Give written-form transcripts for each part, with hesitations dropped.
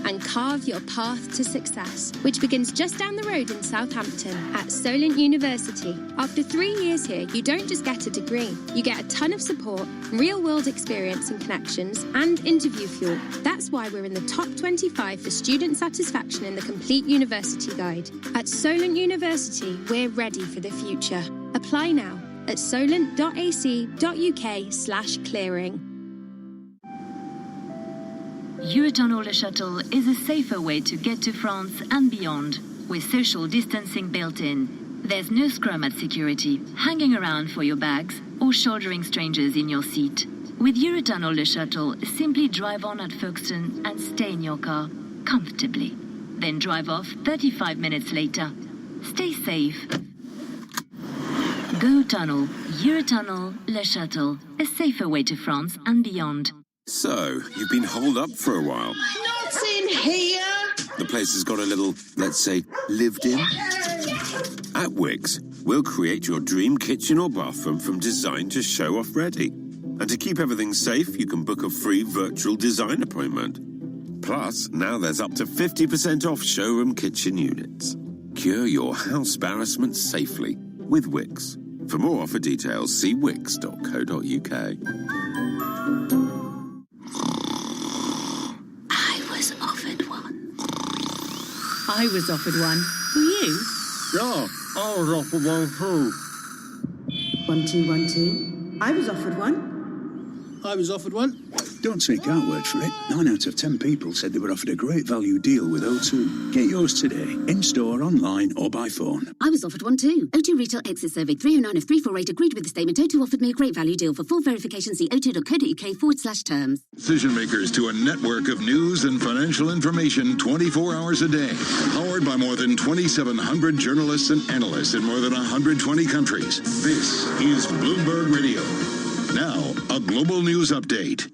and carve your path to success, which begins just down the road in Southampton at Solent University. After 3 years here, you don't just get a degree. You get a ton of support, real-world experience and connections, and interview fuel. That's why we're in the top 25 for student satisfaction in the Complete University Guide. At Solent University, we're ready for the future. Apply now at solent.ac.uk/clearing. Eurotunnel Le Shuttle is a safer way to get to France and beyond, with social distancing built in. There's no scrum at security, hanging around for your bags, or shouldering strangers in your seat. With Eurotunnel Le Shuttle, simply drive on at Folkestone and stay in your car, comfortably. Then drive off 35 minutes later. Stay safe. Go Tunnel, Eurotunnel Le Shuttle, a safer way to France and beyond. So, you've been holed up for a while. Not in here! The place has got a little, let's say, lived in. At Wix, we'll create your dream kitchen or bathroom from design to show off ready. And to keep everything safe, you can book a free virtual design appointment. Plus, now there's up to 50% off showroom kitchen units. Cure your house embarrassment safely with Wix. For more offer details, see wix.co.uk. I was offered one. Were you? Yeah, I was offered one too. 1212. I was offered one. I was offered one. Don't take our word for it. 9 out of 10 people said they were offered a great value deal with O2. Get yours today, in-store, online or by phone. I was offered one too. O2 Retail Exit Survey 309 of 348 agreed with the statement. O2 offered me a great value deal. For full verification, see o2.co.uk/terms. Decision makers to a network of news and financial information 24 hours a day. Powered by more than 2,700 journalists and analysts in more than 120 countries. This is Bloomberg Radio. Now, a global news update.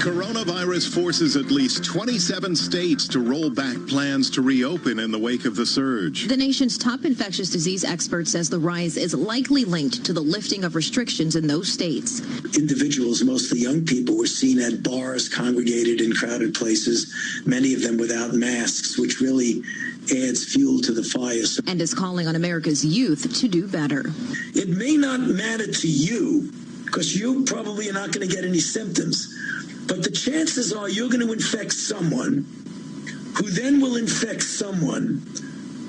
Coronavirus forces at least 27 states to roll back plans to reopen in the wake of the surge. The nation's top infectious disease expert says the rise is likely linked to the lifting of restrictions in those states. Individuals, mostly young people, were seen at bars, congregated in crowded places, many of them without masks, which really adds fuel to the fire. And is calling on America's youth to do better. It may not matter to you, because you probably are not going to get any symptoms. But the chances are you're going to infect someone who then will infect someone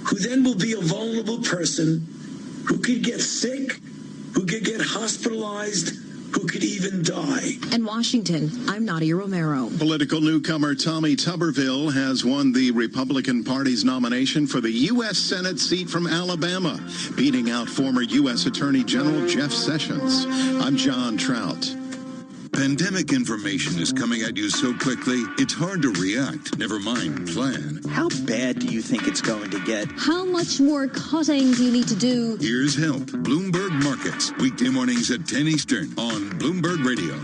who then will be a vulnerable person who could get sick, who could get hospitalized, who could even die. In Washington, I'm Nadia Romero. Political newcomer Tommy Tuberville has won the Republican Party's nomination for the U.S. Senate seat from Alabama, beating out former U.S. Attorney General Jeff Sessions. I'm John Trout. Pandemic information is coming at you so quickly, it's hard to react, never mind plan. How bad do you think it's going to get? How much more cutting do you need to do? Here's help. Bloomberg Markets, weekday mornings at 10 Eastern on Bloomberg Radio.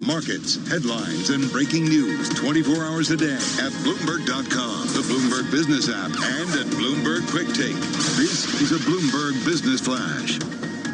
Markets, headlines, and breaking news 24 hours a day at Bloomberg.com, the Bloomberg Business app, and at Bloomberg Quick Take. This is a Bloomberg Business Flash.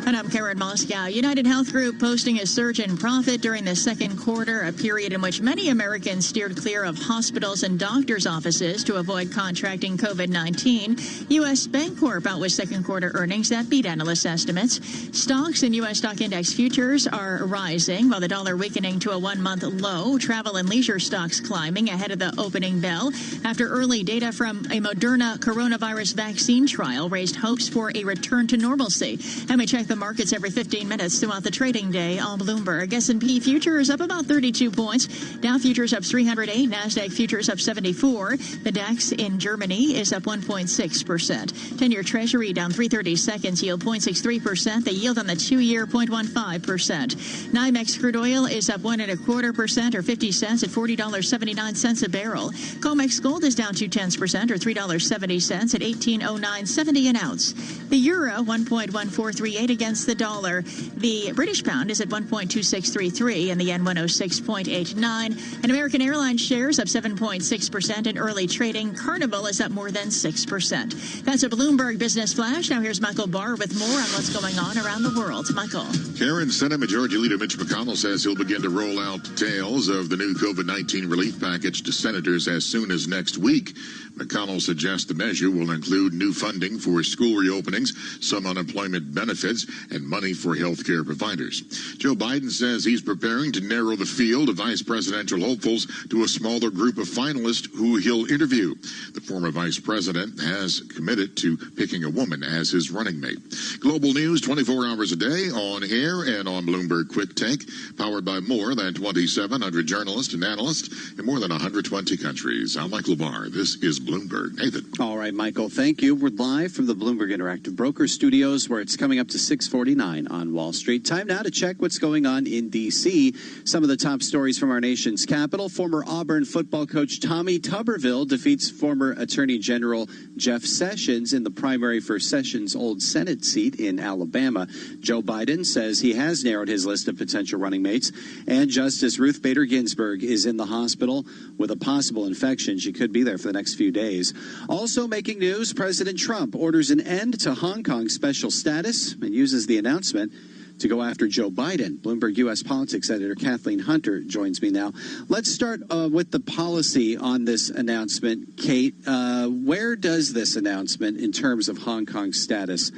And I'm Karen Moscow. United Health Group posting a surge in profit during the second quarter, a period in which many Americans steered clear of hospitals and doctors' offices to avoid contracting COVID-19. U.S. Bancorp out with second quarter earnings that beat analyst estimates. Stocks and U.S. stock index futures are rising, while the dollar weakening to a one-month low. Travel and leisure stocks climbing ahead of the opening bell after early data from a Moderna coronavirus vaccine trial raised hopes for a return to normalcy. And we check the markets every 15 minutes throughout the trading day on Bloomberg. S&P futures up about 32 points. Dow futures up 308. NASDAQ futures up 74. The DAX in Germany is up 1.6%. 10-year Treasury down 3/30 seconds, yield 0.63%. The yield on the 2-year 0.15%. NYMEX crude oil is up 1.25% or 50 cents at $40.79 a barrel. COMEX gold is down 0.2% or $3.70 at $18.0970 an ounce. The euro 1.143 against against the dollar. The British pound is at 1.2633 and the yen 106.89. And American Airlines shares up 7.6% in early trading. Carnival is up more than 6%. That's a Bloomberg Business Flash. Now here's Michael Barr with more on what's going on around the world. Michael. Karen, Senate Majority Leader Mitch McConnell says he'll begin to roll out details of the new COVID-19 relief package to senators as soon as next week. McConnell suggests the measure will include new funding for school reopenings, some unemployment benefits, and money for health care providers. Joe Biden says he's preparing to narrow the field of vice presidential hopefuls to a smaller group of finalists who he'll interview. The former vice president has committed to picking a woman as his running mate. Global news 24 hours a day on air and on Bloomberg Quick Take, powered by more than 2,700 journalists and analysts in more than 120 countries. I'm Michael Barr. This is Bloomberg. Nathan. All right, Michael, thank you. We're live from the Bloomberg Interactive Broker Studios, where it's coming up to 6:49 on Wall Street. Time now to check what's going on in D.C. Some of the top stories from our nation's capital. Former Auburn football coach Tommy Tuberville defeats former Attorney General Jeff Sessions in the primary for Sessions' old Senate seat in Alabama. Joe Biden says he has narrowed his list of potential running mates. And Justice Ruth Bader Ginsburg is in the hospital with a possible infection. She could be there for the next few days. Also making news, President Trump orders an end to Hong Kong's special status and uses the announcement to go after Joe Biden. Bloomberg U.S. Politics editor Kathleen Hunter joins me now. Let's start with the policy on this announcement. Kate, where does this announcement in terms of Hong Kong's status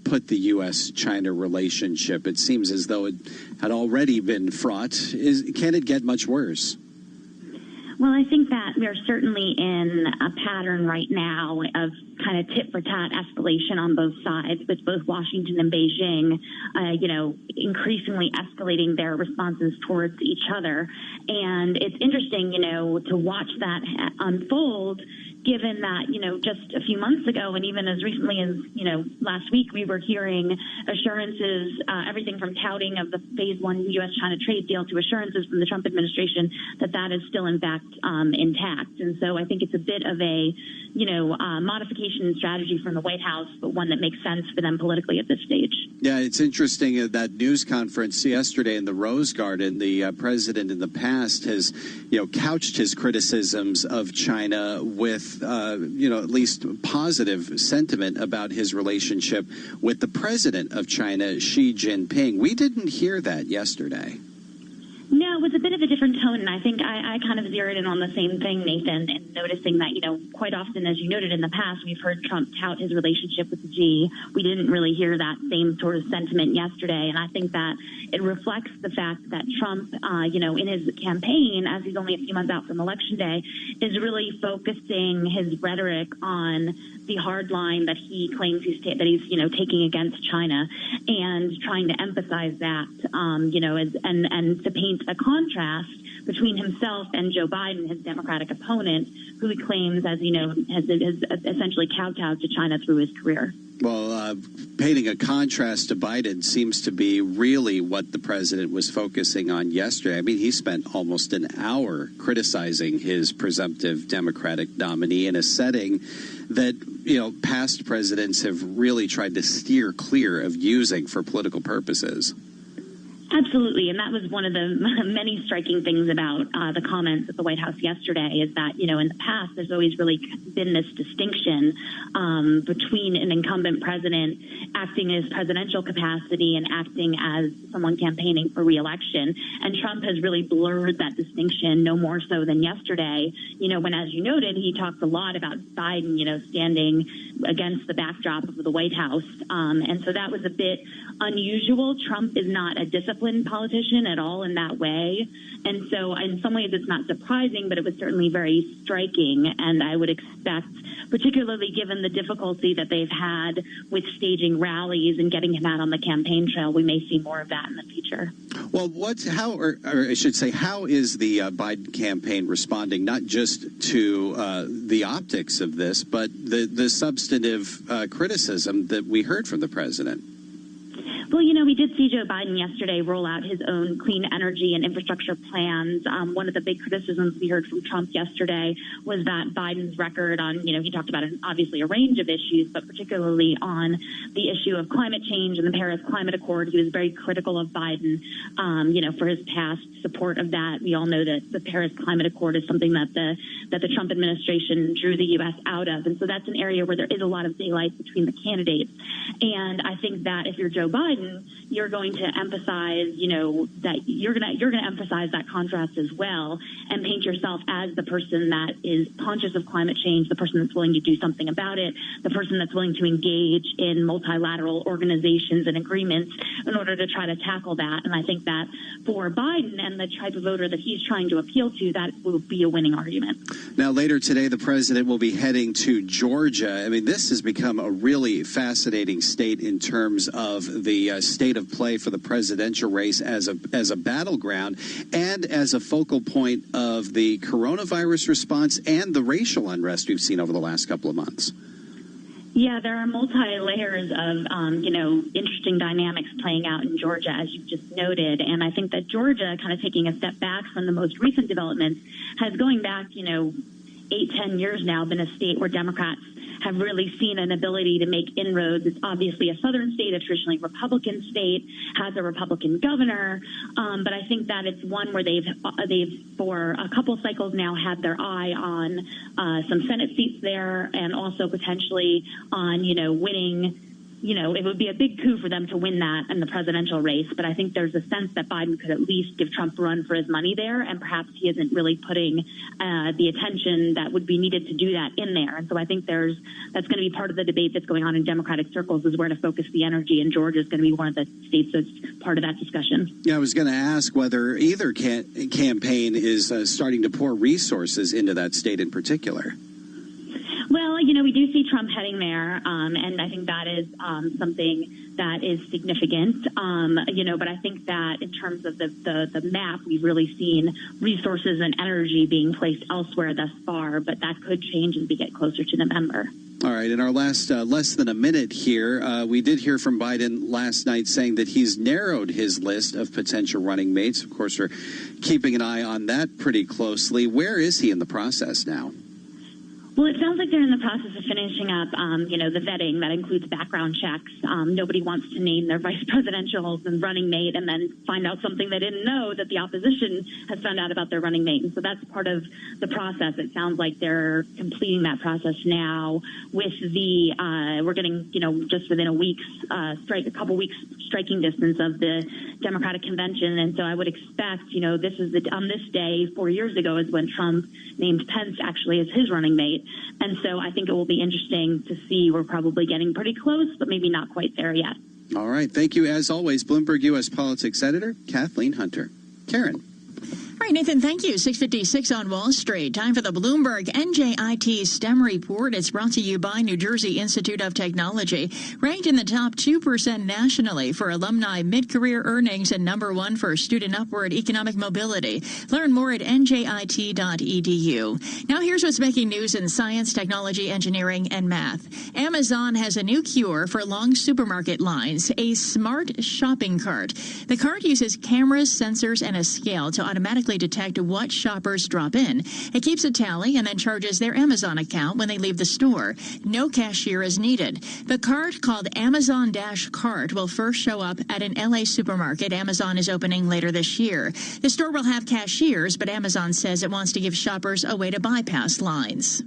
put the U.S.-China relationship? It seems as though it had already been fraught. Can it get much worse? Well, I think that we are certainly in a pattern right now of kind of tit-for-tat escalation on both sides, with both Washington and Beijing, increasingly escalating their responses towards each other. And it's interesting, to watch that unfold, given that, just a few months ago and even as recently as, last week, we were hearing assurances, everything from touting of the phase one U.S.-China trade deal to assurances from the Trump administration that is still, in fact, intact. And so I think it's a bit of a, modification in strategy from the White House, but one that makes sense for them politically at this stage. Yeah, it's interesting at that news conference yesterday in the Rose Garden, the president in the past has, couched his criticisms of China with, at least positive sentiment about his relationship with the president of China, Xi Jinping. We didn't hear that yesterday. No, it was a bit of a different tone, and I think I kind of zeroed in on the same thing, Nathan, and noticing that, quite often, as you noted in the past, we've heard Trump tout his relationship with Xi. We didn't really hear that same sort of sentiment yesterday, and I think that it reflects the fact that Trump, in his campaign, as he's only a few months out from Election Day, is really focusing his rhetoric on the hard line that he claims he's taking against China, and trying to emphasize that, and to paint a contrast between himself and Joe Biden, his Democratic opponent, who he claims, as has essentially kowtowed to China through his career. Well, painting a contrast to Biden seems to be really what the president was focusing on yesterday. I mean, he spent almost an hour criticizing his presumptive Democratic nominee in a setting that, past presidents have really tried to steer clear of using for political purposes. Absolutely, and that was one of the many striking things about the comments at the White House yesterday, is that, in the past, there's always really been this distinction between an incumbent president acting in his presidential capacity and acting as someone campaigning for re-election. And Trump has really blurred that distinction, no more so than yesterday, when, as you noted, he talked a lot about Biden, standing against the backdrop of the White House. And so that was a bit unusual. Trump is not a disciplined politician at all in that way. And so in some ways it's not surprising, but it was certainly very striking. And I would expect, particularly given the difficulty that they've had with staging rallies and getting him out on the campaign trail, we may see more of that in the future. Well, how is the Biden campaign responding, not just to the optics of this, but the substantive criticism that we heard from the president? Well, we did see Joe Biden yesterday roll out his own clean energy and infrastructure plans. One of the big criticisms we heard from Trump yesterday was that Biden's record on, he talked about obviously a range of issues, but particularly on the issue of climate change and the Paris Climate Accord. He was very critical of Biden, for his past support of that. We all know that the Paris Climate Accord is something that the Trump administration drew the U.S. out of. And so that's an area where there is a lot of daylight between the candidates. And I think that if you're Joe Biden, you're going to emphasize, that you're going to emphasize that contrast as well and paint yourself as the person that is conscious of climate change, the person that's willing to do something about it, the person that's willing to engage in multilateral organizations and agreements in order to try to tackle that. And I think that for Biden and the type of voter that he's trying to appeal to, that will be a winning argument. Now, later today, the president will be heading to Georgia. I mean, this has become a really fascinating state in terms of the state of play for the presidential race as a battleground and as a focal point of the coronavirus response and the racial unrest we've seen over the last couple of months. Yeah, there are multi-layers of, interesting dynamics playing out in Georgia, as you just noted. And I think that Georgia, kind of taking a step back from the most recent developments, has going back, 8-10 years now, been a state where Democrats have really seen an ability to make inroads. It's obviously a southern state, a traditionally Republican state, has a Republican governor, but I think that it's one where they've for a couple cycles now had their eye on some Senate seats there, and also potentially on winning. It would be a big coup for them to win that in the presidential race. But I think there's a sense that Biden could at least give Trump a run for his money there. And perhaps he isn't really putting the attention that would be needed to do that in there. And so I think that's going to be part of the debate that's going on in Democratic circles, is where to focus the energy. And Georgia is going to be one of the states that's part of that discussion. Yeah, I was going to ask whether either campaign is starting to pour resources into that state in particular. Well, we do see Trump heading there, and I think that is something that is significant. But I think that in terms of the map, we've really seen resources and energy being placed elsewhere thus far, but that could change as we get closer to November. All right, in our last less than a minute here, we did hear from Biden last night saying that he's narrowed his list of potential running mates. Of course, we're keeping an eye on that pretty closely. Where is he in the process now? Well, it sounds like they're in the process of finishing up, the vetting. That includes background checks. Nobody wants to name their vice presidentials and running mate and then find out something they didn't know that the opposition has found out about their running mate. And so that's part of the process. It sounds like they're completing that process now with we're getting, just within a couple weeks striking distance of the Democratic convention. And so I would expect, this is on this day 4 years ago is when Trump named Pence actually as his running mate. And so I think it will be interesting to see. We're probably getting pretty close, but maybe not quite there yet. All right. Thank you, as always, Bloomberg U.S. Politics Editor Kathleen Hunter. Karen. All right, Nathan, thank you. 6:56 on Wall Street. Time for the Bloomberg NJIT STEM report. It's brought to you by New Jersey Institute of Technology. Ranked in the top 2% nationally for alumni mid-career earnings and number 1 for student upward economic mobility. Learn more at njit.edu. Now here's what's making news in science, technology, engineering, and math. Amazon has a new cure for long supermarket lines, a smart shopping cart. The cart uses cameras, sensors, and a scale to automatically detect what shoppers drop in. It keeps a tally and then charges their Amazon account when they leave the store. No cashier is needed. The cart, called Amazon Dash Cart, will first show up at an LA supermarket Amazon is opening later this year. The store will have cashiers, but Amazon says it wants to give shoppers a way to bypass lines.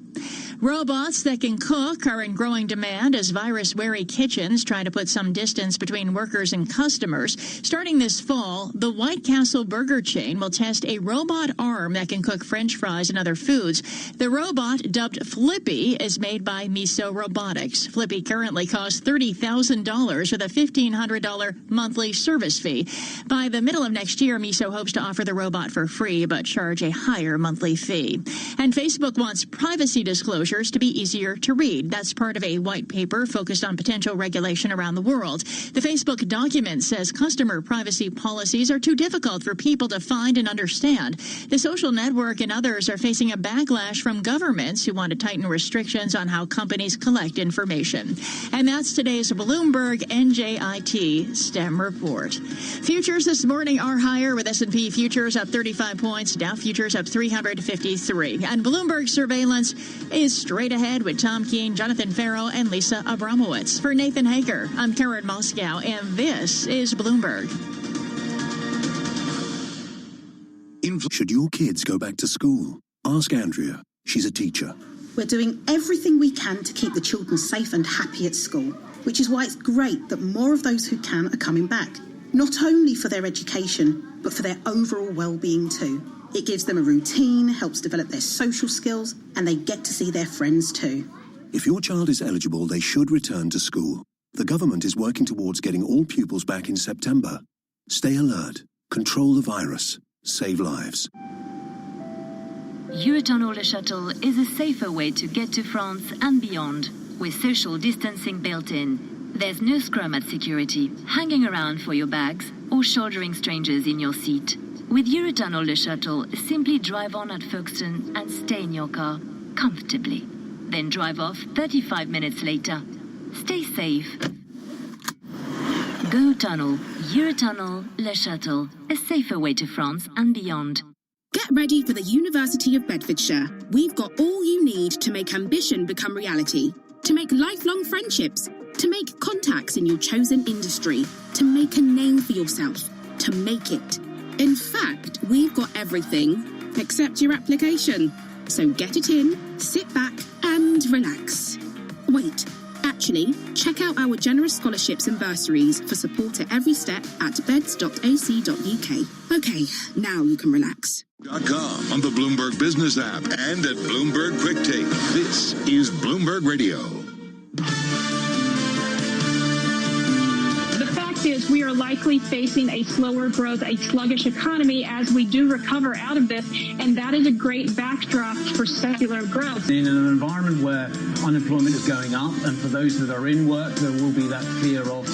Robots that can cook are in growing demand as virus-wary kitchens try to put some distance between workers and customers. Starting this fall, the White Castle burger chain will test a robot arm that can cook French fries and other foods. The robot, dubbed Flippy, is made by Miso Robotics. Flippy currently costs $30,000 with a $1,500 monthly service fee. By the middle of next year, Miso hopes to offer the robot for free but charge a higher monthly fee. And Facebook wants privacy disclosure disclosures to be easier to read. That's part of a white paper focused on potential regulation around the world. The Facebook document says customer privacy policies are too difficult for people to find and understand. The social network and others are facing a backlash from governments who want to tighten restrictions on how companies collect information. And that's today's Bloomberg NJIT STEM report. Futures this morning are higher, with S&P futures up 35 points, Dow futures up 353. And Bloomberg surveillance is straight ahead with Tom Keene, Jonathan Farrow, and Lisa Abramowitz. For Nathan Hager, I'm Karen Moscow, and this is Bloomberg. Should your kids go back to school? Ask Andrea. She's a teacher. We're doing everything we can to keep the children safe and happy at school, which is why it's great that more of those who can are coming back, not only for their education, but for their overall well-being too. It gives them a routine, helps develop their social skills, and they get to see their friends too. If your child is eligible, they should return to school. The government is working towards getting all pupils back in September. Stay alert, control the virus, save lives. Eurotunnel Le Shuttle is a safer way to get to France and beyond, with social distancing built in. There's no scrum at security, hanging around for your bags, or shouldering strangers in your seat. With Eurotunnel Le Shuttle, simply drive on at Folkestone and stay in your car, comfortably. Then drive off 35 minutes later. Stay safe. Go Tunnel, Eurotunnel Le Shuttle, a safer way to France and beyond. Get ready for the University of Bedfordshire. We've got all you need to make ambition become reality, to make lifelong friendships, to make contacts in your chosen industry, to make a name for yourself, to make it. In fact, we've got everything except your application. So get it in, sit back and relax. Wait, actually, check out our generous scholarships and bursaries for support at every step at beds.ac.uk. Okay, now you can relax. .com on the Bloomberg Business app and at Bloomberg Quick Take. This is Bloomberg Radio. The fact is we are likely facing a slower growth, a sluggish economy as we do recover out of this, and that is a great backdrop for secular growth. In an environment where unemployment is going up, and for those that are in work, there will be that fear of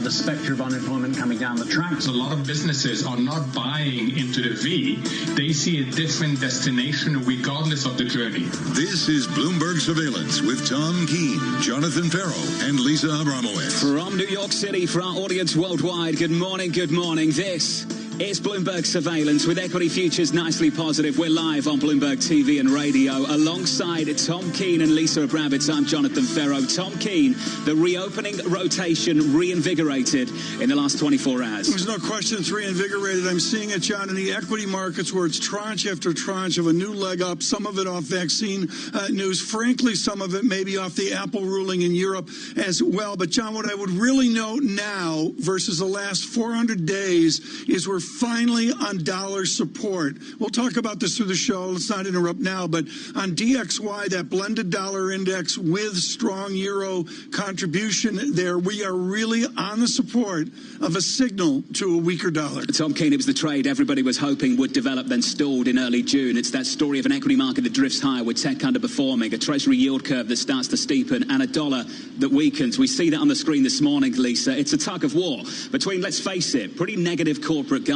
the spectre of unemployment coming down the tracks. A lot of businesses are not buying into the V. They see a different destination regardless of the journey. This is Bloomberg Surveillance with Tom Keene, Jonathan Farrow, and Lisa Abramowitz. From New York City for our audience worldwide, good morning, good morning. This is Bloomberg Surveillance with equity futures nicely positive. We're live on Bloomberg TV and radio alongside Tom Keene and Lisa Abramowitz. I'm Jonathan Farrow. Tom Keene, the reopening rotation reinvigorated in the last 24 hours. There's no question it's reinvigorated. I'm seeing it, John, in the equity markets where it's tranche after tranche of a new leg up, some of it off vaccine news. Frankly, some of it maybe off the Apple ruling in Europe as well. But, John, what I would really note now versus the last 400 days is we're finally on dollar support. We'll talk about this through the show. Let's not interrupt now. But on DXY, that blended dollar index with strong euro contribution there, we are really on the support of a signal to a weaker dollar. Tom Keene, it was the trade everybody was hoping would develop, then stalled in early June. It's that story of an equity market that drifts higher with tech underperforming, a treasury yield curve that starts to steepen, and a dollar that weakens. We see that on the screen this morning, Lisa. It's a tug of war between, let's face it, pretty negative corporate guidance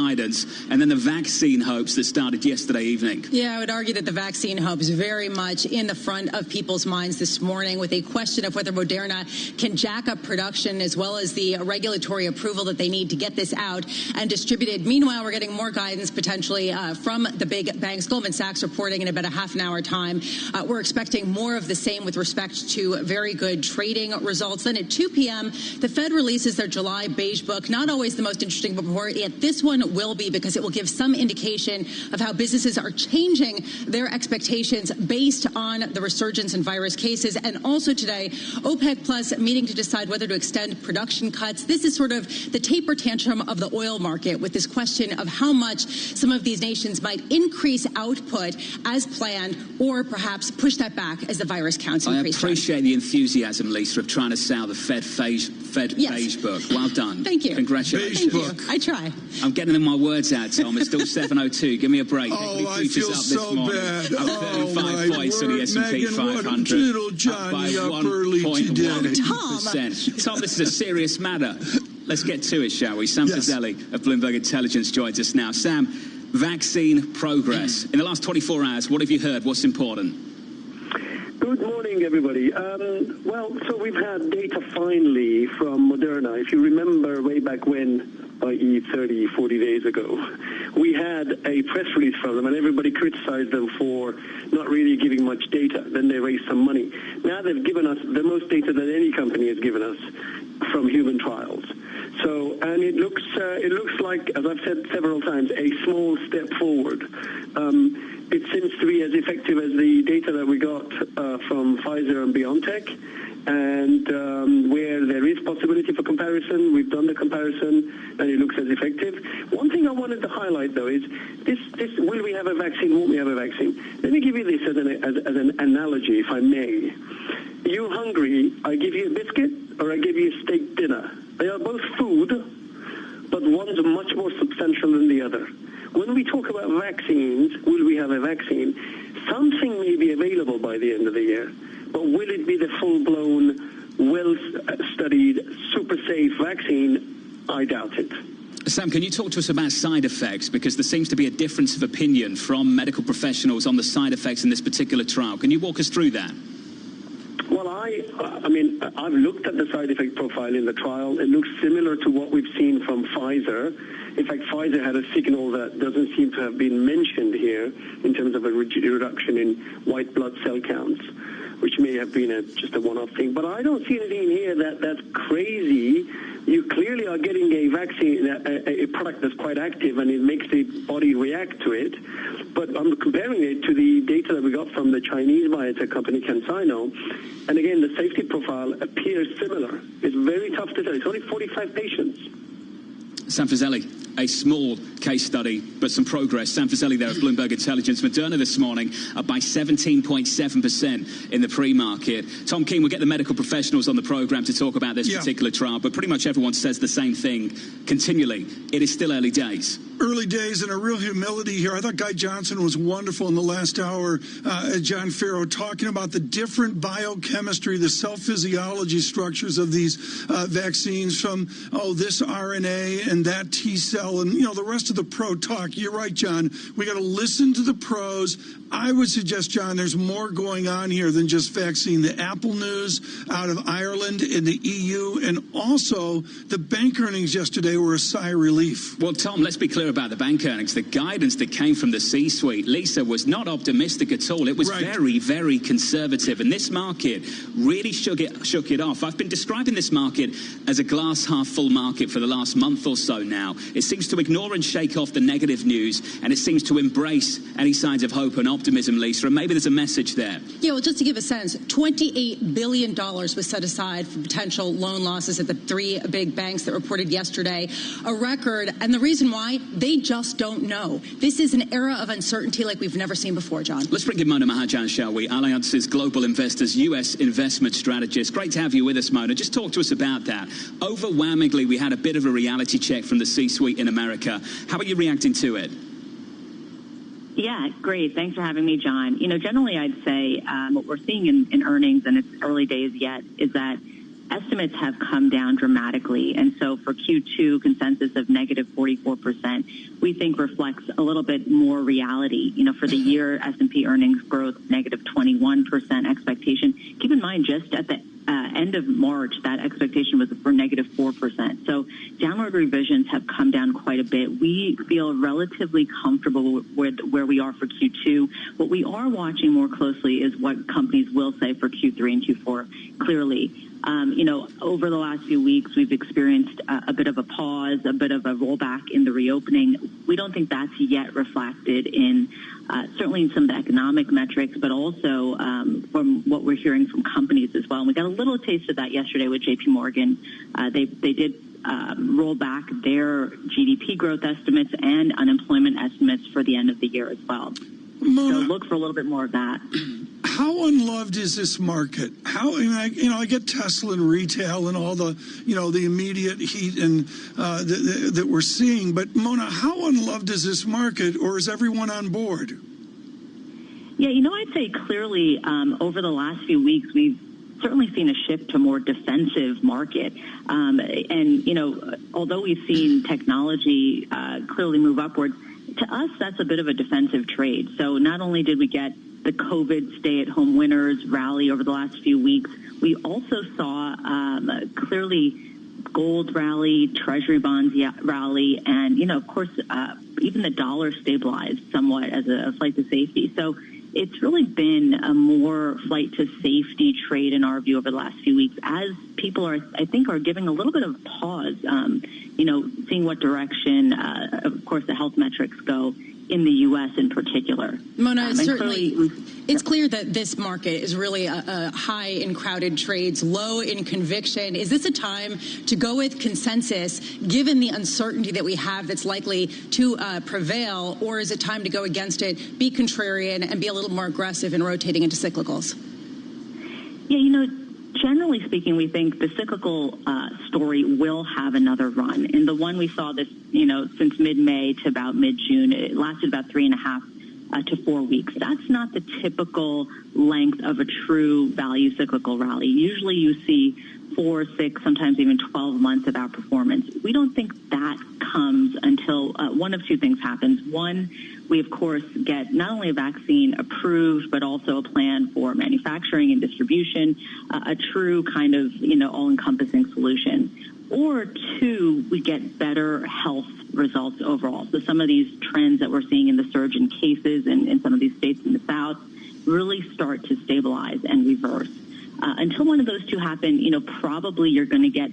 and then the vaccine hopes that started yesterday evening. Yeah, I would argue that the vaccine hopes very much in the front of people's minds this morning, with a question of whether Moderna can jack up production as well as the regulatory approval that they need to get this out and distributed. Meanwhile, we're getting more guidance potentially from the big banks. Goldman Sachs reporting in about a half an hour time. We're expecting more of the same with respect to very good trading results. Then at 2 p.m., the Fed releases their July beige book. Not always the most interesting report, yet this one will be, because it will give some indication of how businesses are changing their expectations based on the resurgence in virus cases. And also today, OPEC Plus meeting to decide whether to extend production cuts. This is sort of the taper tantrum of the oil market, with this question of how much some of these nations might increase output as planned or perhaps push that back as the virus counts increase. I appreciate the enthusiasm, Lisa, of trying to sell the Fed Fed beige book. Well done. Thank you. Congratulations. Thank you. I try. I'm getting in my words out, Tom. It's still 7:02. Give me a break. I feel so bad. Up 35 points in the S&P 500. Little Johnny up up early today. Tom, this is a serious matter. Let's get to it, shall we? Sam Fazeli of Bloomberg Intelligence joins us now. Sam, vaccine progress. In the last 24 hours, what have you heard? What's important? Good morning, everybody. So we've had data finally from Moderna. If you remember way back when, i.e. 30, 40 days ago, we had a press release from them and everybody criticized them for not really giving much data. Then they raised some money. Now they've given us the most data that any company has given us from human trials. So, and it looks like, as I've said several times, a small step forward. It seems to be as effective as the data that we got from Pfizer and BioNTech, and where there is possibility for comparison, we've done the comparison, and it looks as effective. One thing I wanted to highlight, though, is this: will we have a vaccine? Won't we have a vaccine? Let me give you this as an analogy, if I may. You're hungry. I give you a biscuit, or I give you a steak dinner. They are both food, but one's much more substantial than the other. When we talk about vaccines, will we have a vaccine? Something may be available by the end of the year, but will it be the full-blown, well-studied, super safe vaccine? I doubt it. Sam, can you talk to us about side effects? Because there seems to be a difference of opinion from medical professionals on the side effects in this particular trial. Can you walk us through that? Well, I've looked at the side effect profile in the trial. It looks similar to what we've seen from Pfizer. In fact, Pfizer had a signal that doesn't seem to have been mentioned here in terms of a reduction in white blood cell counts, which may have been just a one-off thing. But I don't see anything in here that's crazy. You clearly are getting a vaccine, a product that's quite active, and it makes the body react to it. But I'm comparing it to the data that we got from the Chinese biotech company CanSino. And again, the safety profile appears similar. It's very tough to tell. It's only 45 patients. Sam Fazeli, a small case study, but some progress. Sam Fazeli there at Bloomberg Intelligence. Moderna this morning up by 17.7% in the pre-market. Tom Keene, we'll get the medical professionals on the program to talk about this particular trial, but pretty much everyone says the same thing continually. It is still early days. Early days and a real humility here. I thought Guy Johnson was wonderful in the last hour, John Farrow, talking about the different biochemistry, the cell physiology structures of these vaccines from, this RNA and that T cell and, the rest of the pro talk. You're right, John. We got to listen to the pros. I would suggest, John, there's more going on here than just vaccine. The Apple news out of Ireland and the EU, and also the bank earnings yesterday were a sigh of relief. Well, Tom, let's be clear about the bank earnings. The guidance that came from the C-suite, Lisa, was not optimistic at all. It was very, very conservative, and this market really shook it off. I've been describing this market as a glass half full market for the last month or so now. It seems to ignore and shake off the negative news, and it seems to embrace any signs of hope and optimism, Lisa, and maybe there's a message there. Yeah, well, just to give a sense, $28 billion was set aside for potential loan losses at the three big banks that reported yesterday, a record, and the reason why, they just don't know. This is an era of uncertainty like we've never seen before, John. Let's bring in Mona Mahajan, shall we? Alliance's Global Investors U.S. investment strategist. Great to have you with us, Mona. Just talk to us about that. Overwhelmingly, we had a bit of a reality check from the C-suite in America. How are you reacting to it? Yeah, great. Thanks for having me, John. Generally I'd say what we're seeing in earnings, and it's early days yet, is that estimates have come down dramatically. And so for Q2, consensus of negative 44%, we think reflects a little bit more reality. For the year, S&P earnings growth, negative 21% expectation. Keep in mind, just at the end of March, that expectation was for negative 4%. So downward revisions have come down quite a bit. We feel relatively comfortable with where we are for Q2. What we are watching more closely is what companies will say for Q3 and Q4, clearly. Over the last few weeks, we've experienced a bit of a pause, a bit of a rollback in the reopening. We don't think that's yet reflected in certainly in some of the economic metrics, but also from what we're hearing from companies as well. And we got a little taste of that yesterday with J.P. Morgan. They did roll back their GDP growth estimates and unemployment estimates for the end of the year as well. So look for a little bit more of that. how unloved is this market? I get Tesla and retail and all the, the immediate heat and that we're seeing. But Mona, how unloved is this market, or is everyone on board? Yeah, I'd say clearly over the last few weeks, we've certainly seen a shift to a more defensive market. Although we've seen technology clearly move upwards, to us, that's a bit of a defensive trade. So not only did we get the COVID stay-at-home winners rally over the last few weeks, we also saw clearly gold rally, treasury bonds rally, and, of course, even the dollar stabilized somewhat as a flight to safety. So it's really been a more flight to safety trade in our view over the last few weeks, as people are giving a little bit of pause, seeing what direction, of course, the health metrics go in the U.S. in particular. Mona, it's clear that this market is really a high in crowded trades, low in conviction. Is this a time to go with consensus, given the uncertainty that we have that's likely to prevail, or is it time to go against it, be contrarian, and be a little more aggressive in rotating into cyclicals? Yeah, generally speaking, we think the cyclical story will have another run. And the one we saw this, since mid-May to about mid-June, it lasted about 3.5 to 4 weeks. That's not the typical length of a true value cyclical rally. Usually you see 4, 6, sometimes even 12 months of outperformance. We don't think that comes until one of two things happens. One, we, of course, get not only a vaccine approved, but also a plan for manufacturing and distribution, a true kind of, all-encompassing solution. Or two, we get better health results overall. So some of these trends that we're seeing in the surge in cases in some of these states in the South really start to stabilize and reverse. Until one of those two happen, probably you're going to get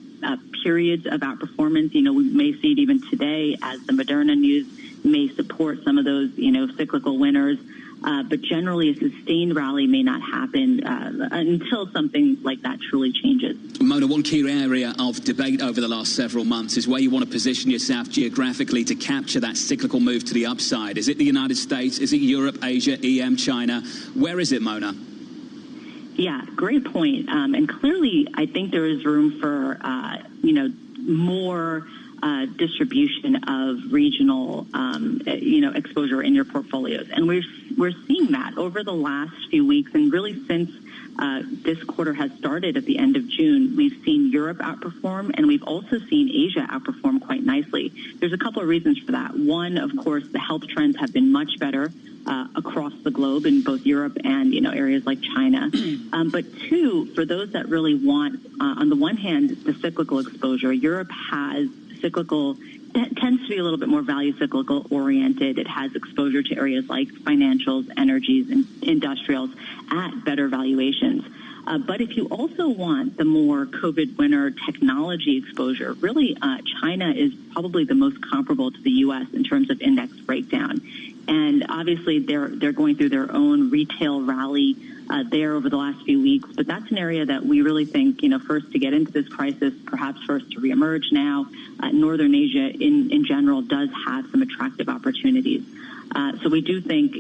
periods of outperformance. We may see it even today as the Moderna news may support some of those, cyclical winners. But generally, a sustained rally may not happen until something like that truly changes. Mona, one key area of debate over the last several months is where you want to position yourself geographically to capture that cyclical move to the upside. Is it the United States? Is it Europe, Asia, EM, China? Where is it, Mona? Yeah, great point. And clearly, I think there is room for, more distribution of regional, exposure in your portfolios. And we're seeing that over the last few weeks, and really since this quarter has started at the end of June, we've seen Europe outperform, and we've also seen Asia outperform quite nicely. There's a couple of reasons for that. One, of course, the health trends have been much better across the globe in both Europe and, areas like China. But two, for those that really want, on the one hand, the cyclical exposure, Europe has cyclical, tends to be a little bit more value cyclical oriented. It has exposure to areas like financials, energies, and industrials at better valuations. But if you also want the more COVID winner technology exposure, really China is probably the most comparable to the U.S. in terms of index breakdown. And obviously they're going through their own retail rally there over the last few weeks. But that's an area that we really think, first to get into this crisis, perhaps first to reemerge now. Northern Asia in general does have some attractive opportunities. So we do think,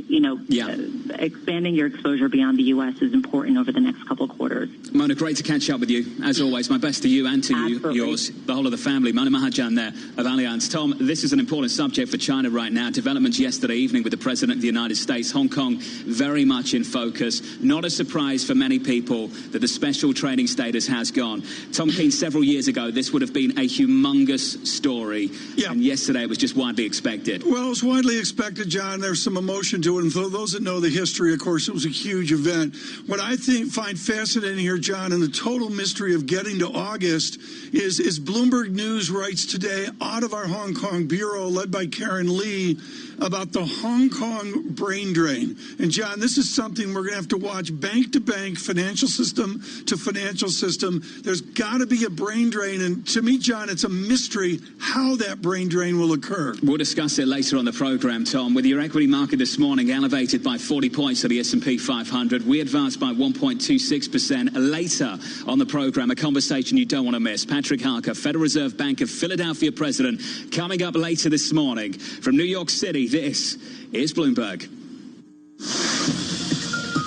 expanding your exposure beyond the U.S. is important over the next couple of quarters. Mona, great to catch up with you. As always, my best to you and to yours, the whole of the family. Mona Mahajan there of Allianz. Tom, this is an important subject for China right now. Developments yesterday evening with the President of the United States. Hong Kong very much in focus. Not a surprise for many people that the special trading status has gone. Tom Keene, several years ago, this would have been a humongous story. Yeah. And yesterday it was just widely expected. Well, it was widely expected, John. There's some emotion to it. And for those that know the history, of course, it was a huge event. What I find fascinating here, John, and the total mystery of getting to August is Bloomberg News writes today out of our Hong Kong bureau, led by Karen Lee, about the Hong Kong brain drain. And, John, this is something we're going to have to watch bank to bank, financial system to financial system. There's got to be a brain drain. And to me, John, it's a mystery how that brain drain will occur. We'll discuss it later on the program, Tom. With your equity market this morning elevated by 40 points to the S&P 500, we advanced by 1.26%. Later on the program, a conversation you don't want to miss. Patrick Harker, Federal Reserve Bank of Philadelphia president, coming up later this morning. From New York City, this is Bloomberg.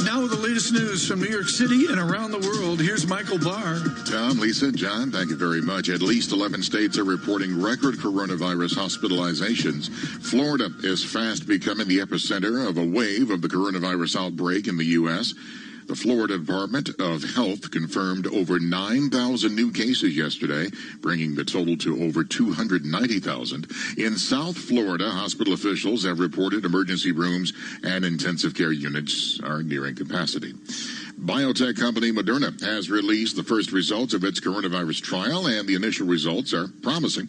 Now Now with the latest news from New York City and around the world, here's Michael Barr. Tom, Lisa, John, thank you very much. At least 11 states are reporting record coronavirus hospitalizations. Florida is fast becoming the epicenter of a wave of the coronavirus outbreak in the U.S. The Florida Department of Health confirmed over 9,000 new cases yesterday, bringing the total to over 290,000. In South Florida, hospital officials have reported emergency rooms and intensive care units are nearing capacity. Biotech company Moderna has released the first results of its coronavirus trial, and the initial results are promising.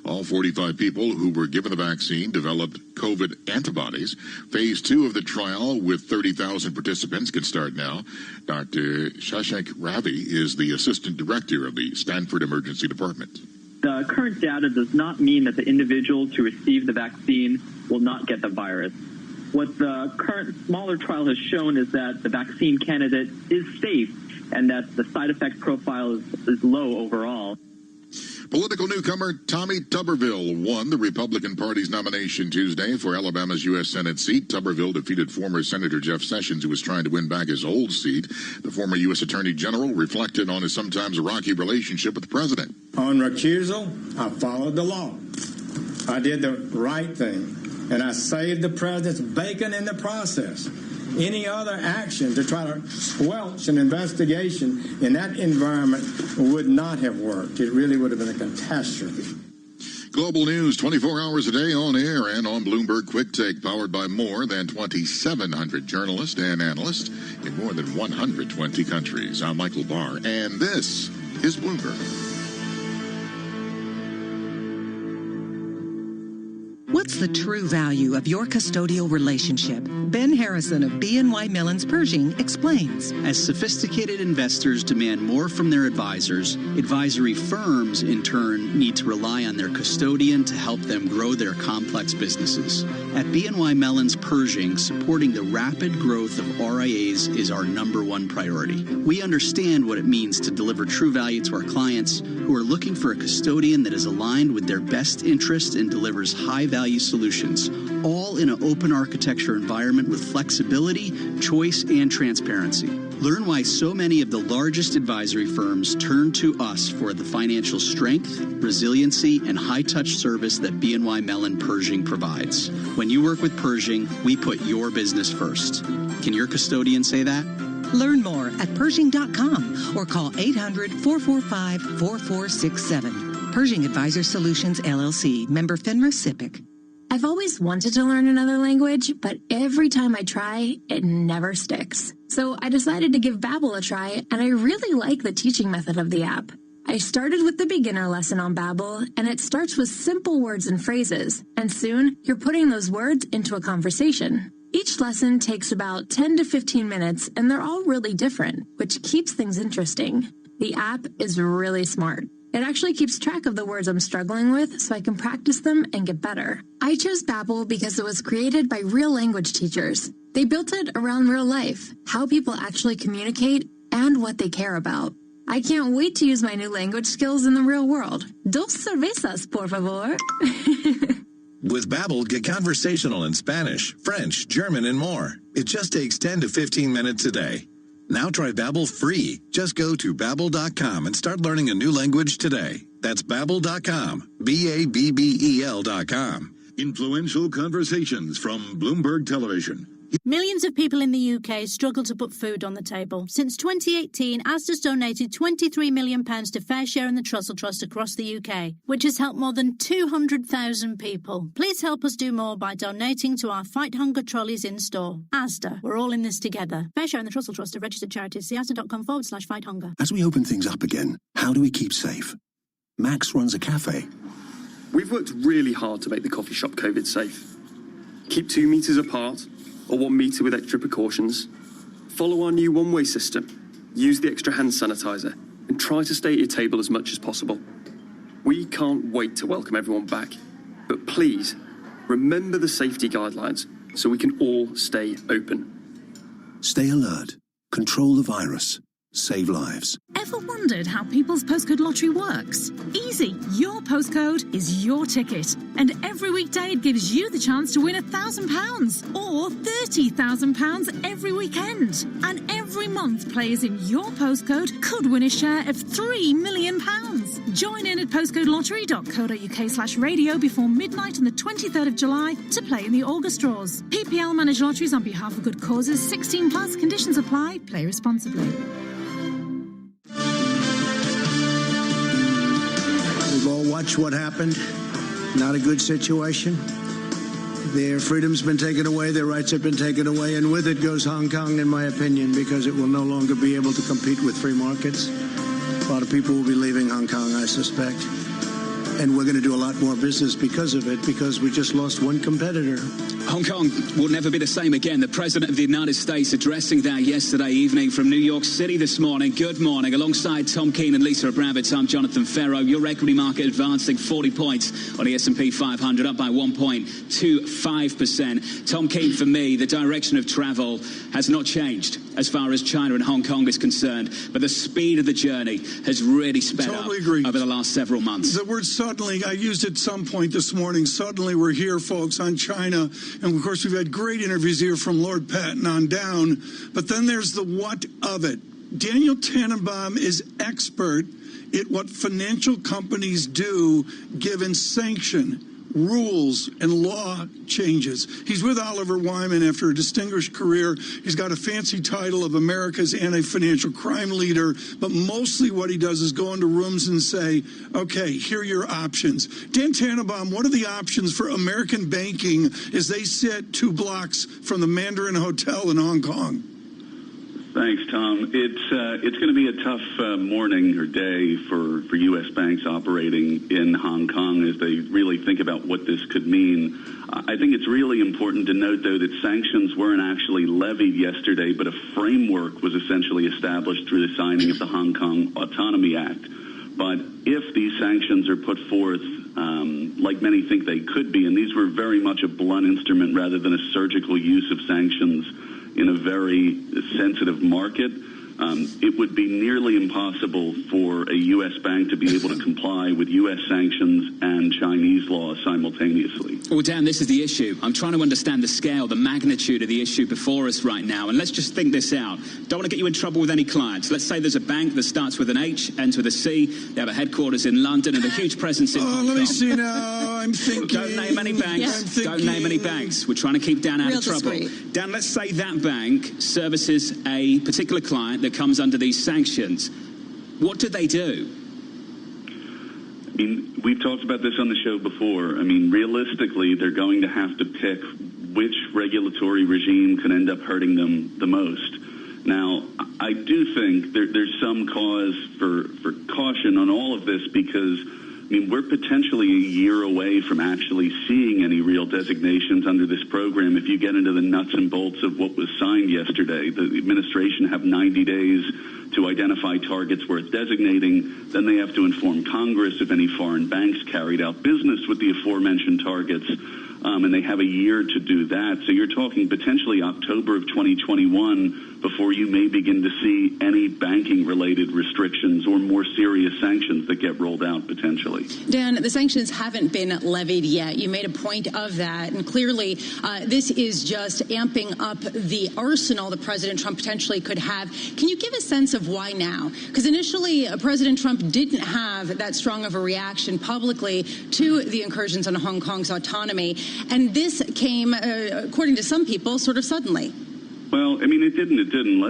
All 45 people who were given the vaccine developed COVID antibodies. Phase 2 of the trial with 30,000 participants can start now. Dr. Shashak Ravi is the assistant director of the Stanford Emergency Department. The current data does not mean that the individuals who receive the vaccine will not get the virus. What the current smaller trial has shown is that the vaccine candidate is safe and that the side effect profile is low overall. Political newcomer Tommy Tuberville won the Republican Party's nomination Tuesday for Alabama's U.S. Senate seat. Tuberville defeated former Senator Jeff Sessions, who was trying to win back his old seat. The former U.S. Attorney General reflected on his sometimes rocky relationship with the president. On recusal, I followed the law. I did the right thing. And I saved the president's bacon in the process. Any other action to try to squelch an investigation in that environment would not have worked. It really would have been a catastrophe. Global news 24 hours a day on air and on Bloomberg Quick Take, powered by more than 2,700 journalists and analysts in more than 120 countries. I'm Michael Barr, and this is Bloomberg. What's the true value of your custodial relationship? Ben Harrison of BNY Mellon's Pershing explains. As sophisticated investors demand more from their advisors, advisory firms, in turn, need to rely on their custodian to help them grow their complex businesses. At BNY Mellon's Pershing, supporting the rapid growth of RIAs is our #1 priority. We understand what it means to deliver true value to our clients who are looking for a custodian that is aligned with their best interest and delivers high-value solutions, all in an open architecture environment with flexibility, choice, and transparency. Learn why so many of the largest advisory firms turn to us for the financial strength, resiliency, and high-touch service that BNY Mellon Pershing provides. When you work with Pershing, we put your business first. Can your custodian say that? Learn more at Pershing.com or call 800-445-4467. Pershing Advisor Solutions, LLC. Member FINRA SIPC. I've always wanted to learn another language, but every time I try, it never sticks. So I decided to give Babbel a try, and I really like the teaching method of the app. I started with the beginner lesson on Babbel, and it starts with simple words and phrases, and soon you're putting those words into a conversation. Each lesson takes about 10 to 15 minutes, and they're all really different, which keeps things interesting. The app is really smart. It actually keeps track of the words I'm struggling with so I can practice them and get better. I chose Babbel because it was created by real language teachers. They built it around real life, how people actually communicate, and what they care about. I can't wait to use my new language skills in the real world. Dos cervezas, por favor. With Babbel, get conversational in Spanish, French, German, and more. It just takes 10 to 15 minutes a day. Now try Babbel free. Just go to Babbel.com and start learning a new language today. That's Babbel.com. Babbel.com. Influential conversations from Bloomberg Television. Millions of people in the UK struggle to put food on the table. Since 2018, Asda's donated £23 million to Fair Share and the Trussell Trust across the UK, which has helped more than 200,000 people. Please help us do more by donating to our Fight Hunger trolleys in store. Asda, we're all in this together. Fair Share and the Trussell Trust are registered charities. See asda.com/fight hunger. As we open things up again, how do we keep safe? Max runs a cafe. We've worked really hard to make the coffee shop COVID safe. Keep 2 meters apart, or 1 meter with extra precautions. Follow our new one-way system. Use the extra hand sanitizer and try to stay at your table as much as possible. We can't wait to welcome everyone back, but please remember the safety guidelines so we can all stay open. Stay alert. Control the virus. save lives. Ever wondered how people's postcode lottery works? Easy. Your postcode is your ticket. And every weekday it gives you the chance to win £1,000 or £30,000 every weekend. And every month players in your postcode could win a share of £3 million. Join in at postcodelottery.co.uk/radio before midnight on the 23rd of July to play in the August draws. PPL manage lotteries on behalf of good causes. 16 plus. Conditions apply. Play responsibly. We've all watched what happened. Not a good situation. Their freedom's been taken away, their rights have been taken away, and with it goes Hong Kong, in my opinion, because it will no longer be able to compete with free markets. A lot of people will be leaving Hong Kong, I suspect. And we're going to do a lot more business because of it, because we just lost one competitor. Hong Kong will never be the same again. The President of the United States addressing that yesterday evening from New York City this morning. Good morning. Alongside Tom Keene and Lisa Abramowitz, I'm Jonathan Ferro. Your equity market advancing 40 points on the S&P 500, up by 1.25%. Tom Keene, for me, the direction of travel has not changed as far as China and Hong Kong is concerned, but the speed of the journey has really sped up over the last several months. The word suddenly, I used at some point this morning. Suddenly we're here, folks, on China. And, of course, we've had great interviews here from Lord Patton on down. But then there's the what of it. Daniel Tannenbaum is expert at what financial companies do given sanction, rules, and law changes. He's with Oliver Wyman after a distinguished career. He's got a fancy title of America's anti-financial crime leader, but mostly what he does is go into rooms and say, okay, here are your options. Dan Tannenbaum, what are the options for American banking as they sit 2 blocks from the Mandarin Hotel in Hong Kong? Thanks, Tom. It's going to be a tough morning or day for U.S. banks operating in Hong Kong as they really think about what this could mean. I think it's really important to note, though, that sanctions weren't actually levied yesterday, but a framework was essentially established through the signing of the Hong Kong Autonomy Act. But if these sanctions are put forth, like many think they could be, and these were very much a blunt instrument rather than a surgical use of sanctions in a very sensitive market, it would be nearly impossible for a U.S. bank to be able to comply with U.S. sanctions and Chinese law simultaneously. Well, Dan, this is the issue. I'm trying to understand the scale, the magnitude of the issue before us right now. And let's just think this out. Don't want to get you in trouble with any clients. Let's say there's a bank that starts with an H, ends with a C. They have a headquarters in London and a huge presence in Hong Kong. Let me see now. I'm thinking. Don't name any banks. Don't name any banks. We're trying to keep Dan out of trouble. Discreet. Dan, let's say that bank services a particular client that comes under these sanctions. What do they do? I mean, we've talked about this on the show before. I mean, realistically, they're going to have to pick which regulatory regime can end up hurting them the most. Now, I do think there's some cause for caution on all of this because, I mean, we're potentially a year away from actually seeing any real designations under this program. If you get into the nuts and bolts of what was signed yesterday, the administration have 90 days to identify targets worth designating. Then they have to inform Congress if any foreign banks carried out business with the aforementioned targets. And they have a year to do that. So you're talking potentially October of 2021 before you may begin to see any banking-related restrictions or more serious sanctions that get rolled out potentially. Dan, the sanctions haven't been levied yet. You made a point of that. And clearly, this is just amping up the arsenal that President Trump potentially could have. Can you give a sense of why now? Because initially, President Trump didn't have that strong of a reaction publicly to the incursions on Hong Kong's autonomy. And this came, according to some people, sort of suddenly. Well, I mean, it didn't.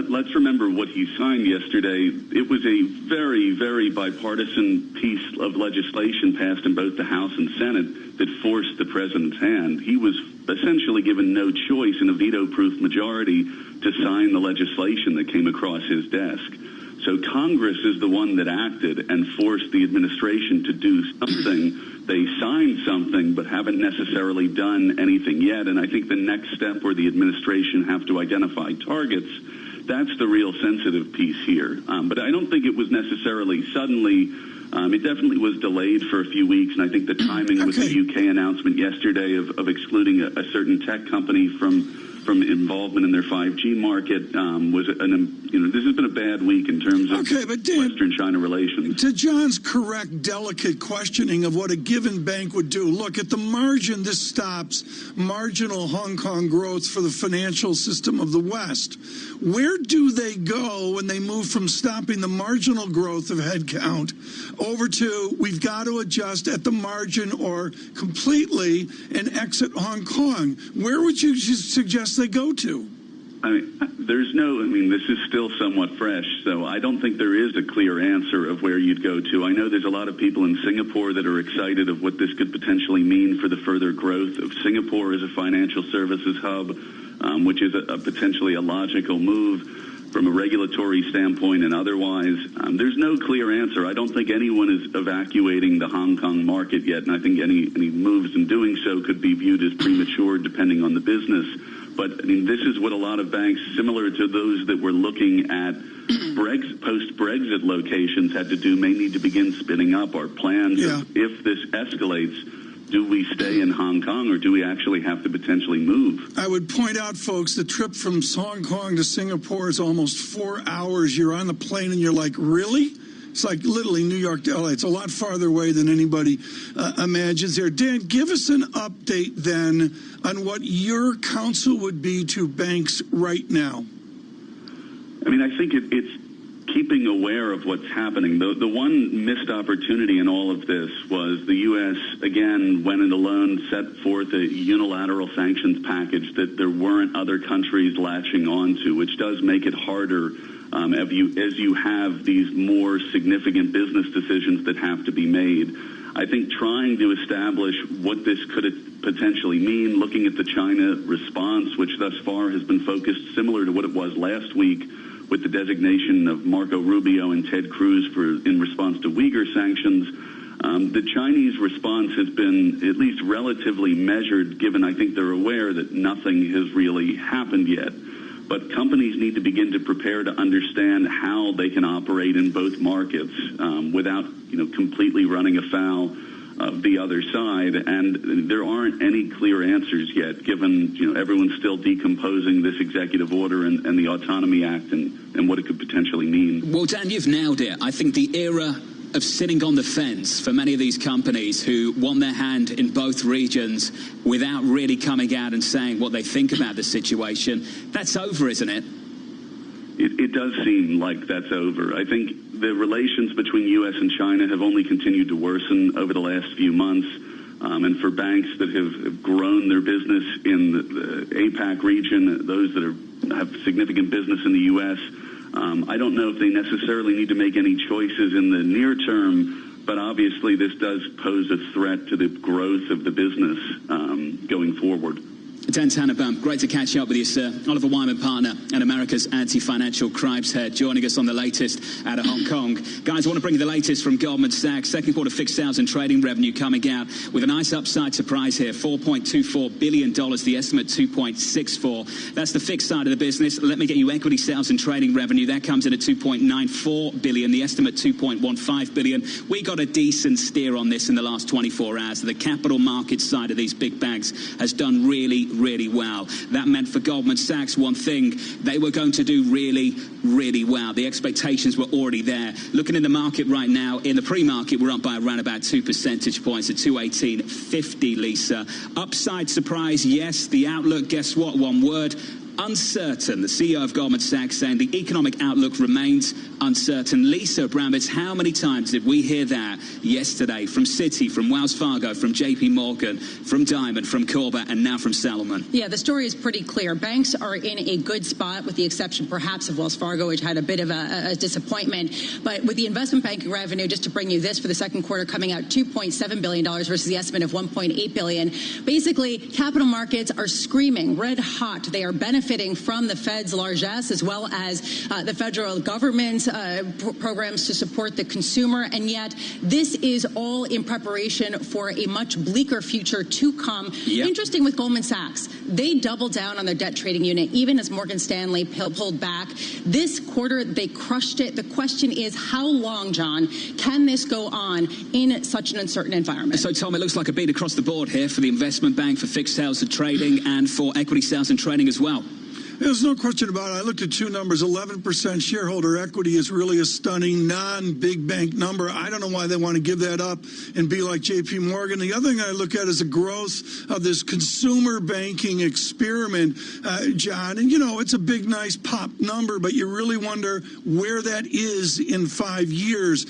Let's remember what he signed yesterday. It was a very, very bipartisan piece of legislation passed in both the House and Senate that forced the president's hand. He was essentially given no choice in a veto-proof majority to sign the legislation that came across his desk. So Congress is the one that acted and forced the administration to do something. They signed something but haven't necessarily done anything yet. And I think the next step where the administration have to identify targets, that's the real sensitive piece here. But I don't think it was necessarily suddenly. It definitely was delayed for a few weeks. And I think the timing with the UK announcement yesterday of excluding a certain tech company from from involvement in their 5G market. This has been a bad week in terms of Western-China relations. To John's correct, delicate questioning of what a given bank would do, look, at the margin, this stops marginal Hong Kong growth for the financial system of the West. Where do they go when they move from stopping the marginal growth of headcount over to we've got to adjust at the margin or completely and exit Hong Kong? Where would you suggest they go to? This is still somewhat fresh, so I don't think there is a clear answer of where you'd go to. I know there's a lot of people in Singapore that are excited of what this could potentially mean for the further growth of Singapore as a financial services hub, which is potentially a logical move from a regulatory standpoint and otherwise. There's no clear answer. I don't think anyone is evacuating the Hong Kong market yet, and I think any moves in doing so could be viewed as premature depending on the business. But, this is what a lot of banks, similar to those that were looking at post-Brexit locations, had to do, may need to begin spinning up our plans. If this escalates, do we stay in Hong Kong or do we actually have to potentially move? I would point out, folks, the trip from Hong Kong to Singapore is almost 4 hours. You're on the plane and you're like, really? It's like literally New York to LA. It's a lot farther away than anybody imagines there. Dan, give us an update then on what your counsel would be to banks right now. I think it's keeping aware of what's happening. The one missed opportunity in all of this was the U.S., again, went it alone, set forth a unilateral sanctions package that there weren't other countries latching onto, which does make it harder as you have these more significant business decisions that have to be made. I think trying to establish what this could potentially mean, looking at the China response, which thus far has been focused similar to what it was last week with the designation of Marco Rubio and Ted Cruz in response to Uyghur sanctions. The Chinese response has been at least relatively measured, given I think they're aware that nothing has really happened yet. But companies need to begin to prepare to understand how they can operate in both markets without, completely running afoul of the other side. And there aren't any clear answers yet, given, everyone's still decomposing this executive order and the Autonomy Act and what it could potentially mean. Well, Dan, you've nailed it. I think the era of sitting on the fence for many of these companies who want their hand in both regions without really coming out and saying what they think about the situation, that's over, isn't it? It does seem like that's over. I think the relations between U.S. and China have only continued to worsen over the last few months. And for banks that have grown their business in the APAC region, those that have significant business in the U.S., I don't know if they necessarily need to make any choices in the near term, but obviously this does pose a threat to the growth of the business going forward. Dan Tannenbaum, great to catch up with you, sir. Oliver Wyman, partner and America's anti-financial crimes head, joining us on the latest out of Hong Kong. Guys, I want to bring you the latest from Goldman Sachs. Second quarter fixed sales and trading revenue coming out with a nice upside surprise here. $4.24 billion, the estimate $2.64. That's the fixed side of the business. Let me get you equity sales and trading revenue. That comes in at $2.94 billion, the estimate $2.15 billion. We got a decent steer on this in the last 24 hours. The capital markets side of these big banks has done really well. That meant for Goldman Sachs one thing, they were going to do really well. The expectations were already there. Looking in the market right now, in the pre-market, we're up by around about 2 percentage points at 218.50, Lisa. Upside surprise, yes. The outlook, guess what? One word. Uncertain. The CEO of Goldman Sachs saying the economic outlook remains uncertain. Lisa Abramowitz, how many times did we hear that yesterday from Citi, from Wells Fargo, from JP Morgan, from Diamond, from Corbett, and now from Salomon? Yeah, the story is pretty clear. Banks are in a good spot, with the exception perhaps of Wells Fargo, which had a bit of a disappointment. But with the investment banking revenue, just to bring you this, for the second quarter coming out $2.7 billion versus the estimate of $1.8 billion. Basically, capital markets are screaming red hot. They are benefiting benefiting from the Fed's largesse as well as the federal government's programs to support the consumer. And yet this is all in preparation for a much bleaker future to come. Yep. Interesting with Goldman Sachs. They doubled down on their debt trading unit, even as Morgan Stanley pulled back. This quarter, they crushed it. The question is, how long, John, can this go on in such an uncertain environment? So, Tom, it looks like a beat across the board here for the investment bank, for fixed sales and trading, and for equity sales and trading as well. There's no question about it. I looked at two numbers. 11% shareholder equity is really a stunning non-big bank number. I don't know why they want to give that up and be like J.P. Morgan. The other thing I look at is the growth of this consumer banking experiment, John. And, you know, it's a big, nice pop number, but you really wonder where that is in 5 years.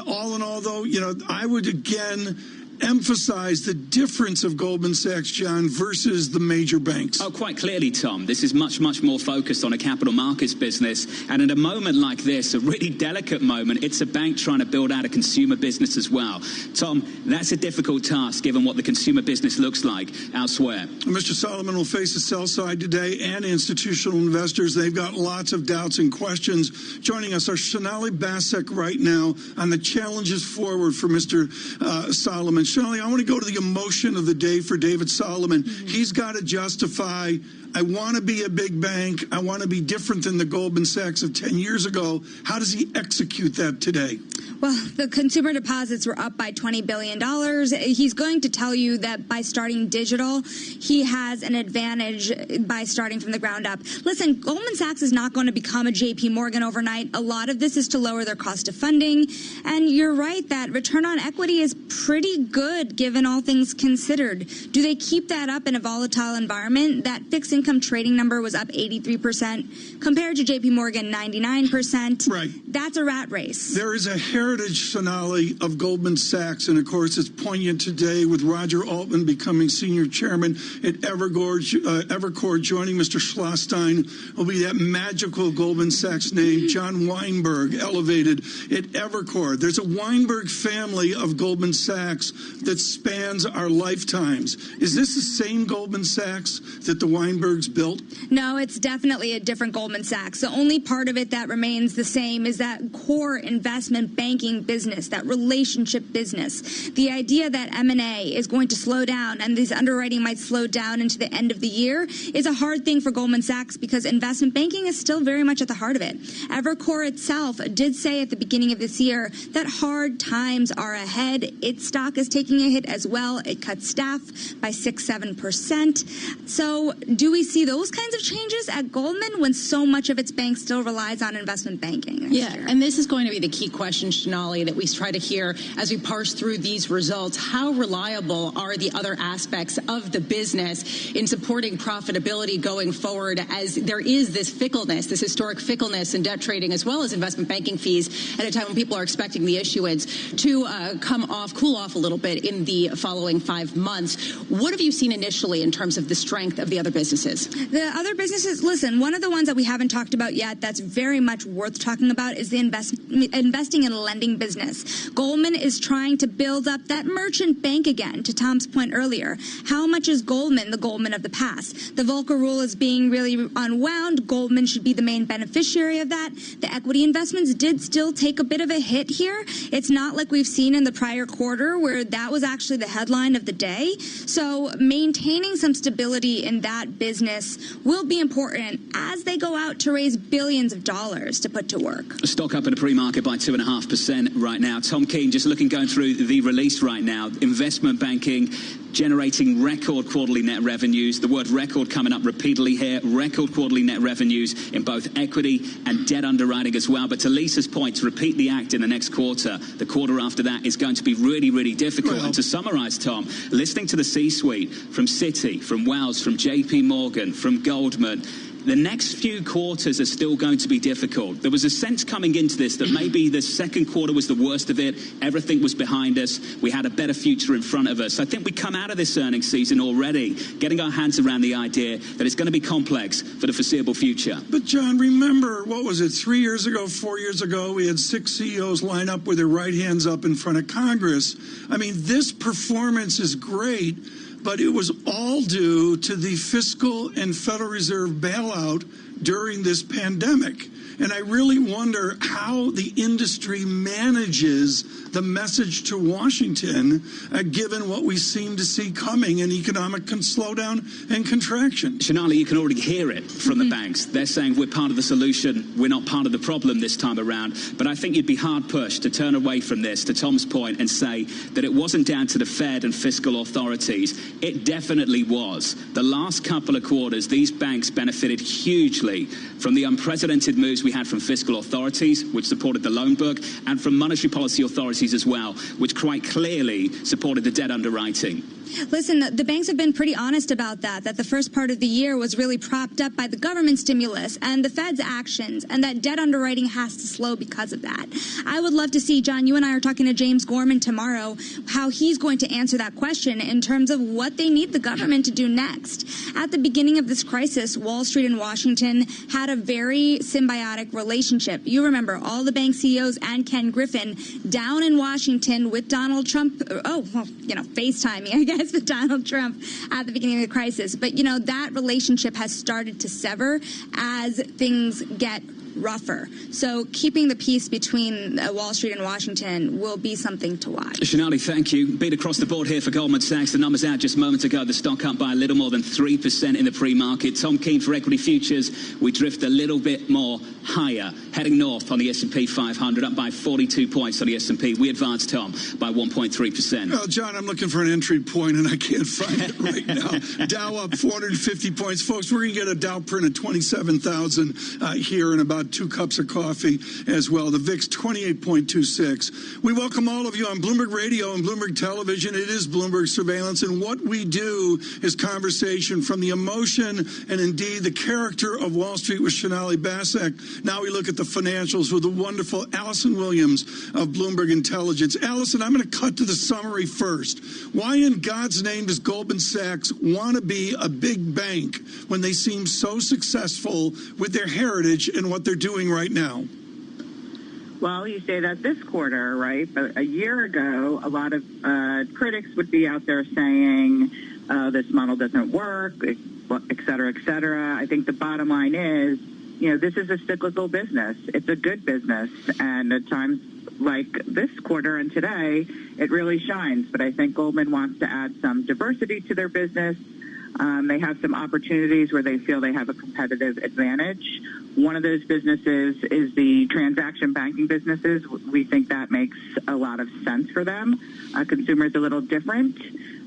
All in all, though, you know, I would again emphasize the difference of Goldman Sachs, John, versus the major banks. Oh, quite clearly, Tom. This is much, much more focused on a capital markets business. And at a moment like this, a really delicate moment, it's a bank trying to build out a consumer business as well. Tom, that's a difficult task given what the consumer business looks like elsewhere. Mr. Solomon will face the sell side today and institutional investors. They've got lots of doubts and questions. Joining us are Sonali Basak right now on the challenges forward for Mr. Solomon. Sonali, I want to go to the emotion of the day for David Solomon. Mm-hmm. He's got to justify, I want to be a big bank. I want to be different than the Goldman Sachs of 10 years ago. How does he execute that today? Well, the consumer deposits were up by $20 billion. He's going to tell you that by starting digital, he has an advantage by starting from the ground up. Listen, Goldman Sachs is not going to become a JP Morgan overnight. A lot of this is to lower their cost of funding. And you're right that return on equity is pretty good given all things considered. Do they keep that up in a volatile environment? That fixed income trading number was up 83% compared to JP Morgan 99%. Right. That's a rat race. There is a heritage, Sonali, of Goldman Sachs, and of course it's poignant today with Roger Altman becoming senior chairman at Evercore, joining Mr. Schlosstein will be that magical Goldman Sachs name. John Weinberg elevated at Evercore. There's a Weinberg family of Goldman Sachs that spans our lifetimes. Is this the same Goldman Sachs that the Weinbergs built? No, it's definitely a different Goldman Sachs. The only part of it that remains the same is that core investment banking business, that relationship business. The idea that M&A is going to slow down and this underwriting might slow down into the end of the year is a hard thing for Goldman Sachs because investment banking is still very much at the heart of it. Evercore itself did say at the beginning of this year that hard times are ahead. Its stock is taking a hit as well. It cut staff by 6-7%. So do we see those kinds of changes at Goldman when so much of its bank still relies on investment banking next year? And this is going to be the key question, Sonali, that we try to hear as we parse through these results. How reliable are the other aspects of the business in supporting profitability going forward as there is this fickleness, this historic fickleness in debt trading as well as investment banking fees at a time when people are expecting the issuance to cool off a little bit in the following 5 months. What have you seen initially in terms of the strength of the other businesses? The other businesses, listen, one of the ones that we haven't talked about yet that's very much worth talking about is the investing in a lending business. Goldman is trying to build up that merchant bank again, to Tom's point earlier. How much is Goldman the Goldman of the past? The Volcker rule is being really unwound. Goldman should be the main beneficiary of that. The equity investments did still take a bit of a hit here. It's not like we've seen in the prior quarter where that was actually the headline of the day. So maintaining some stability in that business will be important as they go out to raise billions of dollars to put to work. Stock up in the pre-market by 2.5% right now. Tom Keene, just going through the release right now. Investment banking generating record quarterly net revenues. The word record coming up repeatedly here. Record quarterly net revenues in both equity and debt underwriting as well. But to Lisa's point, to repeat the act in the next quarter, the quarter after that is going to be really, really difficult. And to summarize, Tom, listening to the C-suite from Citi, from Wells, from JP Morgan, from Goldman, the next few quarters are still going to be difficult. There was a sense coming into this that maybe the second quarter was the worst of it. Everything was behind us. We had a better future in front of us. I think we come out of this earnings season already getting our hands around the idea that it's going to be complex for the foreseeable future. But, John, remember, what was it, 3 years ago, 4 years ago, we had 6 CEOs line up with their right hands up in front of Congress. I mean, this performance is great. but it was all due to the fiscal and Federal Reserve bailout during this pandemic. And I really wonder how the industry manages the message to Washington, given what we seem to see coming, an economic slowdown and contraction. Shanali, you can already hear it from the banks. They're saying we're part of the solution, we're not part of the problem this time around. But I think you'd be hard-pushed to turn away from this, to Tom's point, and say that it wasn't down to the Fed and fiscal authorities. It definitely was. The last couple of quarters, these banks benefited hugely from the unprecedented moves we had from fiscal authorities, which supported the loan book, and from monetary policy authorities as well, which quite clearly supported the debt underwriting. Listen, the banks have been pretty honest about that the first part of the year was really propped up by the government stimulus and the Fed's actions, and that debt underwriting has to slow because of that. I would love to see, John, you and I are talking to James Gorman tomorrow, how he's going to answer that question in terms of what they need the government to do next. At the beginning of this crisis, Wall Street and Washington had a very symbiotic relationship. You remember all the bank CEOs and Ken Griffin down in Washington with Donald Trump, FaceTiming, I guess, with Donald Trump at the beginning of the crisis. But, that relationship has started to sever as things get rougher. So keeping the peace between Wall Street and Washington will be something to watch. Shanali, thank you. Beat across the board here for Goldman Sachs. The numbers out just moments ago. The stock up by a little more than 3% in the pre-market. Tom Keene for equity futures. We drift a little bit more higher, heading north on the S&P 500, up by 42 points on the S&P. We advance, Tom, by 1.3%. Well, John, I'm looking for an entry point, and I can't find it right now. Dow up 450 points. Folks, we're going to get a Dow print of 27,000 here in about 2 cups of coffee as well. The VIX 28.26. We welcome all of you on Bloomberg Radio and Bloomberg Television. It is Bloomberg Surveillance, and what we do is conversation from the emotion and indeed the character of Wall Street with Shanali Basak. Now we look at the financials with the wonderful Allison Williams of Bloomberg Intelligence. Allison, I'm going to cut to the summary first. Why in God's name does Goldman Sachs want to be a big bank when they seem so successful with their heritage and what they're doing right now? Well, you say that this quarter, right? But a year ago, a lot of critics would be out there saying this model doesn't work, et cetera, et cetera. I think the bottom line is, this is a cyclical business. It's a good business. And at times like this quarter and today, it really shines. But I think Goldman wants to add some diversity to their business. They have some opportunities where they feel they have a competitive advantage. One of those businesses is the transaction banking businesses. We think that makes a lot of sense for them. Consumer is a little different.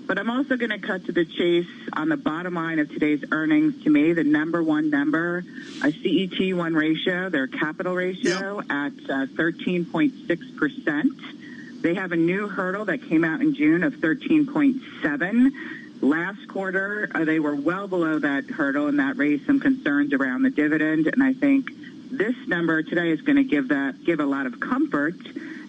But I'm also going to cut to the chase on the bottom line of today's earnings. To me, the number one number, a CET1 ratio, their capital ratio at 13.6%. They have a new hurdle that came out in June of 13.7%. Last quarter, they were well below that hurdle, and that raised some concerns around the dividend. And I think this number today is going to give a lot of comfort.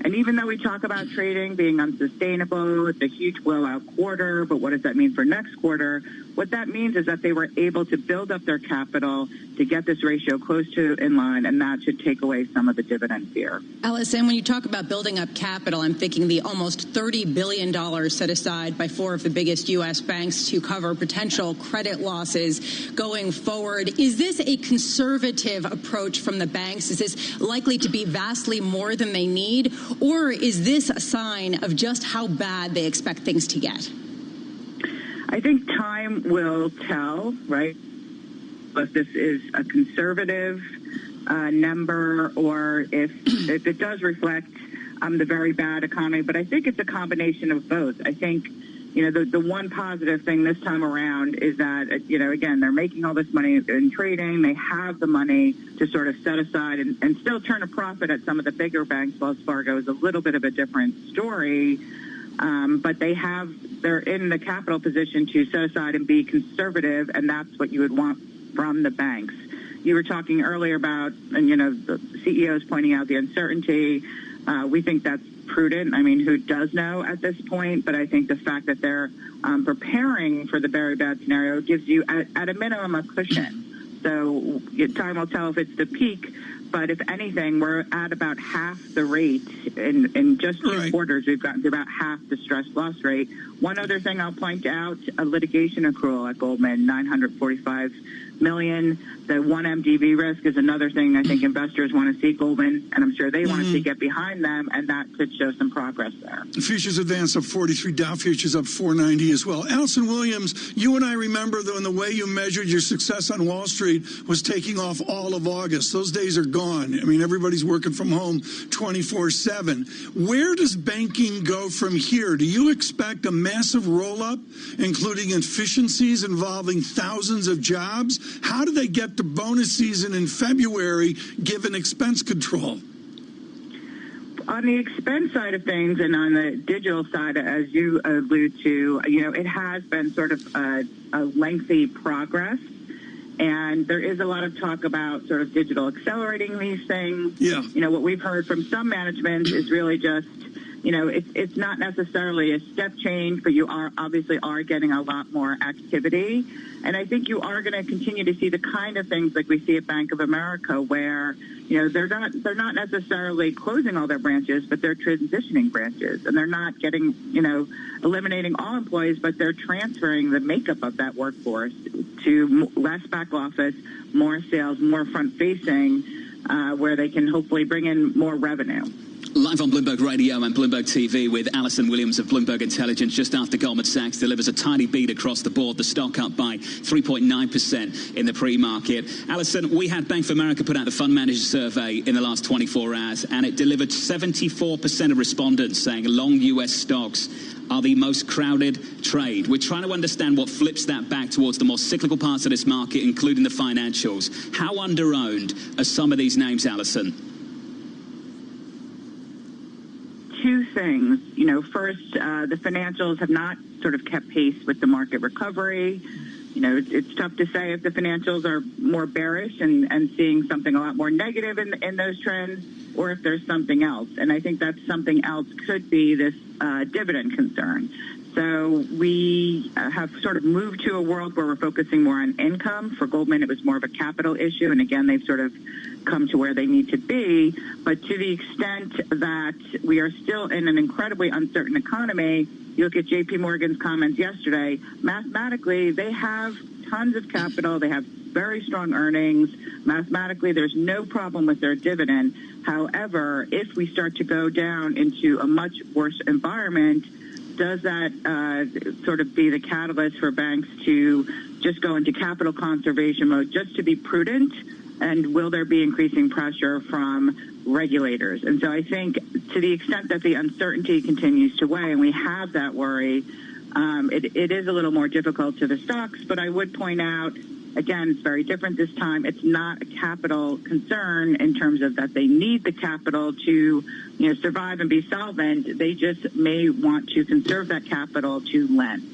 And even though we talk about trading being unsustainable, it's a huge blowout quarter, but what does that mean for next quarter? What that means is that they were able to build up their capital to get this ratio close to in line, and that should take away some of the dividend fear. Allison, when you talk about building up capital, I'm thinking the almost $30 billion set aside by 4 of the biggest U.S. banks to cover potential credit losses going forward. Is this a conservative approach from the banks? Is this likely to be vastly more than they need? Or is this a sign of just how bad they expect things to get? I think time will tell, right? If this is a conservative number or if it does reflect the very bad economy. But I think it's a combination of both. I think, the one positive thing this time around is that, again, they're making all this money in trading. They have the money to sort of set aside and still turn a profit at some of the bigger banks. Wells Fargo is a little bit of a different story. But they're in the capital position to set aside and be conservative, and that's what you would want from the banks. You were talking earlier about, the CEOs pointing out the uncertainty. We think that's prudent. I mean, who does know at this point? But I think the fact that they're preparing for the very bad scenario gives you, at a minimum, a cushion. So time will tell if it's the peak. but if anything, we're at about half the rate. In just 2 quarters, we've gotten to about half the stress loss rate. One other thing I'll point out, a litigation accrual at Goldman, $945 million. The 1 MDV risk is another thing I think investors want to see Goldman, and I'm sure they want to see get behind them, and that could show some progress there. Futures advance up 43, Dow futures up 490 as well. Alison Williams, you and I remember when the way you measured your success on Wall Street was taking off all of August. Those days are gone. I mean, everybody's working from home 24/7. Where does banking go from here? Do you expect a massive roll-up, including efficiencies involving thousands of jobs? How do they get to bonus season in February given expense control? On the expense side of things and on the digital side, as you allude to, it has been sort of a lengthy progress. And there is a lot of talk about sort of digital accelerating these things. Yeah. What we've heard from some management is really just, it's not necessarily a step change, but you obviously are getting a lot more activity. And I think you are going to continue to see the kind of things like we see at Bank of America where, they're not necessarily closing all their branches, but they're transitioning branches. And they're not getting, eliminating all employees, but they're transferring the makeup of that workforce to less back office, more sales, more front-facing, where they can hopefully bring in more revenue. Live on Bloomberg Radio and Bloomberg TV with Alison Williams of Bloomberg Intelligence just after Goldman Sachs delivers a tiny beat across the board. The stock up by 3.9% in the pre-market. Alison, we had Bank of America put out the fund manager survey in the last 24 hours, and it delivered 74% of respondents saying long U.S. stocks are the most crowded trade. We're trying to understand what flips that back towards the more cyclical parts of this market, including the financials. How under-owned are some of these names, Alison? Two things. First, the financials have not sort of kept pace with the market recovery. It's tough to say if the financials are more bearish and seeing something a lot more negative in those trends, or if there's something else. And I think that something else could be this dividend concern. So we have sort of moved to a world where we're focusing more on income. For Goldman, it was more of a capital issue. And again, they've sort of come to where they need to be. But to the extent that we are still in an incredibly uncertain economy, you look at JP Morgan's comments yesterday, mathematically, they have tons of capital. They have very strong earnings. Mathematically, there's no problem with their dividend. However, if we start to go down into a much worse environment, does that sort of be the catalyst for banks to just go into capital conservation mode just to be prudent? And will there be increasing pressure from regulators? And so I think to the extent that the uncertainty continues to weigh and we have that worry, it is a little more difficult to the stocks. But I would point out, again, it's very different this time. It's not a capital concern in terms of that they need the capital to survive and be solvent. They just may want to conserve that capital to lend.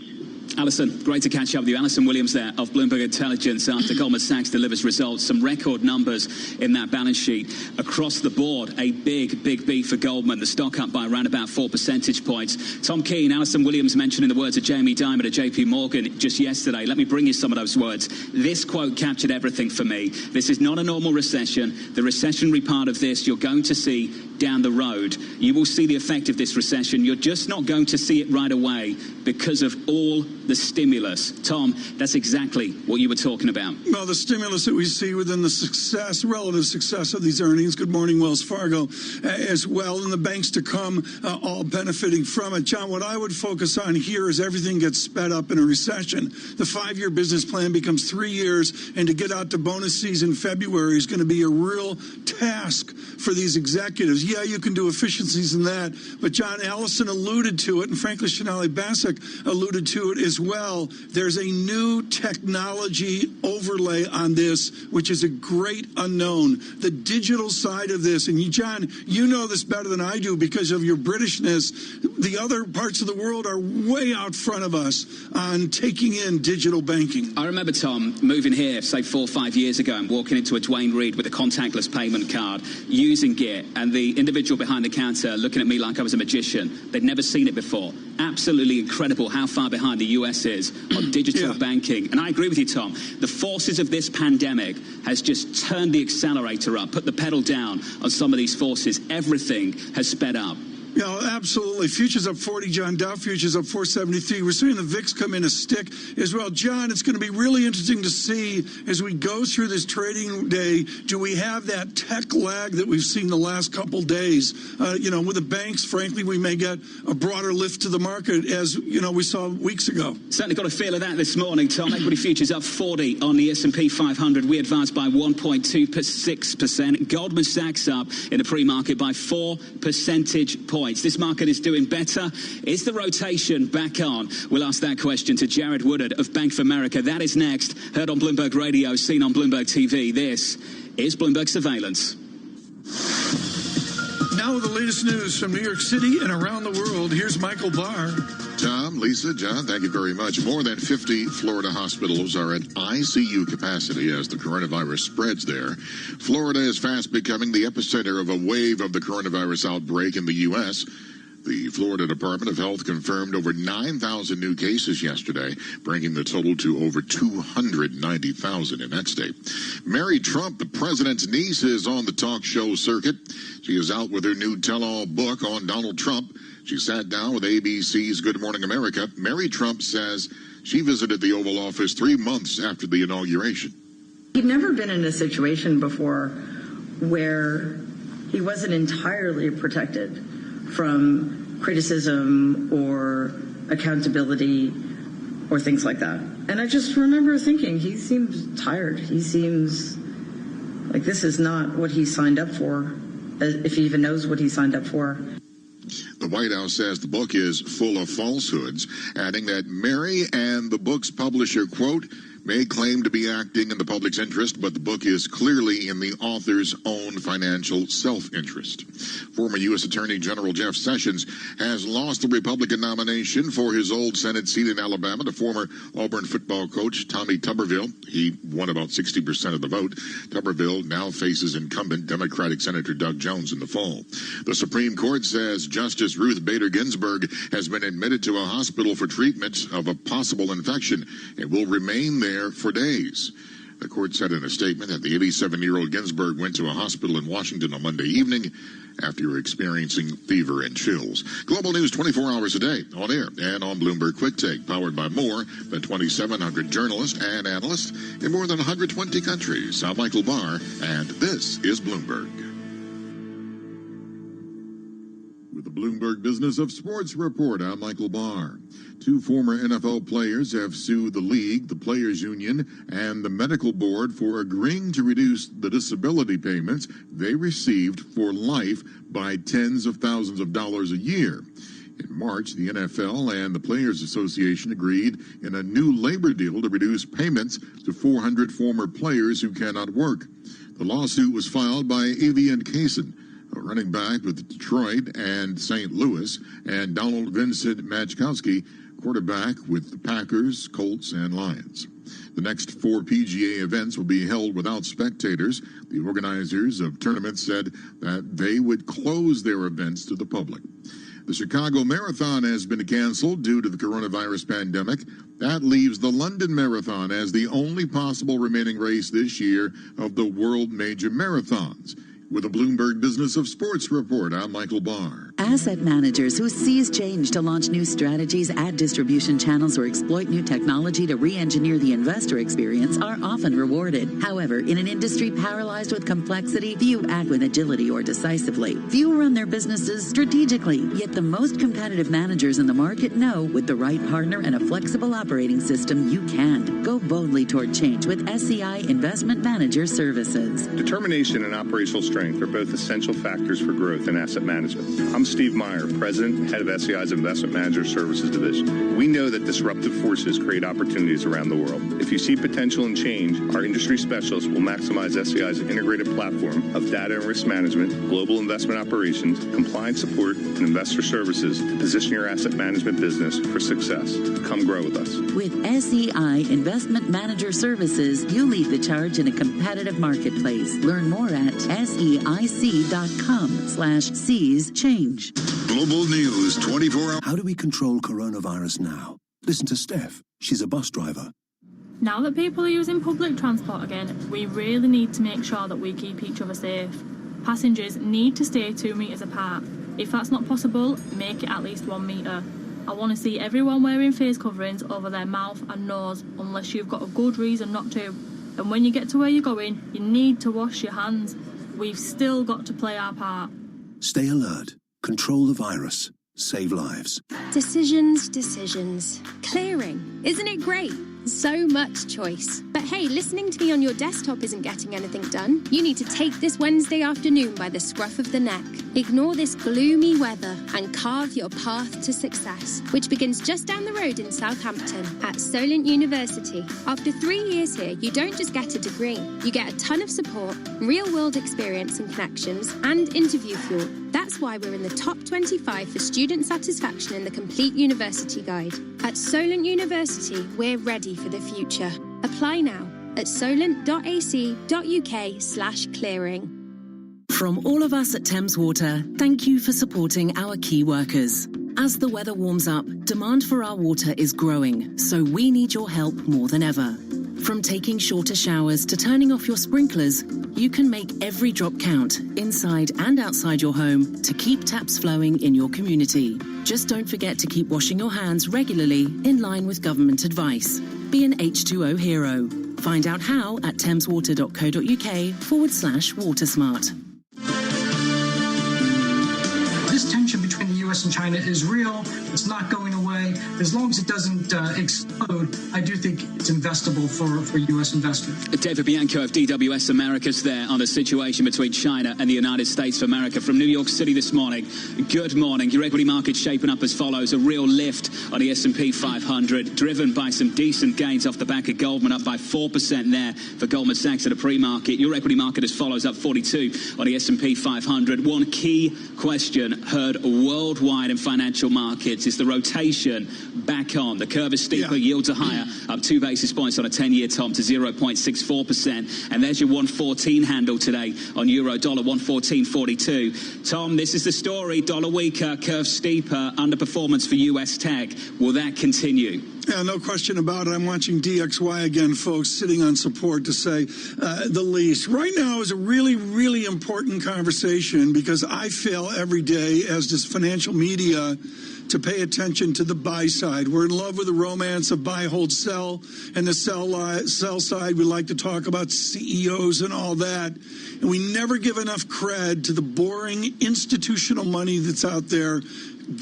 Alison, great to catch up with you. Alison Williams there of Bloomberg Intelligence after Goldman Sachs delivers results. Some record numbers in that balance sheet. Across the board, a big beat for Goldman. The stock up by around about 4 percentage points. Tom Keene, Alison Williams mentioning the words of Jamie Dimon at JP Morgan just yesterday. Let me bring you some of those words. This quote captured everything for me. This is not a normal recession. The recessionary part of this you're going to see down the road. You will see the effect of this recession. You're just not going to see it right away because of all the stimulus. Tom, that's exactly what you were talking about. Well, the stimulus that we see within the relative success of these earnings, good morning, Wells Fargo, as well, and the banks to come all benefiting from it. John, what I would focus on here is everything gets sped up in a recession. The 5-year business plan becomes 3 years, and to get out to bonus season February is going to be a real task for these executives. Yeah, you can do efficiencies in that, but John Allison alluded to it, and frankly, Shonali Basak alluded to it as well. There's a new technology overlay on this, which is a great unknown. The digital side of this, and you, John, you know this better than I do because of your Britishness. The other parts of the world are way out front of us on taking in digital banking. I remember, Tom, moving here, say 4 or 5 years ago, and walking into a Dwayne Reed with a contactless payment card, using it, and the individual behind the counter looking at me like I was a magician. They'd never seen it before. Absolutely incredible how far behind the US is on digital banking. And I agree with you, Tom. The forces of this pandemic has just turned the accelerator up, put the pedal down on some of these forces. Everything has sped up. You know, absolutely. Futures up 40, John. Dow futures up 473. We're seeing the VIX come in a stick as well. John, it's going to be really interesting to see as we go through this trading day, do we have that tech lag that we've seen the last couple days? With the banks, frankly, we may get a broader lift to the market as, we saw weeks ago. Certainly got a feel of that this morning, Tom. Equity futures up 40 on the S&P 500. We advanced by 1.26%. Goldman Sachs up in the pre-market by 4 percentage points. This market is doing better. Is the rotation back on? We'll ask that question to Jared Woodard of Bank of America. That is next. Heard on Bloomberg Radio, seen on Bloomberg TV. This is Bloomberg Surveillance. Now with the latest news from New York City and around the world, here's Michael Barr. Tom, Lisa, John, thank you very much. More than 50 Florida hospitals are at ICU capacity as the coronavirus spreads there. Florida is fast becoming the epicenter of a wave of the coronavirus outbreak in the U.S. The Florida Department of Health confirmed over 9,000 new cases yesterday, bringing the total to over 290,000 in that state. Mary Trump, the president's niece, is on the talk show circuit. She is out with her new tell-all book on Donald Trump. She sat down with ABC's Good Morning America. Mary Trump says she visited the Oval Office 3 months after the inauguration. He'd never been in a situation before where he wasn't entirely protected from criticism or accountability or things like that. And I just remember thinking, he seems tired. He seems like this is not what he signed up for, if he even knows what he signed up for. The White House says the book is full of falsehoods, adding that Mary and the book's publisher, quote, may claim to be acting in the public's interest, but the book is clearly in the author's own financial self-interest. Former U.S. Attorney General Jeff Sessions has lost the Republican nomination for his old Senate seat in Alabama to former Auburn football coach Tommy Tuberville. He won about 60% of the vote. Tuberville now faces incumbent Democratic Senator Doug Jones in the fall. The Supreme Court says Justice Ruth Bader Ginsburg has been admitted to a hospital for treatment of a possible infection and will remain there for days. The court said in a statement that the 87-year-old Ginsburg went to a hospital in Washington on Monday evening after experiencing fever and chills. Global news 24 hours a day, on air and on Bloomberg Quick Take, powered by more than 2,700 journalists and analysts in more than 120 countries. I'm Michael Barr, and this is Bloomberg. With the Bloomberg Business of Sports Report, I'm Michael Barr. 2 former NFL players have sued the league, the Players Union, and the medical board for agreeing to reduce the disability payments they received for life by tens of thousands of dollars a year. In March, the NFL and the Players Association agreed in a new labor deal to reduce payments to 400 former players who cannot work. The lawsuit was filed by Avian Kaysen, a running back with Detroit and St. Louis, and Donald Vincent Majkowski, quarterback with the Packers, Colts, and Lions. The next 4 PGA events will be held without spectators. The organizers of tournaments said that they would close their events to the public. The Chicago Marathon has been canceled due to the coronavirus pandemic. That leaves the London Marathon as the only possible remaining race this year of the world major marathons. With a Bloomberg Business of Sports report, I'm Michael Barr. Asset managers who seize change to launch new strategies, add distribution channels, or exploit new technology to re-engineer the investor experience are often rewarded. However, in an industry paralyzed with complexity, few act with agility or decisively. Few run their businesses strategically. Yet the most competitive managers in the market know with the right partner and a flexible operating system, you can. Go boldly toward change with SEI Investment Manager Services. Determination and operational strength are both essential factors for growth in asset management. I'm Steve Meyer, President and Head of SEI's Investment Manager Services Division. We know that disruptive forces create opportunities around the world. If you see potential in change, our industry specialists will maximize SEI's integrated platform of data and risk management, global investment operations, compliance support, and investor services to position your asset management business for success. Come grow with us. With SEI Investment Manager Services, you lead the charge in a competitive marketplace. Learn more at SEIC.com/seize change. Global news 24 hours. How do we control coronavirus now? Listen to Steph. She's a bus driver. Now that people are using public transport again, we really need to make sure that we keep each other safe. Passengers need to stay 2 metres apart. If that's not possible, make it at least 1 metre. I want to see everyone wearing face coverings over their mouth and nose unless you've got a good reason not to. And when you get to where you're going, you need to wash your hands. We've still got to play our part. Stay alert. Control the virus. Save lives. Decisions. Clearing. Isn't it great? So much choice. But hey, listening to me on your desktop isn't getting anything done. You need to take this Wednesday afternoon by the scruff of the neck. Ignore this gloomy weather and carve your path to success, which begins just down the road in Southampton at Solent University. After 3 years here, you don't just get a degree. You get a ton of support, real-world experience and connections, and interview fuel. That's why we're in the top 25 for student satisfaction in the Complete University Guide. At Solent University, we're ready for the future. Apply now at solent.ac.uk/clearing. From all of us at Thames Water, thank you for supporting our key workers. As the weather warms up, demand for our water is growing, so we need your help more than ever. From taking shorter showers to turning off your sprinklers, you can make every drop count, inside and outside your home, to keep taps flowing in your community. Just don't forget to keep washing your hands regularly in line with government advice. Be an H2O hero. Find out how at thameswater.co.uk/watersmart. This tension between the U.S. and China is real. It's not going away. As long as it doesn't explode, I do think it's investable for U.S. investors. David Bianco of DWS Americas there on the situation between China and the United States of America from New York City this morning. Good morning. Your equity market shaping up as follows. A real lift on the S&P 500, driven by some decent gains off the back of Goldman, up by 4% there for Goldman Sachs at a pre-market. Your equity market as follows, up 42 on the S&P 500. One key question heard worldwide in financial markets is the rotation back on. The curve is steeper, yields are higher, up 2 basis points on a 10-year top to 0.64%. And there's your 114 handle today on euro dollar, 114.42. Tom, this is the story. Dollar weaker, curve steeper, underperformance for U.S. tech. Will that continue? Yeah, no question about it. I'm watching DXY again, folks, sitting on support to say the least. Right now is a really, really important conversation because I fail every day, as does financial media, to pay attention to the buy side. We're in love with the romance of buy, hold, sell, and the sell side. We like to talk about CEOs and all that, and we never give enough cred to the boring institutional money that's out there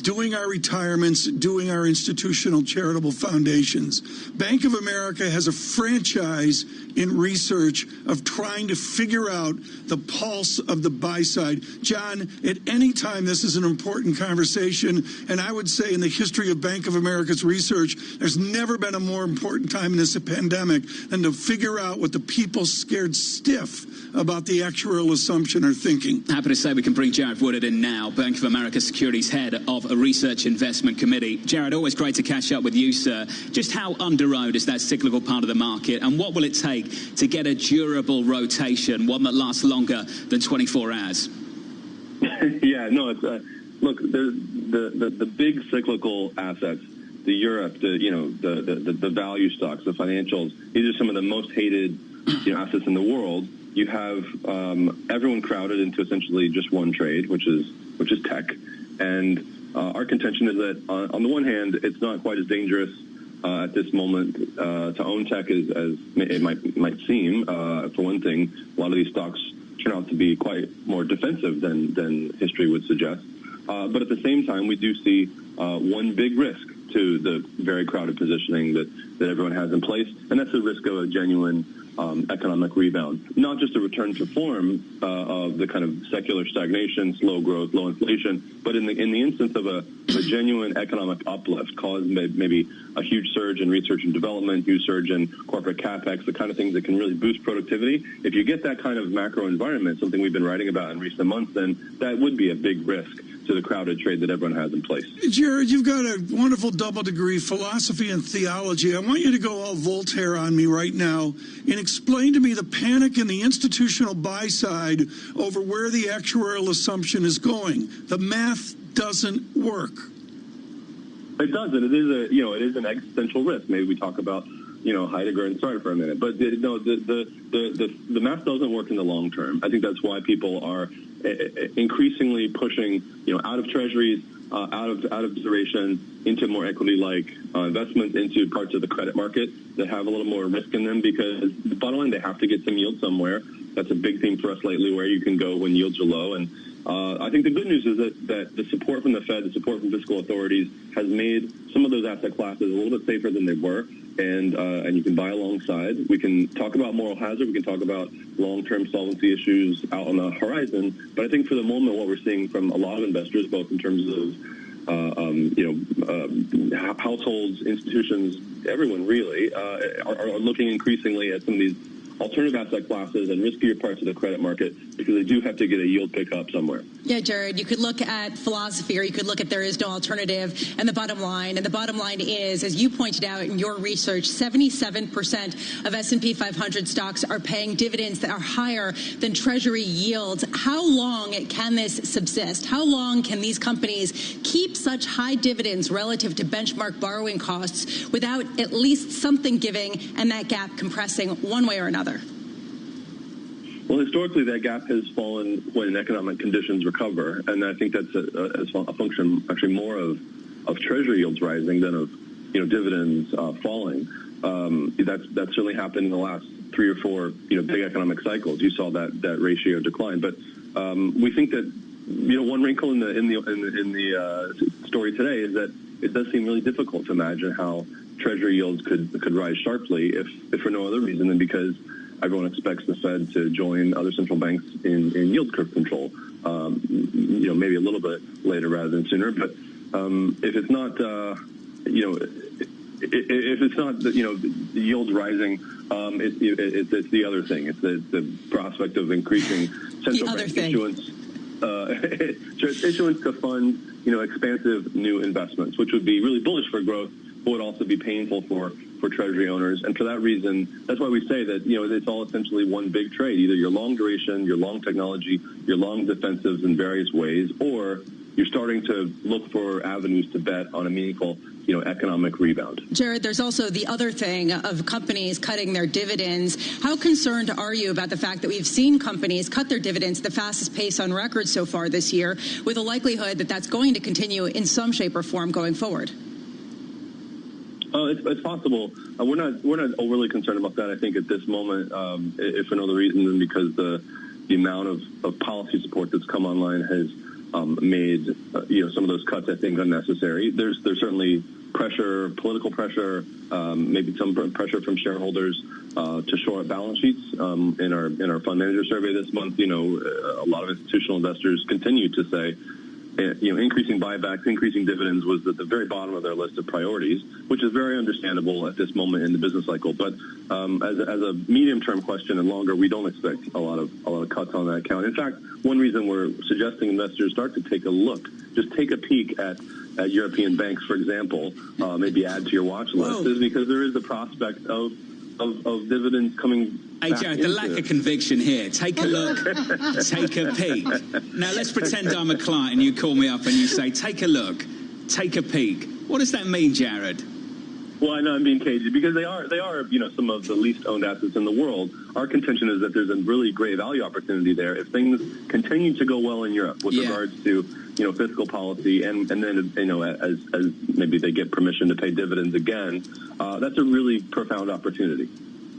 doing our retirements, doing our institutional charitable foundations. Bank of America has a franchise in research of trying to figure out the pulse of the buy side. John, at any time, this is an important conversation, and I would say in the history of Bank of America's research, there's never been a more important time in this pandemic than to figure out what the people scared stiff about the actuarial assumption are thinking. Happy to say we can bring Jared Woodard in now, Bank of America Securities Head of a Research Investment Committee. Jared, always great to catch up with you, sir. Just how underowned is that cyclical part of the market, and what will it take to get a durable rotation, one that lasts longer than 24 hours? Yeah, no, it's look, the big cyclical assets, the Europe, the value stocks, the financials. These are some of the most hated assets in the world. You have everyone crowded into essentially just one trade, which is tech. And our contention is that on the one hand, it's not quite as dangerous at this moment to own tech as it might seem. For one thing, a lot of these stocks turn out to be quite more defensive than history would suggest. But at the same time, we do see one big risk to the very crowded positioning that everyone has in place, and that's the risk of a genuine economic rebound. Not just a return to form of the kind of secular stagnation, slow growth, low inflation, but in the instance of a genuine economic uplift, caused maybe a huge surge in research and development, huge surge in corporate capex, the kind of things that can really boost productivity. If you get that kind of macro environment, something we've been writing about in recent months, then that would be a big risk to the crowded trade that everyone has in place. Jared, you've got a wonderful double degree, philosophy and theology. I want you to go all Voltaire on me right now and explain to me the panic in the institutional buy side over where the actuarial assumption is going. The math doesn't work. It does, and it is an existential risk. Maybe we talk about Heidegger and Sartre for a minute, but the math doesn't work in the long term. I think that's why people are increasingly pushing out of treasuries, out of duration, into more equity-like investments, into parts of the credit market that have a little more risk in them, because the bottom line, they have to get some yield somewhere. That's a big theme for us lately, where you can go when yields are low. And I think the good news is that the support from the Fed, the support from fiscal authorities, has made some of those asset classes a little bit safer than they were. And you can buy alongside. We can talk about moral hazard. We can talk about long-term solvency issues out on the horizon. But I think for the moment, what we're seeing from a lot of investors, both in terms of households, institutions, everyone really, are looking increasingly at some of these alternative asset classes and riskier parts of the credit market, because they do have to get a yield pickup somewhere. Yeah, Jared, you could look at philosophy, or you could look at there is no alternative and the bottom line. And the bottom line is, as you pointed out in your research, 77% of S&P 500 stocks are paying dividends that are higher than Treasury yields. How long can this subsist? How long can these companies keep such high dividends relative to benchmark borrowing costs without at least something giving and that gap compressing one way or another? Well, historically, that gap has fallen when economic conditions recover, and I think that's a function, actually, more of Treasury yields rising than of dividends falling. That's certainly happened in the last 3 or 4 big economic cycles. You saw that ratio decline, but we think that one wrinkle in the story today is that it does seem really difficult to imagine how Treasury yields could rise sharply, if for no other reason than because everyone expects the Fed to join other central banks in yield curve control. Maybe a little bit later rather than sooner. But if it's not, if it's not the yields rising, it's the other thing. It's the prospect of increasing central bank issuance. Issuance to fund expansive new investments, which would be really bullish for growth, but would also be painful for Treasury owners. And for that reason, that's why we say that it's all essentially one big trade. Either you're long duration, you're long technology, you're long defensives in various ways, or you're starting to look for avenues to bet on a meaningful economic rebound. Jared, there's also the other thing of companies cutting their dividends. How concerned are you about the fact that we've seen companies cut their dividends at the fastest pace on record so far this year, with a likelihood that that's going to continue in some shape or form going forward? It's possible. We're not overly concerned about that. I think at this moment, if for no other reason than because the amount of policy support that's come online has made some of those cuts, I think, unnecessary. There's certainly pressure, political pressure, maybe some pressure from shareholders to shore up balance sheets. In our fund manager survey this month, a lot of institutional investors continue to say, increasing buybacks, increasing dividends was at the very bottom of their list of priorities, which is very understandable at this moment in the business cycle. But as a medium-term question and longer, we don't expect a lot of cuts on that count. In fact, one reason we're suggesting investors start to take a look, just take a peek at European banks, for example, maybe add to your watch list, is because there is the prospect of dividends coming. Hey, Jared, the lack of conviction here. Take a look, take a peek. Now, let's pretend I'm a client and you call me up and you say, take a look, take a peek. What does that mean, Jared? Well, I know I'm being cagey because they are some of the least owned assets in the world. Our contention is that there's a really great value opportunity there if things continue to go well in Europe with regards to fiscal policy, and then as maybe they get permission to pay dividends again, that's a really profound opportunity.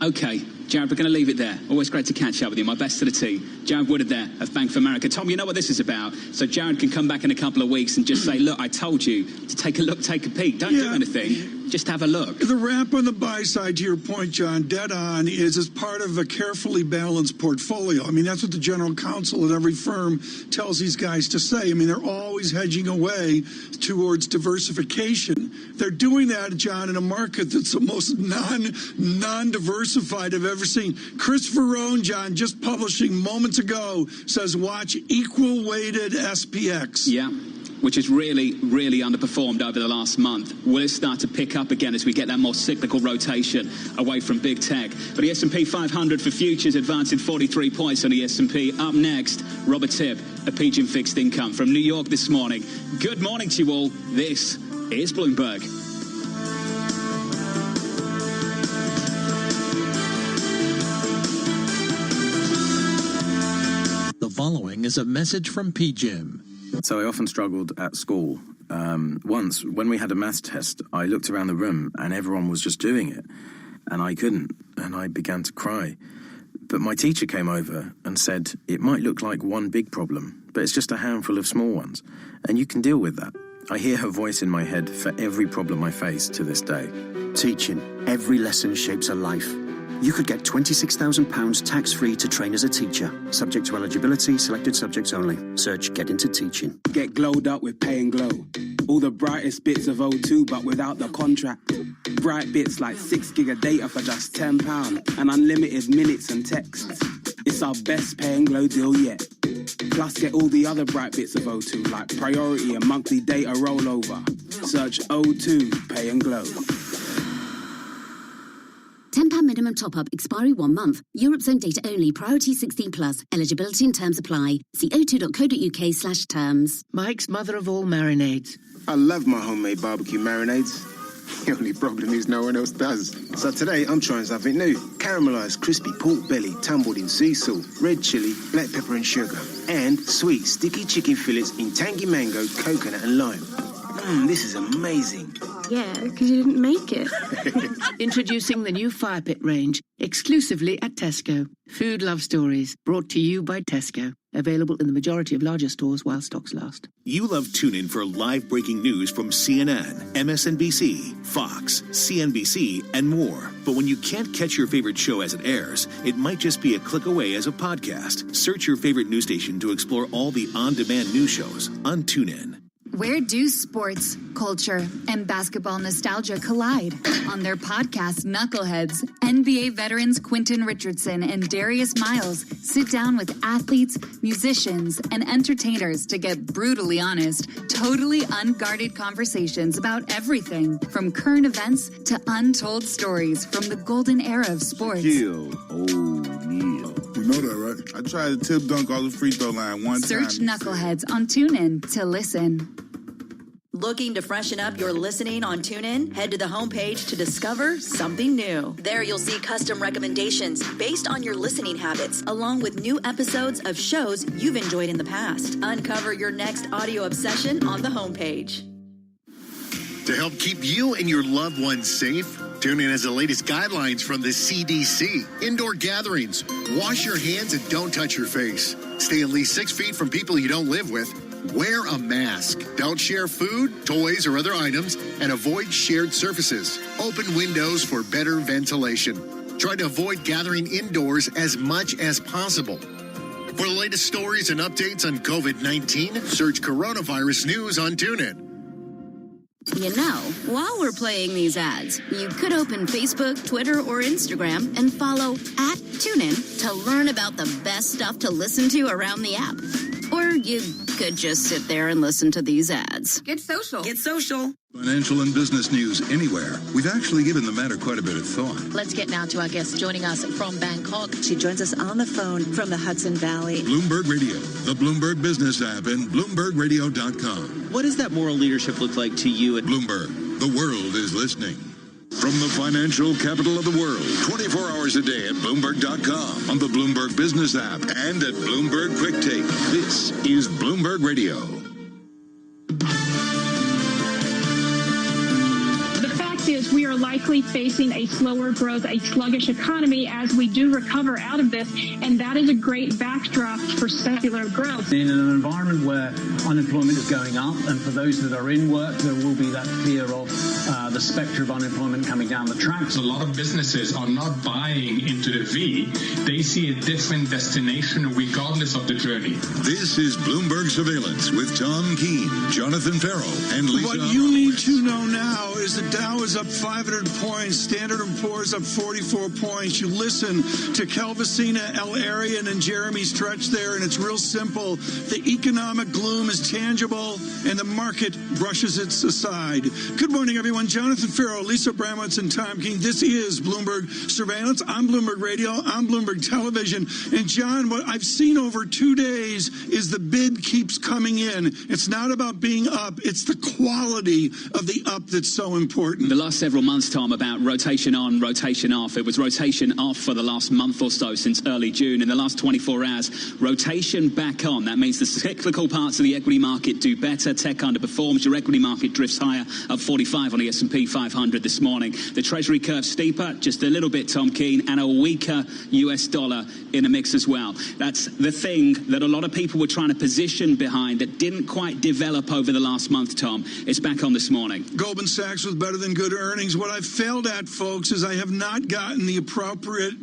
Okay, Jared, we're going to leave it there. Always great to catch up with you. My best to the team. Jared Woodard there of Bank of America. Tom, you know what this is about. So Jared can come back in a couple of weeks and just say, look, I told you to take a look, take a peek. Don't do anything. Just have a look. The wrap on the buy side, to your point, John, dead on, is as part of a carefully balanced portfolio. I mean, that's what the general counsel at every firm tells these guys to say. I mean, they're always hedging away towards diversification. They're doing that, John, in a market that's the most non-diversified I've ever seen. Chris Verone, John, just publishing moments ago, says watch equal weighted SPX. Yeah. which has really, really underperformed over the last month. Will it start to pick up again as we get that more cyclical rotation away from big tech? But the S&P 500 for futures advancing 43 points on the S&P. Up next, Robert Tipp at PGIM Fixed Income from New York this morning. Good morning to you all. This is Bloomberg. The following is a message from PGIM. So I often struggled at school. Once, when we had a maths test, I looked around the room and everyone was just doing it. And I couldn't, and I began to cry. But my teacher came over and said, it might look like one big problem, but it's just a handful of small ones, and you can deal with that. I hear her voice in my head for every problem I face to this day. Teaching. Every lesson shapes a life. You could get £26,000 tax-free to train as a teacher. Subject to eligibility, selected subjects only. Search Get Into Teaching. Get glowed up with Pay and Glow. All the brightest bits of O2, but without the contract. Bright bits like 6 gig of data for just £10 and unlimited minutes and texts. It's our best Pay and Glow deal yet. Plus get all the other bright bits of O2 like priority and monthly data rollover. Search O2 Pay and Glow. £10 minimum top-up, expiry 1 month. Europe Zone data only, priority 16+. Eligibility and terms apply. See o2.co.uk/terms. Mike's mother of all marinades. I love my homemade barbecue marinades. The only problem is no one else does. So today I'm trying something new. Caramelized crispy pork belly tumbled in sea salt, red chili, black pepper and sugar. And sweet sticky chicken fillets in tangy mango, coconut and lime. This is amazing. Yeah, because you didn't make it. Introducing the new Fire Pit range, exclusively at Tesco. Food Love Stories, brought to you by Tesco. Available in the majority of larger stores while stocks last. You love TuneIn for live breaking news from CNN, MSNBC, Fox, CNBC, and more. But when you can't catch your favorite show as it airs, it might just be a click away as a podcast. Search your favorite news station to explore all the on-demand news shows on TuneIn. Where do sports, culture, and basketball nostalgia collide? On their podcast, Knuckleheads, NBA veterans Quentin Richardson and Darius Miles sit down with athletes, musicians, and entertainers to get brutally honest, totally unguarded conversations about everything from current events to untold stories from the golden era of sports. Kill O'Neal. You know that, right? I tried to tip dunk all the free throw line one time. Search Knuckleheads on TuneIn to listen. Looking to freshen up your listening on TuneIn? Head to the homepage to discover something new. There you'll see custom recommendations based on your listening habits, along with new episodes of shows you've enjoyed in the past. Uncover your next audio obsession on the homepage. To help keep you and your loved ones safe, TuneIn has the latest guidelines from the CDC. Indoor gatherings, wash your hands and don't touch your face. Stay at least 6 feet from people you don't live with. Wear a mask. Don't share food, toys, or other items, and avoid shared surfaces. Open windows for better ventilation. Try to avoid gathering indoors as much as possible. For the latest stories and updates on COVID-19, search Coronavirus News on TuneIn. You know, while we're playing these ads, you could open Facebook, Twitter, or Instagram and follow @TuneIn to learn about the best stuff to listen to around the app. Or you could just sit there and listen to these ads. Get social. Get social. Financial and business news anywhere. We've actually given the matter quite a bit of thought. Let's get now to our guest joining us from Bangkok. She joins us on the phone from the Hudson Valley. Bloomberg Radio, the Bloomberg Business app, and BloombergRadio.com. What does that moral leadership look like to you? Bloomberg, the world is listening. From the financial capital of the world, 24 hours a day at Bloomberg.com, on the Bloomberg Business app, and at Bloomberg Quick Take. This is Bloomberg Radio. Is we are likely facing a slower growth, a sluggish economy as we do recover out of this, and that is a great backdrop for secular growth. In an environment where unemployment is going up, and for those that are in work, there will be that fear of the specter of unemployment coming down the tracks. A lot of businesses are not buying into the V. They see a different destination regardless of the journey. This is Bloomberg Surveillance with Tom Keene, Jonathan Farrell, and Lisa. What you need to know now is the Dow is up 5 500 points. Standard & Poor's up 44 points. You listen to Calvasina, El Arian, and Jeremy Stretch there, and it's real simple. The economic gloom is tangible, and the market brushes it aside. Good morning, everyone. Jonathan Farrow, Lisa Bramwitz, and Tom King. This is Bloomberg Surveillance on Bloomberg Radio, on Bloomberg Television. And, John, what I've seen over 2 days is the bid keeps coming in. It's not about being up. It's the quality of the up that's so important. The last several months, Tom, about rotation on, rotation off. It was rotation off for the last month or so since early June. In the last 24 hours, rotation back on. That means the cyclical parts of the equity market do better. Tech underperforms. Your equity market drifts higher, up 45 on the S&P 500 this morning. The Treasury curve steeper, just a little bit, Tom Keene, and a weaker US dollar in the mix as well. That's the thing that a lot of people were trying to position behind that didn't quite develop over the last month, Tom. It's back on this morning. Goldman Sachs was better than good earnings. What I've failed at, folks, is I have not gotten the appropriate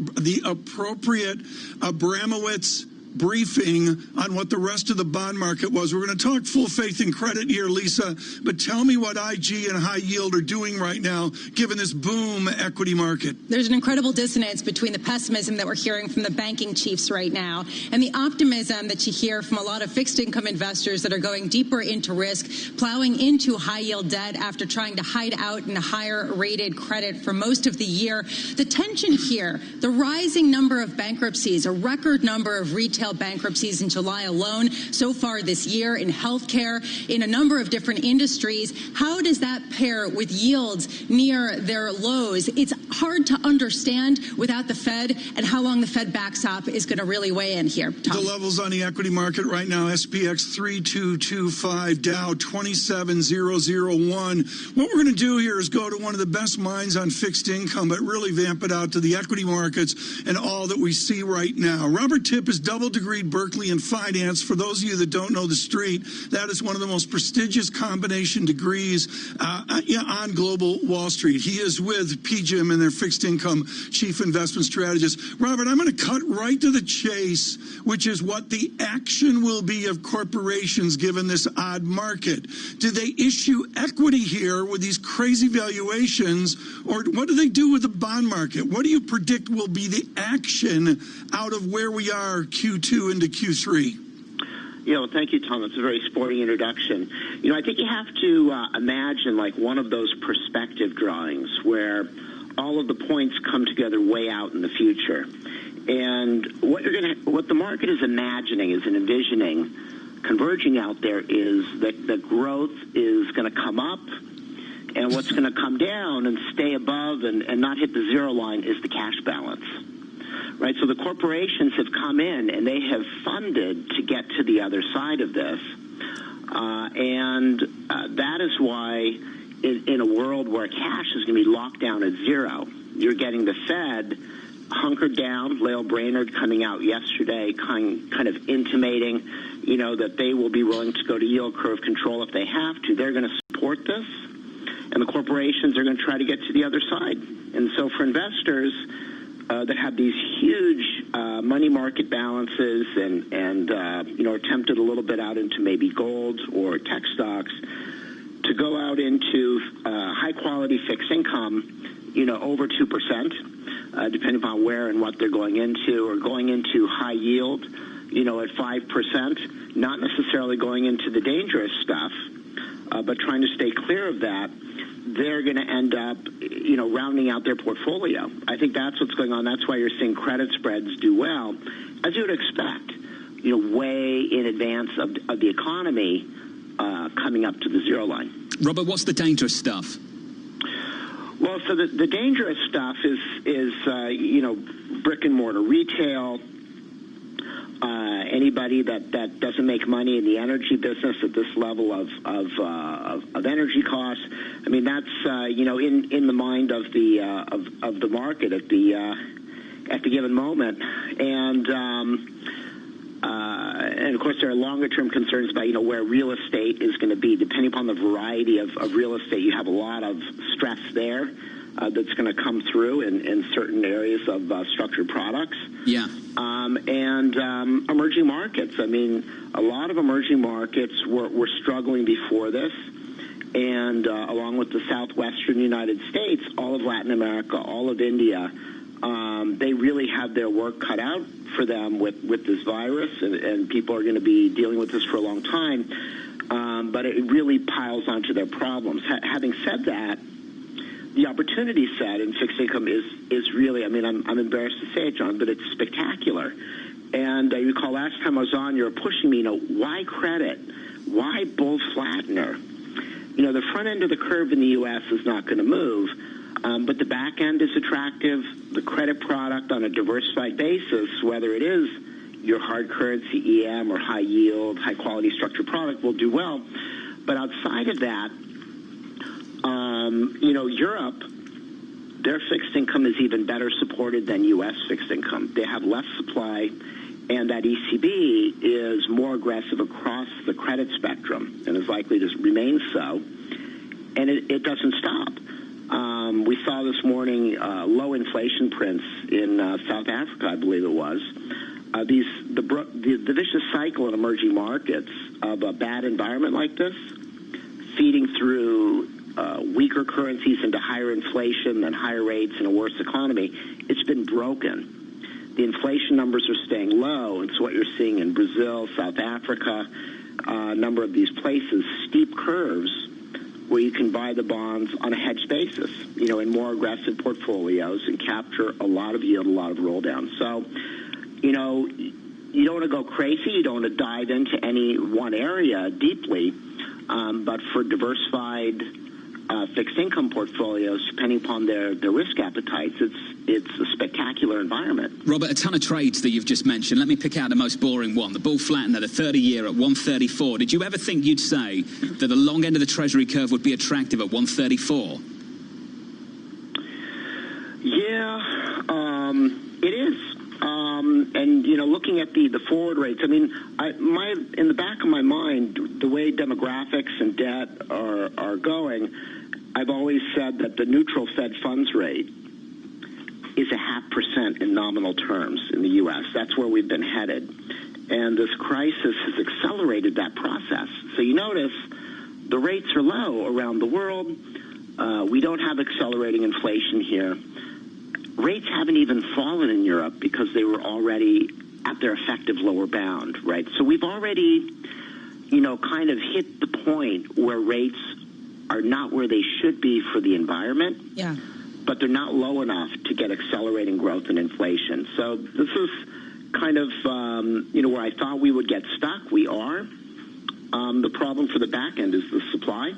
Abramowitz briefing on what the rest of the bond market was. We're going to talk full faith and credit here, Lisa, but tell me what IG and high yield are doing right now, given this boom equity market. There's an incredible dissonance between the pessimism that we're hearing from the banking chiefs right now and the optimism that you hear from a lot of fixed income investors that are going deeper into risk, plowing into high yield debt after trying to hide out in a higher rated credit for most of the year. The tension here, the rising number of bankruptcies, a record number of retail bankruptcies in July alone so far this year in healthcare, in a number of different industries. How does that pair with yields near their lows? It's hard to understand without the Fed, and how long the Fed backstop is going to really weigh in here. Tom. The levels on the equity market right now, SPX 3225, Dow 27001. What we're going to do here is go to one of the best minds on fixed income, but really vamp it out to the equity markets and all that we see right now. Robert Tipp is double-degreed Berkeley in finance. For those of you that don't know the street, that is one of the most prestigious combination degrees on global Wall Street. He is with PGIM and their fixed income chief investment strategist. Robert, I'm going to cut right to the chase, which is what the action will be of corporations given this odd market. Do they issue equity here with these crazy valuations, or what do they do with the bond market? What do you predict will be the action out of where we are Q2 into Q3? Thank you, Tom. That's a very sporting introduction. I think you have to imagine like one of those perspective drawings where all of the points come together way out in the future. And what the market is imagining, is envisioning, converging out there, is that the growth is going to come up, and what's going to come down and stay above and not hit the zero line is the cash balance. Right, so the corporations have come in and they have funded to get to the other side of this, and that is why in a world where cash is going to be locked down at zero, you're getting the Fed hunkered down. Lael Brainerd coming out yesterday kind of intimating, that they will be willing to go to yield curve control if they have to. They're going to support this, and the corporations are going to try to get to the other side. And so for investors that have these huge money market balances and are tempted a little bit out into maybe gold or tech stocks, to go out into high quality fixed income, over 2%, depending upon where and what they're going into, or going into high yield, at 5%, not necessarily going into the dangerous stuff, but trying to stay clear of that. They're going to end up, rounding out their portfolio. I think that's what's going on. That's why you're seeing credit spreads do well, as you would expect, way in advance of the economy coming up to the zero line. Robert, what's the dangerous stuff? Well, so the dangerous stuff is brick and mortar retail. Anybody that doesn't make money in the energy business at this level of energy costs, I mean, that's in the mind of the market at the given moment, and of course there are longer term concerns about where real estate is going to be. Depending upon the variety of real estate, you have a lot of stress there that's going to come through in certain areas of structured products. Yeah. And emerging markets. I mean, a lot of emerging markets were struggling before this, and along with the southwestern United States, all of Latin America, all of India, they really have their work cut out for them with this virus, and people are going to be dealing with this for a long time. But it really piles onto their problems. Having said that, the opportunity set in fixed income is really, I mean, I'm embarrassed to say it, John, but it's spectacular. And you recall last time I was on, you were pushing me, why credit? Why bull flattener? The front end of the curve in the U.S. is not going to move, but the back end is attractive. The credit product on a diversified basis, whether it is your hard currency EM or high yield, high quality structured product, will do well. But outside of that, Europe, their fixed income is even better supported than U.S. fixed income. They have less supply, and that ECB is more aggressive across the credit spectrum and is likely to remain so. And it doesn't stop. We saw this morning low inflation prints in South Africa, I believe it was. The vicious cycle in emerging markets of a bad environment like this, feeding through weaker currencies into higher inflation and higher rates and a worse economy, it's been broken. The inflation numbers are staying low. It's what you're seeing in Brazil, South Africa, a number of these places, steep curves where you can buy the bonds on a hedged basis, in more aggressive portfolios and capture a lot of yield, a lot of roll down. So, you don't want to go crazy. You don't want to dive into any one area deeply. But for diversified fixed income portfolios, depending upon their risk appetites, it's a spectacular environment. Robert, a ton of trades that you've just mentioned. Let me pick out the most boring one. The bull flattener, the 30-year at 134. Did you ever think you'd say that the long end of the Treasury curve would be attractive at 134? Yeah, it is. And looking at the forward rates, I mean, in the back of my mind, the way demographics and debt are going, I've always said that the neutral Fed funds rate is 0.5% in nominal terms in the U.S. That's where we've been headed, and this crisis has accelerated that process. So you notice the rates are low around the world. We don't have accelerating inflation here. Rates haven't even fallen in Europe because they were already at their effective lower bound, right? So we've already, kind of hit the point where rates are not where they should be for the environment. Yeah. But they're not low enough to get accelerating growth and inflation. So this is kind of, where I thought we would get stuck. We are. The problem for the back end is the supply.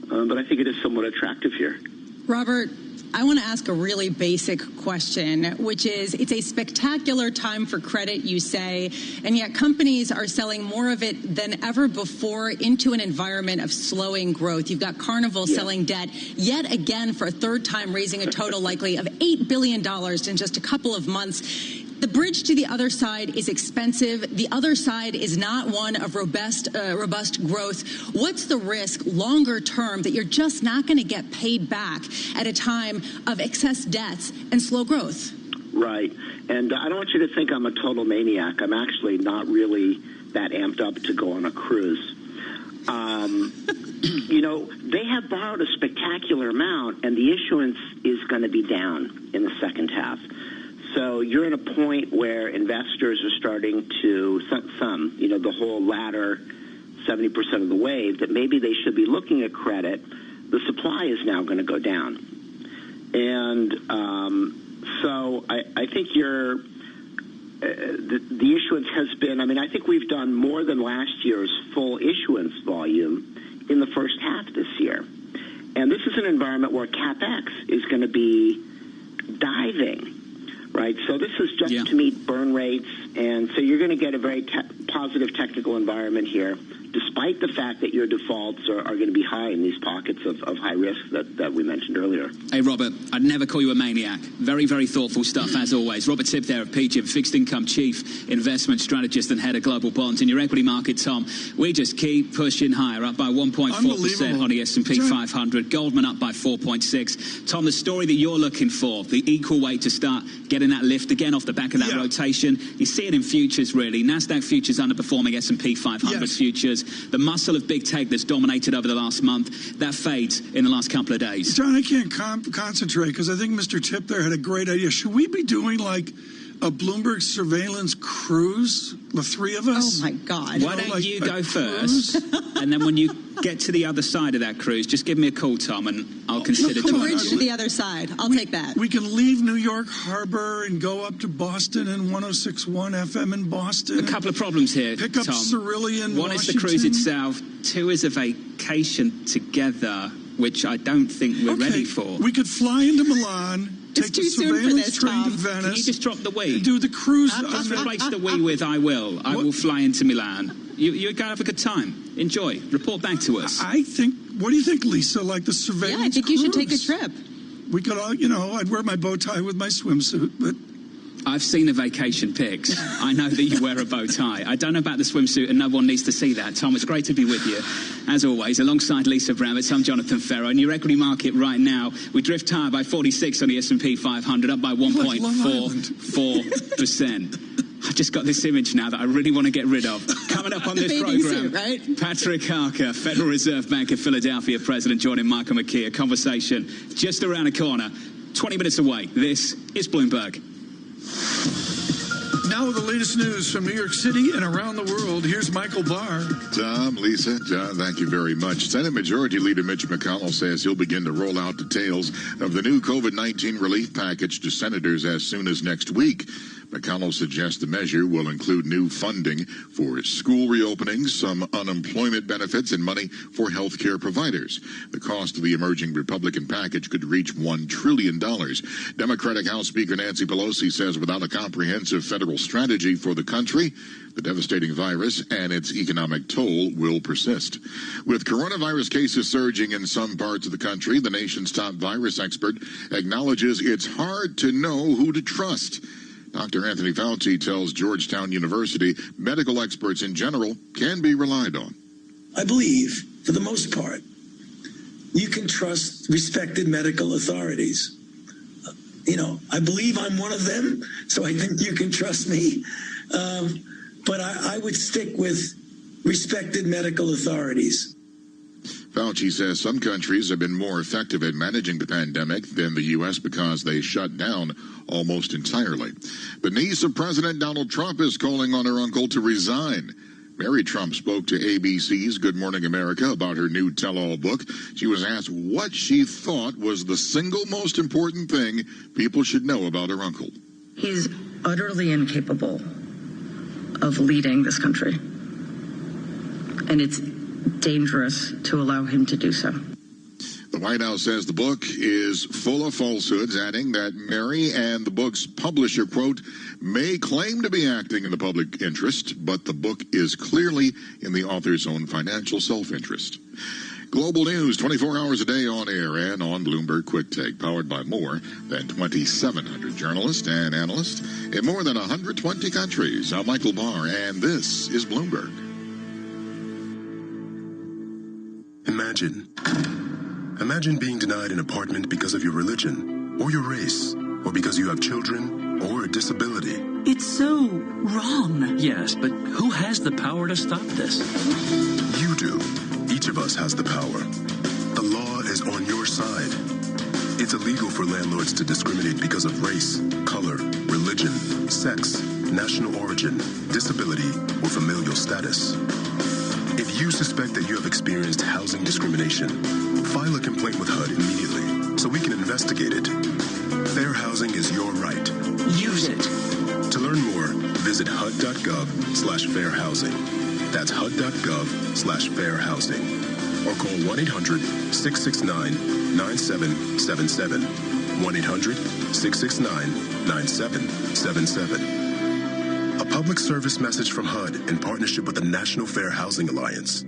But I think it is somewhat attractive here. Robert, I want to ask a really basic question, which is, it's a spectacular time for credit, you say, and yet companies are selling more of it than ever before into an environment of slowing growth. You've got Carnival selling debt yet again for a third time, raising a total likely of $8 billion in just a couple of months. The bridge to the other side is expensive. The other side is not one of robust growth. What's the risk longer term that you're just not going to get paid back at a time of excess debts and slow growth? Right. And I don't want you to think I'm a total maniac. I'm actually not really that amped up to go on a cruise. They have borrowed a spectacular amount, and the issuance is going to be down in the second half. So you're at a point where investors are starting to, the whole latter 70% of the wave, that maybe they should be looking at credit. The supply is now going to go down. And so I think the issuance has been, I think we've done more than last year's full issuance volume in the first half this year. And this is an environment where CapEx is going to be diving. Right, so this is just to meet burn rates, and so you're going to get a very positive technical environment here, despite the fact that your defaults are going to be high in these pockets of high risk that we mentioned earlier. Hey, Robert, I'd never call you a maniac. Very, very thoughtful stuff, as always. Robert Tipp there of PGIM, Fixed Income Chief Investment Strategist and Head of Global Bonds. In your equity market, Tom, we just keep pushing higher, up by 1.4% on the S&P 500. Goldman up by 4.6%. Tom, the story that you're looking for, the equal way to start getting that lift again off the back of that rotation, you see it in futures, really. NASDAQ futures underperforming S&P 500 futures. The muscle of big tech that's dominated over the last month, that fades in the last couple of days. John, I can't concentrate because I think Mr. Tip there had a great idea. Should we be doing like a Bloomberg surveillance cruise, the three of us? Oh, my God. Why don't you go first, and then when you get to the other side of that cruise, just give me a call, Tom, and I'll consider The bridge to the other side. I'll take that. We can leave New York Harbor and go up to Boston and 106.1 FM in Boston. A couple of problems here, Pick up Tom. Cerulean, One is the cruise itself. Two is a vacation together, which I don't think we're ready for. We could fly into Milan. It's Take too the soon for surveillance this, train to Tom. Venice. Can you just drop the we? Do the cruise. Just replace the we with I will. I will fly into Milan. You're going to have a good time. Enjoy. Report back to us. I think, what do you think, Lisa? Like the surveillance Yeah, I think you should take a trip. We could all, I'd wear my bow tie with my swimsuit, but... I've seen the vacation pics. I know that you wear a bow tie. I don't know about the swimsuit, and no one needs to see that. Tom, it's great to be with you, as always. Alongside Lisa Bramett, I'm Jonathan Ferro. In your equity market right now, we drift higher by 46 on the S&P 500, up by 1.44%. I just got this image now that I really want to get rid of. Coming up on this program, right? Patrick Harker, Federal Reserve Bank of Philadelphia president, joining Michael McKee. A conversation just around the corner, 20 minutes away. This is Bloomberg. Now with the latest news from New York City and around the world, here's Michael Barr. Tom, Lisa, John, thank you very much. Senate Majority Leader Mitch McConnell says he'll begin to roll out details of the new COVID-19 relief package to senators as soon as next week. McConnell suggests the measure will include new funding for school reopenings, some unemployment benefits, and money for health care providers. The cost of the emerging Republican package could reach $1 trillion. Democratic House Speaker Nancy Pelosi says without a comprehensive federal strategy for the country, the devastating virus and its economic toll will persist. With coronavirus cases surging in some parts of the country, the nation's top virus expert acknowledges it's hard to know who to trust. Dr. Anthony Fauci tells Georgetown University medical experts in general can be relied on. I believe, for the most part, you can trust respected medical authorities. I believe I'm one of them, so I think you can trust me. But I would stick with respected medical authorities. Fauci says some countries have been more effective at managing the pandemic than the U.S. because they shut down almost entirely. The niece of President Donald Trump is calling on her uncle to resign. Mary Trump spoke to ABC's Good Morning America about her new tell-all book. She was asked what she thought was the single most important thing people should know about her uncle. He's utterly incapable of leading this country. And it's dangerous to allow him to do so. The White House says the book is full of falsehoods, adding that Mary and the book's publisher, quote, may claim to be acting in the public interest, but the book is clearly in the author's own financial self-interest. Global news 24 hours a day on air and on Bloomberg Quick Take, powered by more than 2,700 journalists and analysts in more than 120 countries. I'm Michael Barr, and this is Bloomberg. Imagine being denied an apartment because of your religion, or your race, or because you have children, or a disability. It's so wrong. Yes, but who has the power to stop this? You do. Each of us has the power. The law is on your side. It's illegal for landlords to discriminate because of race, color, religion, sex, national origin, disability, or familial status. If you suspect that you have experienced housing discrimination, file a complaint with HUD immediately so we can investigate it. Fair housing is your right. Use it. To learn more, visit HUD.gov/fairhousing. That's HUD.gov/fairhousing. Or call 1-800-669-9777. 1-800-669-9777. A public service message from HUD in partnership with the National Fair Housing Alliance.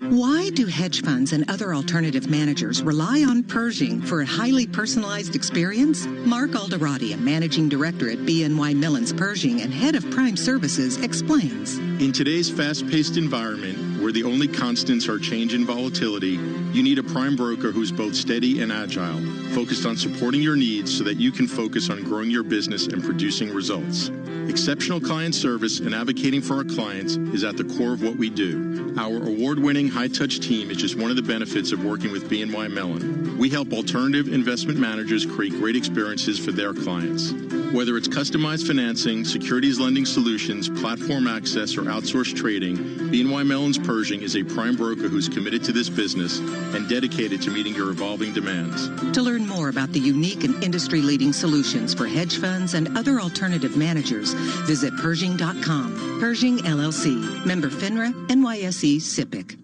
Why do hedge funds and other alternative managers rely on Pershing for a highly personalized experience? Mark Alderati, a managing director at BNY Mellon's Pershing and head of Prime Services, explains. In today's fast-paced environment, where the only constants are change and volatility, you need a prime broker who's both steady and agile, focused on supporting your needs so that you can focus on growing your business and producing results. Exceptional client service and advocating for our clients is at the core of what we do. Our award-winning high-touch team is just one of the benefits of working with BNY Mellon. We help alternative investment managers create great experiences for their clients. Whether it's customized financing, securities lending solutions, platform access, or outsourced trading, BNY Mellon's Pershing is a prime broker who's committed to this business and dedicated to meeting your evolving demands. To learn more about the unique and industry-leading solutions for hedge funds and other alternative managers, visit Pershing.com. Pershing LLC. Member FINRA, NYSE SIPC.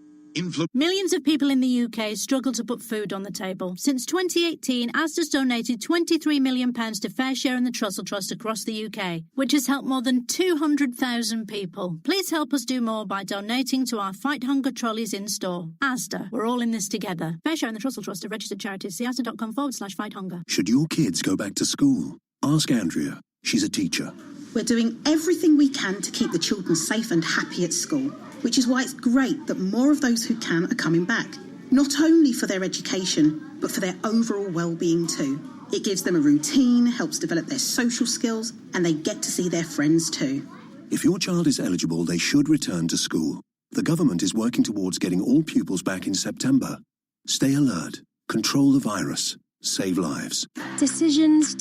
Millions of people in the UK struggle to put food on the table. Since 2018, Asda's donated £23 million to Fair Share and the Trussell Trust across the UK, which has helped more than 200,000 people. Please help us do more by donating to our Fight Hunger trolleys in store. Asda, we're all in this together. Fair Share and the Trussell Trust are registered charities. See asda.com/fight hunger. Should your kids go back to school? Ask Andrea. She's a teacher. We're doing everything we can to keep the children safe and happy at school, which is why it's great that more of those who can are coming back, not only for their education, but for their overall well-being too. It gives them a routine, helps develop their social skills, and they get to see their friends too. If your child is eligible, they should return to school. The government is working towards getting all pupils back in September. Stay alert, control the virus, save lives. Decisions.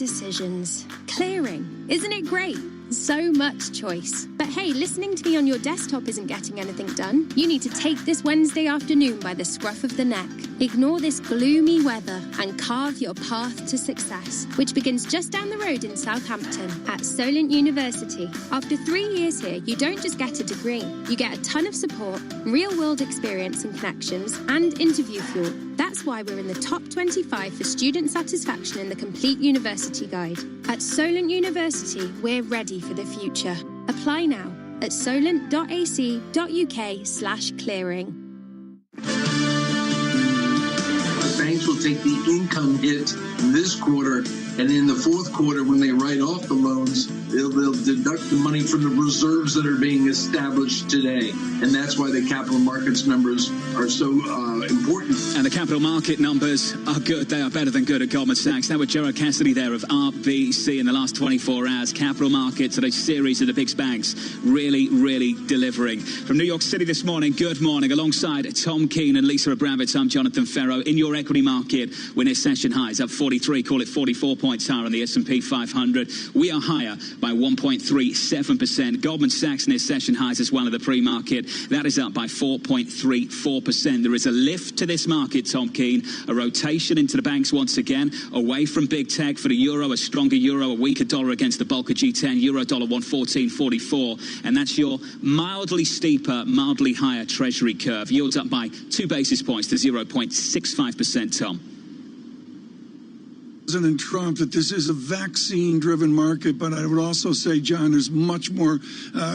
Clearing. Isn't it great? So much choice. But hey, listening to me on your desktop isn't getting anything done. You need to take this Wednesday afternoon by the scruff of the neck. Ignore this gloomy weather and carve your path to success, which begins just down the road in Southampton at Solent University. After 3 years here, you don't just get a degree. You get a ton of support, real-world experience and connections, and interview fuel. That's why we're in the top 25 for student satisfaction in the Complete University Guide. At Solent University, we're ready for the future. Apply now at solent.ac.uk/clearing. The banks will take the income hit this quarter, and in the fourth quarter, when they write off the loans, they'll deduct the money from the reserves that are being established today. And that's why the capital markets numbers are so important. And the capital market numbers are good. They are better than good at Goldman Sachs. That was Gerard Cassidy there of RBC in the last 24 hours. Capital markets and a series of the big banks really, really delivering. From New York City this morning, good morning. Alongside Tom Keene and Lisa Abramowitz, I'm Jonathan Ferro. In your equity market, we're near session highs, up 43, call it 44 points higher on the S&P 500. We are higher by 1.37%. Goldman Sachs near session highs as well in the pre-market. That is up by 4.34%. There is a lift to this market, Tom Keene, a rotation into the banks once again, away from big tech for the euro, a stronger euro, a weaker dollar against the bulk of G10, euro dollar 114.44. And that's your mildly steeper, mildly higher treasury curve. Yields up by 2 basis points to 0.65%, Tom. President Trump that this is a vaccine-driven market, but I would also say, John, there's much more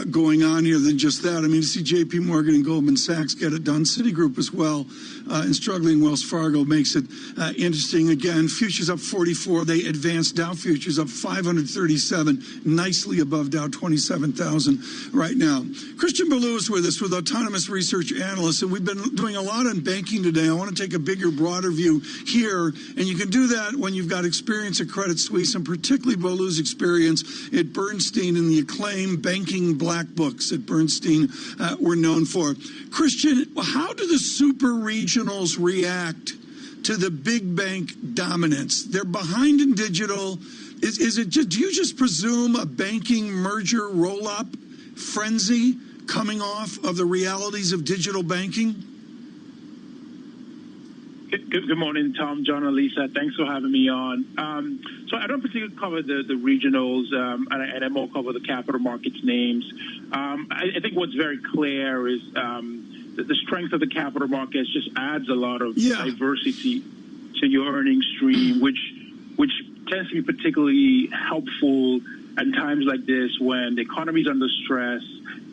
going on here than just that. I mean, to see J.P. Morgan and Goldman Sachs get it done, Citigroup as well, and struggling Wells Fargo makes it interesting. Again, futures up 44. They advanced. Dow futures up 537, nicely above Dow 27,000 right now. Christian Ballou is with us with Autonomous Research Analyst, and we've been doing a lot on banking today. I want to take a bigger, broader view here, and you can do that when you've got experience at Credit Suisse, and particularly Boulou's experience at Bernstein and the acclaimed banking black books at Bernstein we're known for. Christian, how do the super regionals react to the big bank dominance? They're behind in digital. Is it just, do you just presume a banking merger roll-up frenzy coming off of the realities of digital banking? Good morning, Tom, John, and Lisa. Thanks for having me on. So I don't particularly cover the regionals, and I more cover the capital markets names. I think what's very clear is the strength of the capital markets just adds a lot of diversity to your earnings stream, which tends to be particularly helpful at times like this when the economy is under stress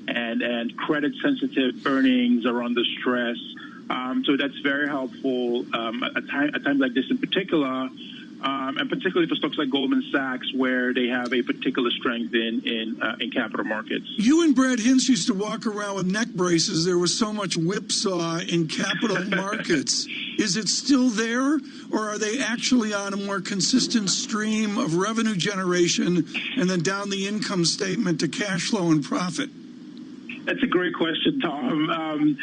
and credit-sensitive earnings are under stress. So that's very helpful at times like this in particular. and particularly for stocks like Goldman Sachs, where they have a particular strength in capital markets. You and Brad Hintz used to walk around with neck braces. There was so much whipsaw in capital markets. Is it still there, or are they actually on a more consistent stream of revenue generation and then down the income statement to cash flow and profit? That's a great question, Tom.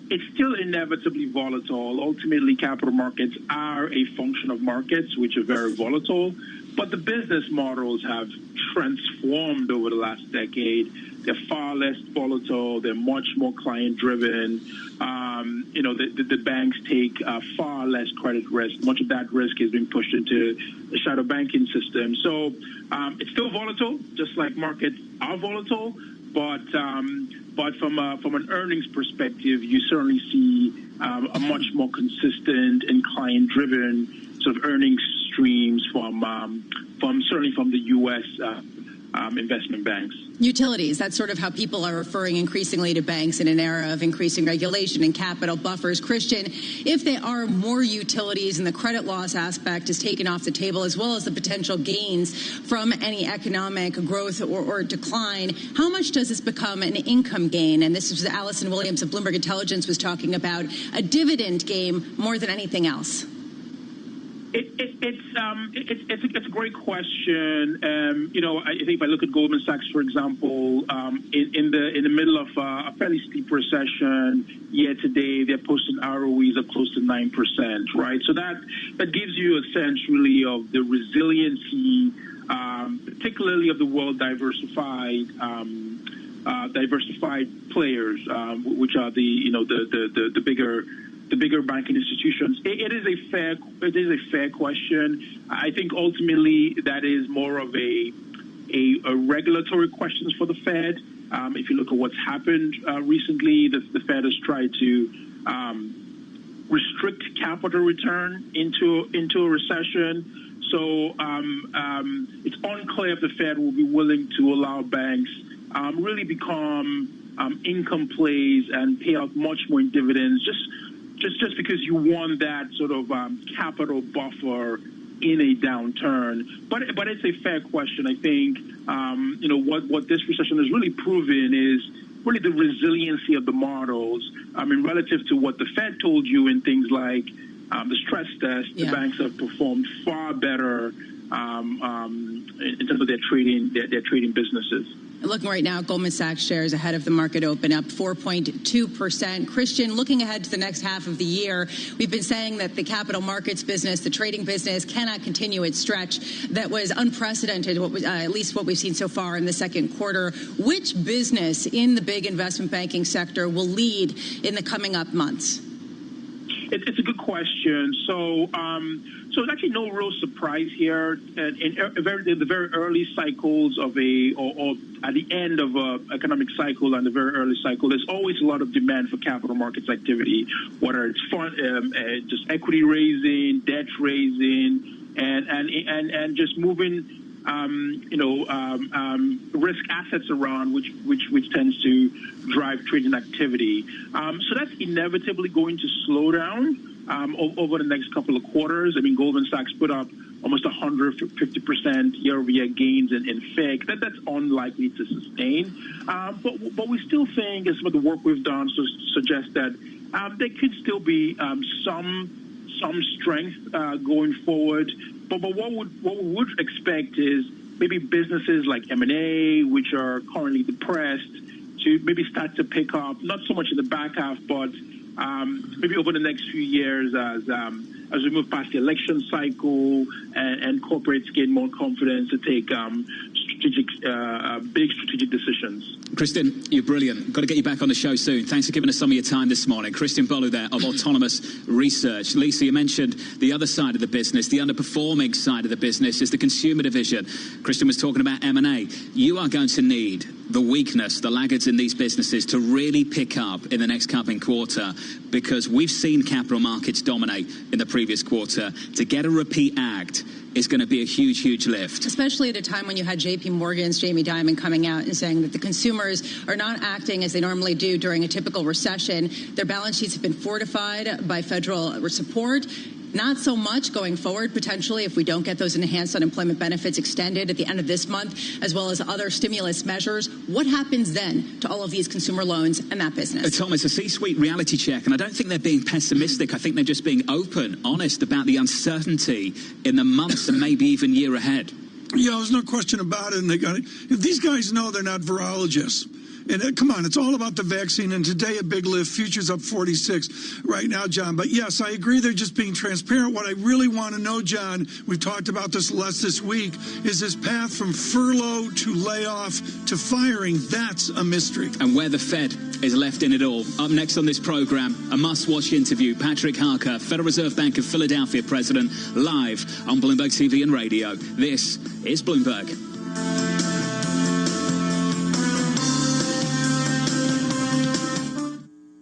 It's still inevitably volatile. Ultimately, capital markets are a function of markets, which are very volatile. But the business models have transformed over the last decade. They're far less volatile. They're much more client-driven. The banks take far less credit risk. Much of that risk is being pushed into the shadow banking system. So it's still volatile, just like markets are volatile. But from an earnings perspective, you certainly see a much more consistent and client-driven sort of earnings streams from the U.S. Investment banks. Utilities, that's sort of how people are referring increasingly to banks in an era of increasing regulation and capital buffers. Christian, if they are more utilities and the credit loss aspect is taken off the table, as well as the potential gains from any economic growth or decline, how much does this become an income gain? And this is Allison Williams of Bloomberg Intelligence was talking about a dividend game more than anything else. It's a great question. I think if I look at Goldman Sachs, for example, in the middle of a fairly steep recession, year to date, they're posting ROEs of close to 9%, right? So that gives you a sense, really, of the resiliency, particularly of the world diversified players, which are the bigger banking institutions. It is a fair question. I think ultimately that is more of a regulatory question for the Fed. If you look at what's happened recently, the Fed has tried to restrict capital return into a recession. So it's unclear if the Fed will be willing to allow banks really become income plays and pay out much more in dividends, just because you want that sort of capital buffer in a downturn. But it's a fair question. I think what this recession has really proven is really the resiliency of the models. I mean, relative to what the Fed told you in things like the stress test, the banks have performed far better in terms of their trading businesses. Looking right now, Goldman Sachs shares ahead of the market open up 4.2%. Christian, looking ahead to the next half of the year, we've been saying that the capital markets business, the trading business, cannot continue its stretch that was unprecedented, at least what we've seen so far in the second quarter. Which business in the big investment banking sector will lead in the coming up months? It's a good question. So it's actually no real surprise here. In the very early cycles of or at the end of an economic cycle and the very early cycle, there's always a lot of demand for capital markets activity, whether it's just equity raising, debt raising, and just moving risk assets around, which tends to drive trading activity. So that's inevitably going to slow down over the next couple of quarters. I mean, Goldman Sachs put up almost 150% year-over-year gains in FICC. That's unlikely to sustain. But we still think, as some of the work we've done suggests that there could still be some strength going forward. But what we would expect is maybe businesses like M&A, which are currently depressed, to maybe start to pick up, not so much in the back half, but maybe over the next few years as we move past the election cycle and corporates gain more confidence to take big strategic decisions. Christian, you're brilliant. Got to get you back on the show soon. Thanks for giving us some of your time this morning. Christian Bolu there of Autonomous Research. Lisa, you mentioned the other side of the business, the underperforming side of the business is the consumer division. Christian was talking about M&A. You are going to need the weakness, the laggards in these businesses to really pick up in the next coming quarter, because we've seen capital markets dominate in the previous quarter. To get a repeat act is going to be a huge, huge lift. Especially at a time when you had JP Morgan's Jamie Dimon coming out and saying that the consumers are not acting as they normally do during a typical recession. Their balance sheets have been fortified by federal support. Not so much going forward, potentially, if we don't get those enhanced unemployment benefits extended at the end of this month, as well as other stimulus measures. What happens then to all of these consumer loans and that business? Tom, it's a C-suite reality check, and I don't think they're being pessimistic. I think they're just being open, honest about the uncertainty in the months and maybe even year ahead. Yeah, there's no question about it. And they got it. If these guys know they're not virologists. And come on, it's all about the vaccine. And today, a big lift. Futures up 46 right now, John. But yes, I agree. They're just being transparent. What I really want to know, John, we've talked about this less this week, is this path from furlough to layoff to firing. That's a mystery. And where the Fed is left in it all. Up next on this program, a must-watch interview. Patrick Harker, Federal Reserve Bank of Philadelphia president, live on Bloomberg TV and radio. This is Bloomberg.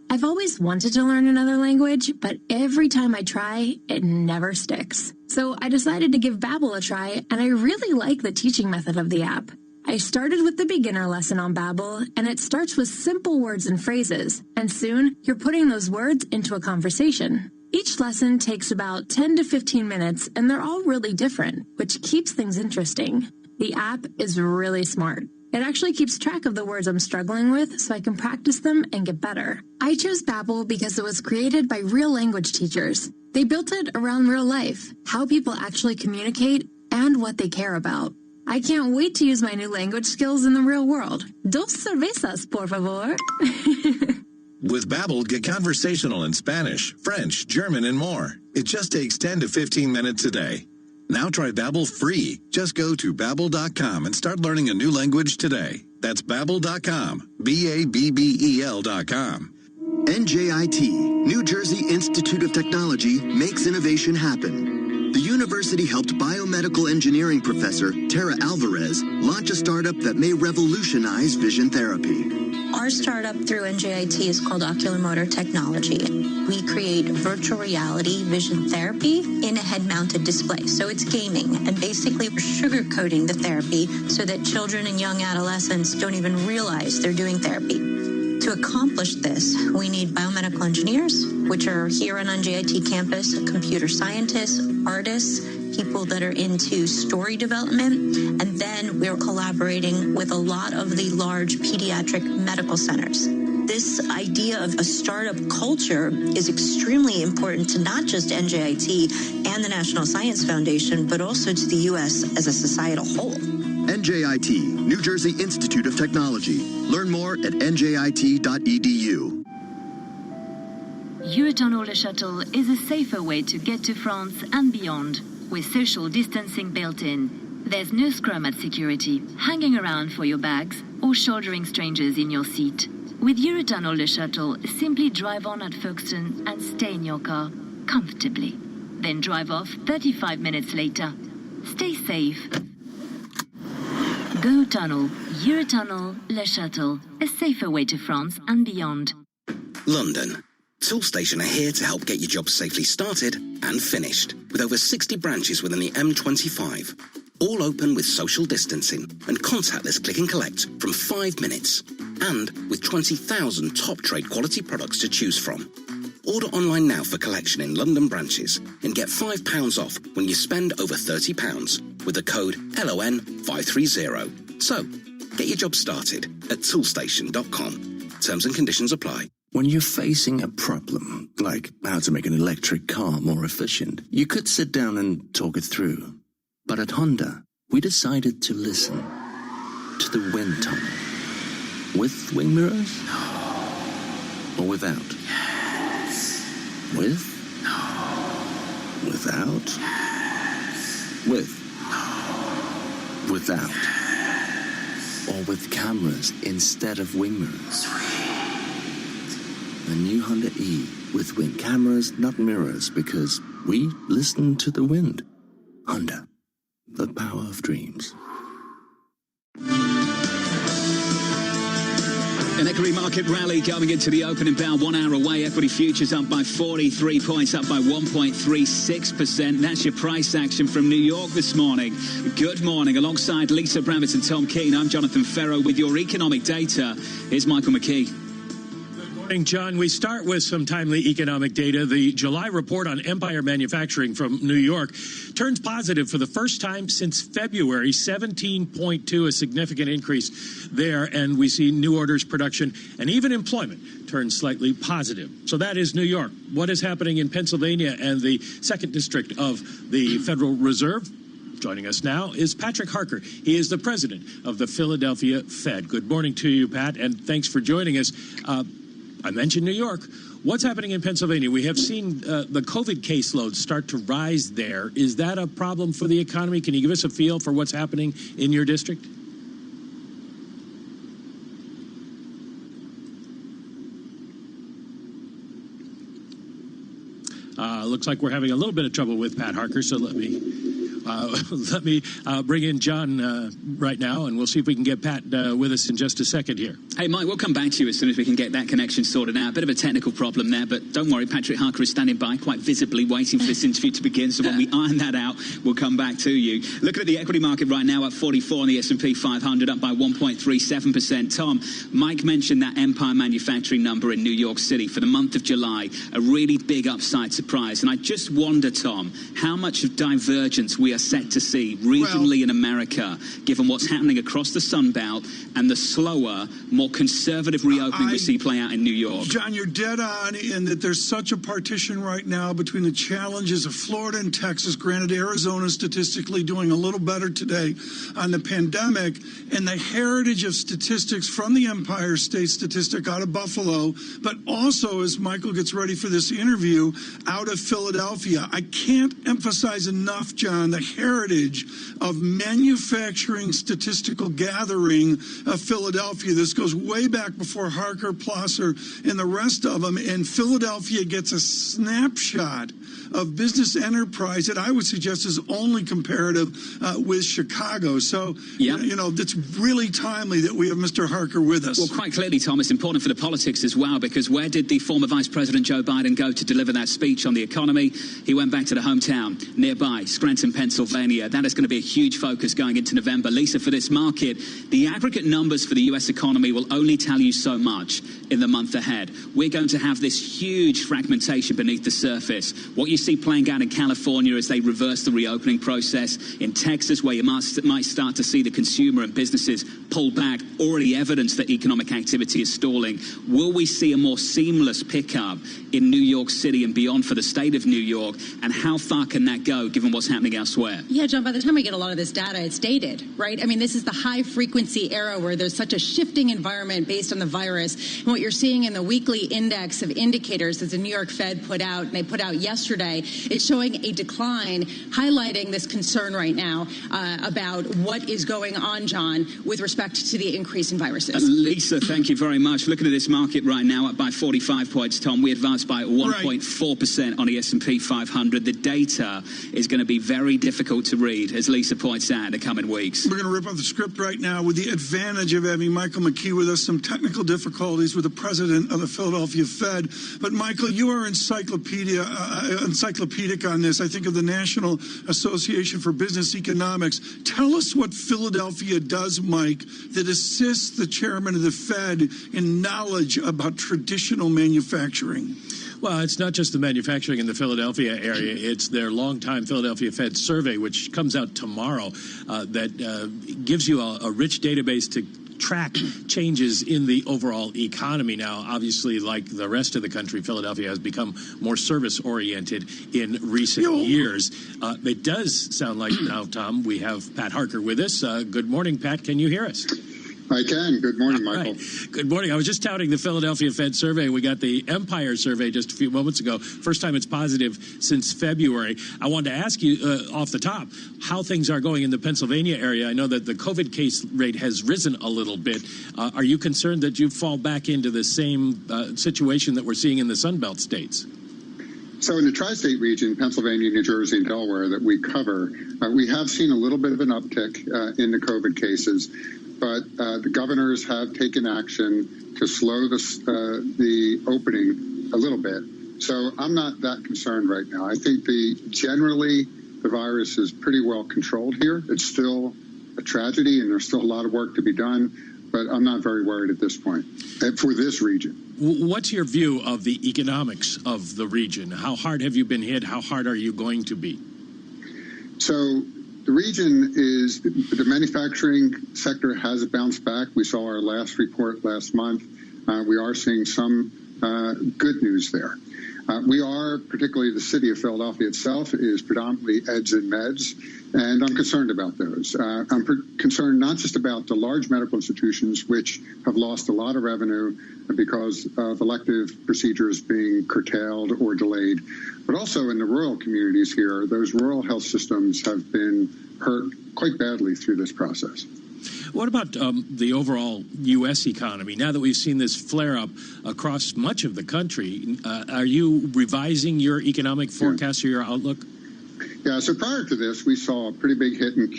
I've always wanted to learn another language, but every time I try, it never sticks. So I decided to give Babbel a try, and I really like the teaching method of the app. I started with the beginner lesson on Babbel, and it starts with simple words and phrases, and soon you're putting those words into a conversation. Each lesson takes about 10 to 15 minutes, and they're all really different, which keeps things interesting. The app is really smart. It actually keeps track of the words I'm struggling with so I can practice them and get better. I chose Babbel because it was created by real language teachers. They built it around real life, how people actually communicate, and what they care about. I can't wait to use my new language skills in the real world. Dos cervezas, por favor. With Babbel, get conversational in Spanish, French, German, and more. It just takes 10 to 15 minutes a day. Now try Babbel free. Just go to Babbel.com and start learning a new language today. That's Babbel.com. Babbel.com. NJIT, New Jersey Institute of Technology, makes innovation happen. The university helped biomedical engineering professor Tara Alvarez launch a startup that may revolutionize vision therapy. Our startup through NJIT is called Ocular Motor Technology. We create virtual reality vision therapy in a head-mounted display. So it's gaming, and basically we're sugarcoating the therapy so that children and young adolescents don't even realize they're doing therapy. To accomplish this, we need biomedical engineers, which are here on NJIT campus, computer scientists, artists, people that are into story development, and then we're collaborating with a lot of the large pediatric medical centers. This idea of a startup culture is extremely important to not just NJIT and the National Science Foundation, but also to the U.S. as a societal whole. NJIT, New Jersey Institute of Technology. Learn more at njit.edu. Eurotunnel Le Shuttle is a safer way to get to France and beyond, with social distancing built in. There's no scrum at security, hanging around for your bags, or shouldering strangers in your seat. With Eurotunnel Le Shuttle, simply drive on at Folkestone and stay in your car, comfortably. Then drive off 35 minutes later. Stay safe. Go Tunnel, Eurotunnel Le Shuttle, a safer way to France and beyond. London. Toolstation are here to help get your job safely started and finished, with over 60 branches within the M25. All open with social distancing and contactless click and collect from 5 minutes. And with 20,000 top trade quality products to choose from. Order online now for collection in London branches and get £5 off when you spend over £30 with the code LON530. So, get your job started at toolstation.com. Terms and conditions apply. When you're facing a problem, like how to make an electric car more efficient, you could sit down and talk it through. But at Honda, we decided to listen to the wind tunnel. With wing mirrors? Or without? Yes. With? No. Without? Yes. With? No. Without? Yes. Or with cameras instead of wing mirrors? Sweet. The new Honda E with wing cameras, not mirrors, because we listen to the wind. Honda, the power of dreams. An equity market rally coming into the opening bell 1 hour away. Equity futures up by 43 points, up by 1.36%. That's your price action from New York this morning. Good morning. Alongside Lisa Bramett and Tom Keane, I'm Jonathan Ferro with your economic data. Here's Michael McKee. Good Morning, John. We start with some timely economic data. The July report on Empire Manufacturing from New York turns positive for the first time since February, 17.2, a significant increase there. And we see new orders, production, and even employment turn slightly positive. So that is New York. What is happening in Pennsylvania and the 2nd District of the Federal Reserve? Joining us now is Patrick Harker. He is the president of the Philadelphia Fed. Good morning to you, Pat, and thanks for joining us. I mentioned New York. What's happening in Pennsylvania? We have seen the COVID caseload start to rise there. Is that a problem for the economy? Can you give us a feel for what's happening in your district? Looks like we're having a little bit of trouble with Pat Harker, so let me bring in John right now, and we'll see if we can get Pat with us in just a second here. Hey, Mike, we'll come back to you as soon as we can get that connection sorted out. A bit of a technical problem there, but don't worry, Patrick Harker is standing by quite visibly waiting for this interview to begin, so when we iron that out, we'll come back to you. Looking at the equity market right now at 44 on the S&P 500, up by 1.37%. Tom, Mike mentioned that Empire Manufacturing number in New York City for the month of July, a really big upside surprise. And I just wonder, Tom, how much of divergence we are set to see regionally in America, given what's happening across the Sun Belt and the slower, more conservative reopening we see play out in New York. John, you're dead on in that there's such a partition right now between the challenges of Florida and Texas. Granted, Arizona statistically doing a little better today on the pandemic, and the heritage of statistics from the Empire State Statistic out of Buffalo, but also, as Michael gets ready for this interview, out of Philadelphia. I can't emphasize enough, John, the heritage of manufacturing statistical gathering of Philadelphia. This goes way back before Harker, Plosser, and the rest of them, and Philadelphia gets a snapshot of business enterprise that I would suggest is only comparative with Chicago. So, you know, it's really timely that we have Mr. Harker with us. Well, quite clearly, Tom, it's important for the politics as well, because where did the former Vice President Joe Biden go to deliver that speech on the economy? He went back to the hometown nearby, Scranton, Pennsylvania. That is going to be a huge focus going into November. Lisa, for this market, the aggregate numbers for the U.S. economy will only tell you so much in the month ahead. We're going to have this huge fragmentation beneath the surface. What you see playing out in California as they reverse the reopening process, in Texas, where you might start to see the consumer and businesses pull back, already evidence that economic activity is stalling. Will we see a more seamless pickup in New York City and beyond for the state of New York? And how far can that go, given what's happening elsewhere? Yeah, John, by the time we get a lot of this data, it's dated, right? I mean, this is the high-frequency era where there's such a shifting environment based on the virus. And what you're seeing in the weekly index of indicators that the New York Fed put out, and they put out yesterday, it's showing a decline, highlighting this concern right now about what is going on, John, with respect to the increase in viruses. Lisa, thank you very much. Looking at this market right now, up by 45 points, Tom. We advanced by 1.4% on the S&P 500. The data is going to be very difficult to read, as Lisa points out, in the coming weeks. We're going to rip off the script right now with the advantage of having Michael McKee with us. Some technical difficulties with the president of the Philadelphia Fed. But, Michael, you are encyclopedic on this. I think of the National Association for Business Economics. Tell us what Philadelphia does, Mike, that assists the chairman of the Fed in knowledge about traditional manufacturing. Well, it's not just the manufacturing in the Philadelphia area. It's their longtime Philadelphia Fed survey, which comes out tomorrow, that gives you a rich database to track changes in the overall economy. Now, obviously, like the rest of the country, Philadelphia has become more service-oriented in recent years. It does sound like now, Tom, we have Pat Harker with us. Good morning, Pat. Can you hear us? I can. Good morning, Michael. Right. Good morning. I was just touting the Philadelphia Fed survey. We got the Empire survey just a few moments ago. First time it's positive since February. I wanted to ask you off the top how things are going in the Pennsylvania area. I know that the COVID case rate has risen a little bit. Are you concerned that you fall back into the same situation that we're seeing in the Sun Belt states? So in the tri-state region, Pennsylvania, New Jersey, and Delaware that we cover, we have seen a little bit of an uptick in the COVID cases. But the governors have taken action to slow the opening a little bit. So I'm not that concerned right now. I think generally the virus is pretty well controlled here. It's still a tragedy, and there's still a lot of work to be done. but I'm not very worried at this point for this region. What's your view of the economics of the region? How hard have you been hit? How hard are you going to be? So the region is, the manufacturing sector has bounced back. We saw our last report last month. We are seeing some good news there. We are, particularly the city of Philadelphia itself, is predominantly eds and meds, and I'm concerned about those. I'm concerned not just about the large medical institutions, which have lost a lot of revenue because of elective procedures being curtailed or delayed, but also in the rural communities here. Those rural health systems have been hurt quite badly through this process. What about the overall U.S. economy? Now that we've seen this flare-up across much of the country, are you revising your economic forecast or your outlook? Yeah, so prior to this, we saw a pretty big hit in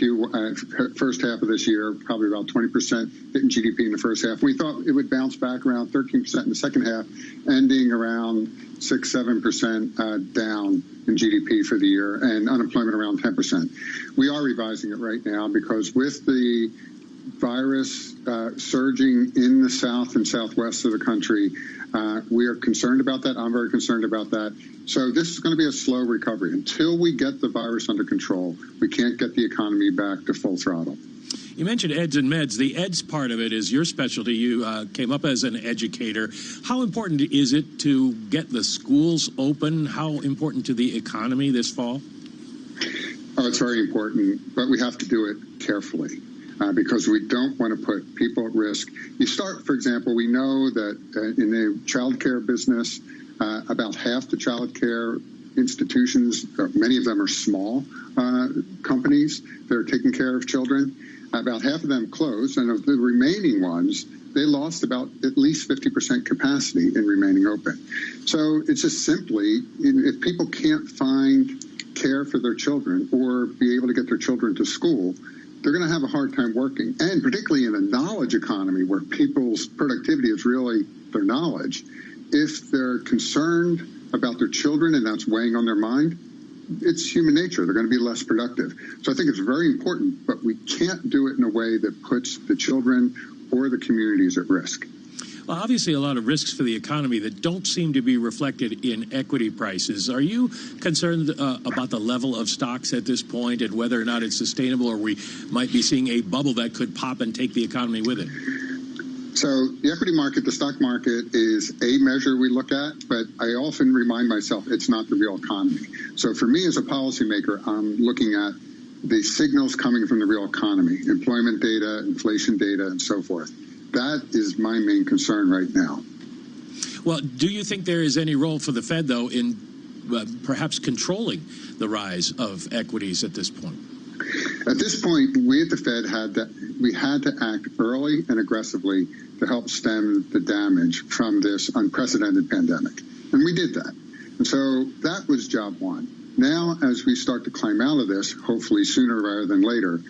first half of this year, probably about 20% hit in GDP in the first half. We thought it would bounce back around 13% in the second half, ending around 6-7% down in GDP for the year, and unemployment around 10%. We are revising it right now because with the virus surging in the south and southwest of the country, we are concerned about that. I'm very concerned about that. So this is going to be a slow recovery. Until we get the virus under control, we can't get the economy back to full throttle. You mentioned eds and meds. The eds part of it is your specialty. You came up as an educator. How important is it to get the schools open? How important to the economy this fall? Oh, it's very important, but we have to do it carefully. Because we don't want to put people at risk. You start, for example, we know that in the child care business, about half the child care institutions, many of them are small companies that are taking care of children. About half of them closed, and of the remaining ones, they lost about at least 50% capacity in remaining open. So it's just simply, if people can't find care for their children or be able to get their children to school, they're going to have a hard time working. And particularly in a knowledge economy where people's productivity is really their knowledge, if they're concerned about their children and that's weighing on their mind, it's human nature. They're going to be less productive. So I think it's very important, but we can't do it in a way that puts the children or the communities at risk. Well, obviously a lot of risks for the economy that don't seem to be reflected in equity prices. Are you concerned about the level of stocks at this point and whether or not it's sustainable, or we might be seeing a bubble that could pop and take the economy with it? So the equity market, the stock market, is a measure we look at, but I often remind myself it's not the real economy. So for me as a policymaker, I'm looking at the signals coming from the real economy, employment data, inflation data, and so forth. That is my main concern right now. Well, do you think there is any role for the Fed, though, in perhaps controlling the rise of equities at this point? At this point, we at the Fed had to act early and aggressively to help stem the damage from this unprecedented pandemic. And we did that. And so that was job one. Now, as we start to climb out of this, hopefully sooner rather than later,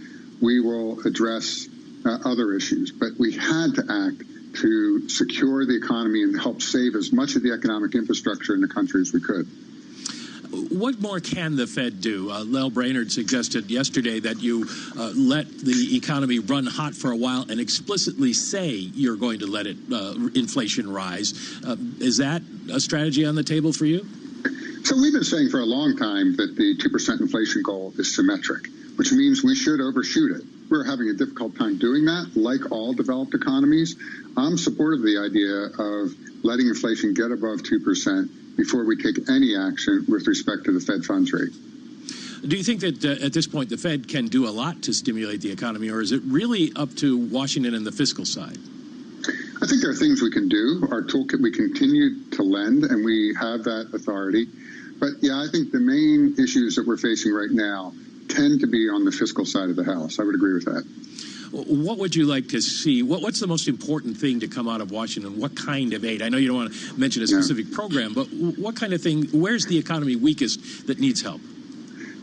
we will address other issues. But we had to act to secure the economy and help save as much of the economic infrastructure in the country as we could. What more can the Fed do? Lel Brainerd suggested yesterday that you let the economy run hot for a while and explicitly say you're going to let it inflation rise. Is that a strategy on the table for you? So we've been saying for a long time that the 2% inflation goal is symmetric, which means we should overshoot it. We're having a difficult time doing that, like all developed economies. I'm supportive of the idea of letting inflation get above 2% before we take any action with respect to the Fed funds rate. Do you think that at this point the Fed can do a lot to stimulate the economy, or is it really up to Washington and the fiscal side? I think there are things we can do. Our toolkit, we continue to lend, and we have that authority. But, yeah, I think the main issues that we're facing right now tend to be on the fiscal side of the house. I would agree with that. What would you like to see? What's the most important thing to come out of Washington? What kind of aid? I know you don't want to mention a specific program, but what kind of thing? Where's the economy weakest that needs help?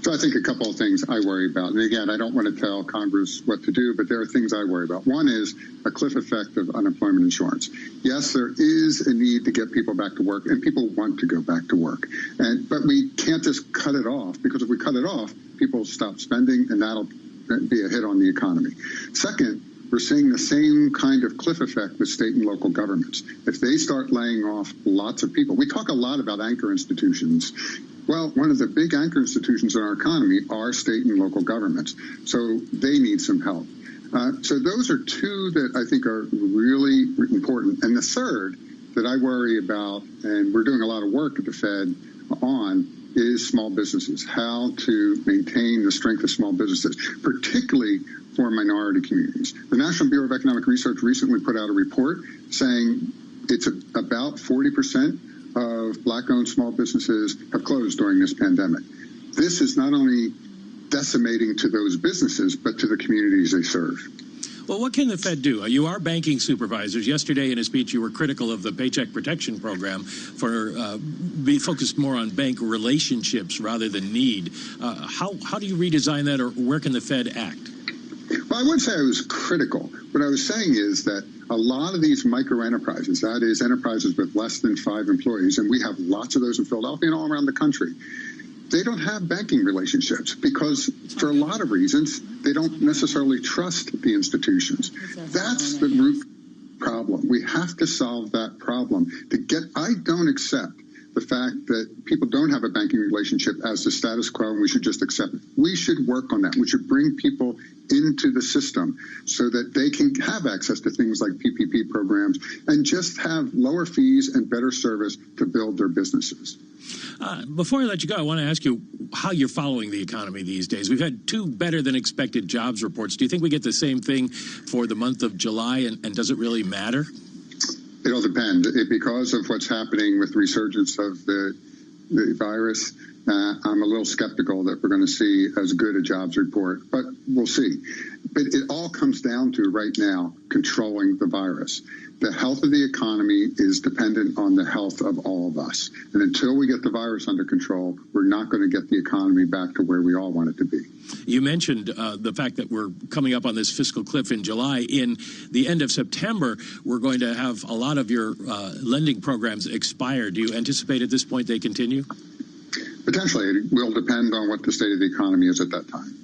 So I think a couple of things I worry about. And again, I don't want to tell Congress what to do, but there are things I worry about. One is a cliff effect of unemployment insurance. Yes, there is a need to get people back to work, and people want to go back to work. But we can't just cut it off, because if we cut it off, people stop spending, and that'll be a hit on the economy. Second, we're seeing the same kind of cliff effect with state and local governments. If they start laying off lots of people, we talk a lot about anchor institutions. Well, one of the big anchor institutions in our economy are state and local governments. So they need some help. So those are two that I think are really important. And the third that I worry about, and we're doing a lot of work at the Fed on, is small businesses, how to maintain the strength of small businesses, particularly for minority communities. The National Bureau of Economic Research recently put out a report saying it's about 40% of Black-owned small businesses have closed during this pandemic. This is not only decimating to those businesses, but to the communities they serve. Well, what can the Fed do? You are banking supervisors. Yesterday in a speech, you were critical of the Paycheck Protection Program for being focused more on bank relationships rather than need. How do you redesign that, or where can the Fed act? Well, I wouldn't say I was critical. What I was saying is that a lot of these micro enterprises, that is enterprises with less than 5 employees, and we have lots of those in Philadelphia and all around the country, they don't have banking relationships because, for a lot of reasons, they don't necessarily trust the institutions. That's the root problem. We have to solve that problem. I don't accept the fact that people don't have a banking relationship as the status quo, and we should just accept it. We should work on that. We should bring people into the system so that they can have access to things like PPP programs and just have lower fees and better service to build their businesses. Before I let you go, I want to ask you how you're following the economy these days. We've had 2 better-than-expected jobs reports. Do you think we get the same thing for the month of July, and does it really matter? It'll depend. Because of what's happening with resurgence of the virus, I'm a little skeptical that we're going to see as good a jobs report, but we'll see. But it all comes down to, right now, controlling the virus. The health of the economy is dependent on the health of all of us. And until we get the virus under control, we're not going to get the economy back to where we all want it to be. You mentioned the fact that we're coming up on this fiscal cliff in July. In the end of September, we're going to have a lot of your lending programs expire. Do you anticipate at this point they continue? Potentially. It will depend on what the state of the economy is at that time.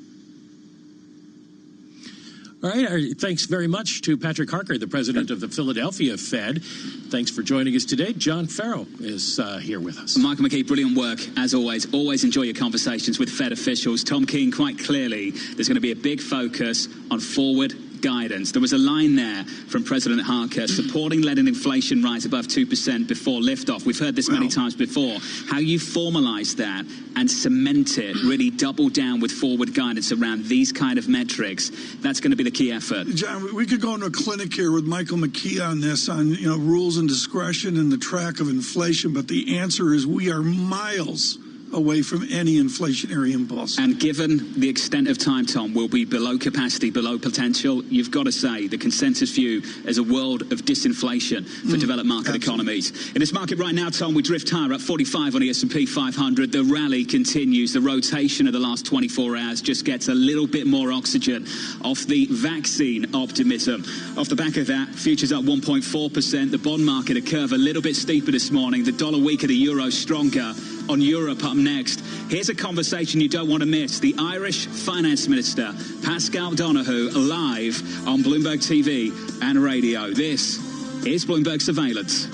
All right. Thanks very much to Patrick Harker, the president of the Philadelphia Fed. Thanks for joining us today. John Farrell is here with us. Michael McKee, brilliant work, as always. Always enjoy your conversations with Fed officials. Tom Keene, quite clearly, there's going to be a big focus on forward guidance. There was a line there from President Harker supporting letting inflation rise above 2% before liftoff. We've heard this many times before. How you formalize that and cement it, really double down with forward guidance around these kind of metrics, that's going to be the key effort. John, we could go into a clinic here with Michael McKee on this, on rules and discretion and the track of inflation, but the answer is we are miles away from any inflationary impulse. And given the extent of time, Tom, we'll be below capacity, below potential. You've got to say the consensus view is a world of disinflation for developed market economies. In this market right now, Tom, we drift higher at 45 on the S&P 500. The rally continues. The rotation of the last 24 hours just gets a little bit more oxygen off the vaccine optimism. Off the back of that, futures up 1.4%. The bond market, a curve a little bit steeper this morning. The dollar weaker, the euro stronger. On Europe up next, here's a conversation you don't want to miss. The Irish Finance Minister, Pascal Donohoe, live on Bloomberg TV and radio. This is Bloomberg Surveillance.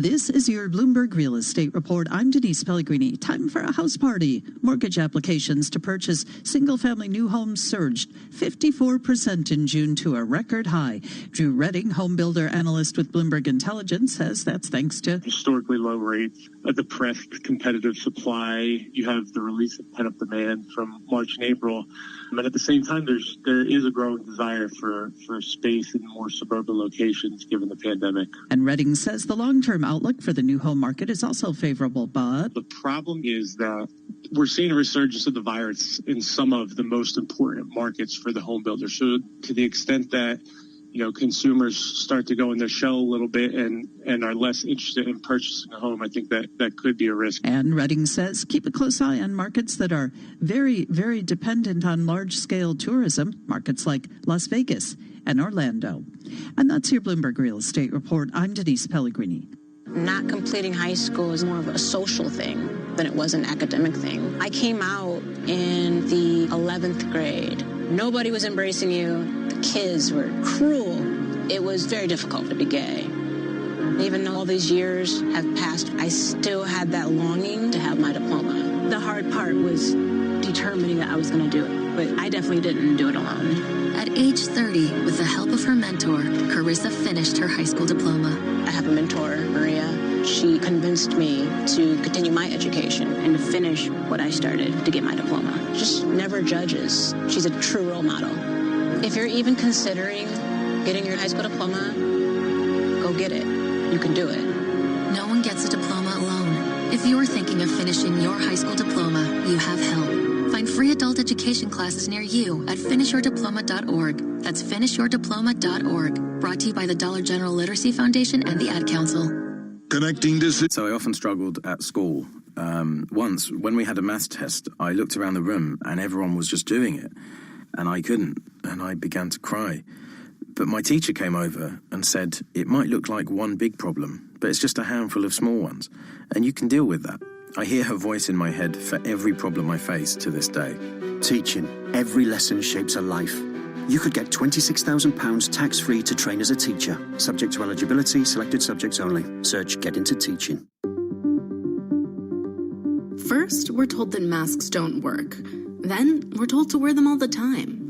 This is your Bloomberg Real Estate Report. I'm Denise Pellegrini. Time for a house party. Mortgage applications to purchase single-family new homes surged 54% in June to a record high. Drew Redding, home builder analyst with Bloomberg Intelligence, says that's thanks to historically low rates, a depressed competitive supply. You have the release of pent-up demand from March and April. And at the same time, there is a growing desire for space in more suburban locations given the pandemic. And Redding says the long-term outlook for the new home market is also favorable, but the problem is that we're seeing a resurgence of the virus in some of the most important markets for the home builder. So to the extent that consumers start to go in their shell a little bit and are less interested in purchasing a home, I think that could be a risk. And Redding says keep a close eye on markets that are very, very dependent on large-scale tourism, markets like Las Vegas and Orlando. And that's your Bloomberg Real Estate Report. I'm Denise Pellegrini. Not completing high school is more of a social thing than it was an academic thing. I came out in the 11th grade. Nobody was embracing you. The kids were cruel. It was very difficult to be gay. Even though all these years have passed, I still had that longing to have my diploma. The hard part was determining that I was going to do it, but I definitely didn't do it alone. At age 30, with the help of her mentor, Carissa finished her high school diploma. I have a mentor, Maria. She convinced me to continue my education and to finish what I started to get my diploma. Just never judges. She's a true role model. If you're even considering getting your high school diploma, go get it. You can do it. No one gets a diploma alone. If you're thinking of finishing your high school diploma, you have help. Find free adult education classes near you at finishyourdiploma.org. That's finishyourdiploma.org. Brought to you by the Dollar General Literacy Foundation and the Ad Council. Connecting to... So I often struggled at school. Once, when we had a maths test, I looked around the room and everyone was just doing it. And I couldn't, and I began to cry. But my teacher came over and said, it might look like one big problem, but it's just a handful of small ones, and you can deal with that. I hear her voice in my head for every problem I face to this day. Teaching. Every lesson shapes a life. You could get £26,000 tax-free to train as a teacher. Subject to eligibility, selected subjects only. Search Get Into Teaching. First, we're told that masks don't work. Then, we're told to wear them all the time.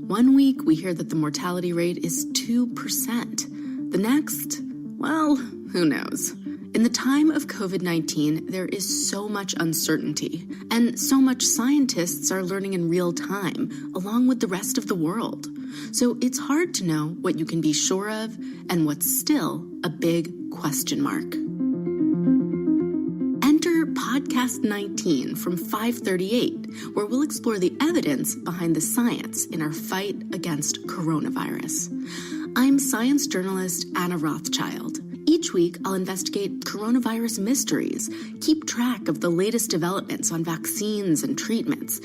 One week, we hear that the mortality rate is 2%. The next, well, who knows? In the time of COVID-19, there is so much uncertainty, and so much scientists are learning in real time, along with the rest of the world. So it's hard to know what you can be sure of and what's still a big question mark. Enter Podcast 19 from 538, where we'll explore the evidence behind the science in our fight against coronavirus. I'm science journalist Anna Rothschild. Each week, I'll investigate coronavirus mysteries, keep track of the latest developments on vaccines and treatments.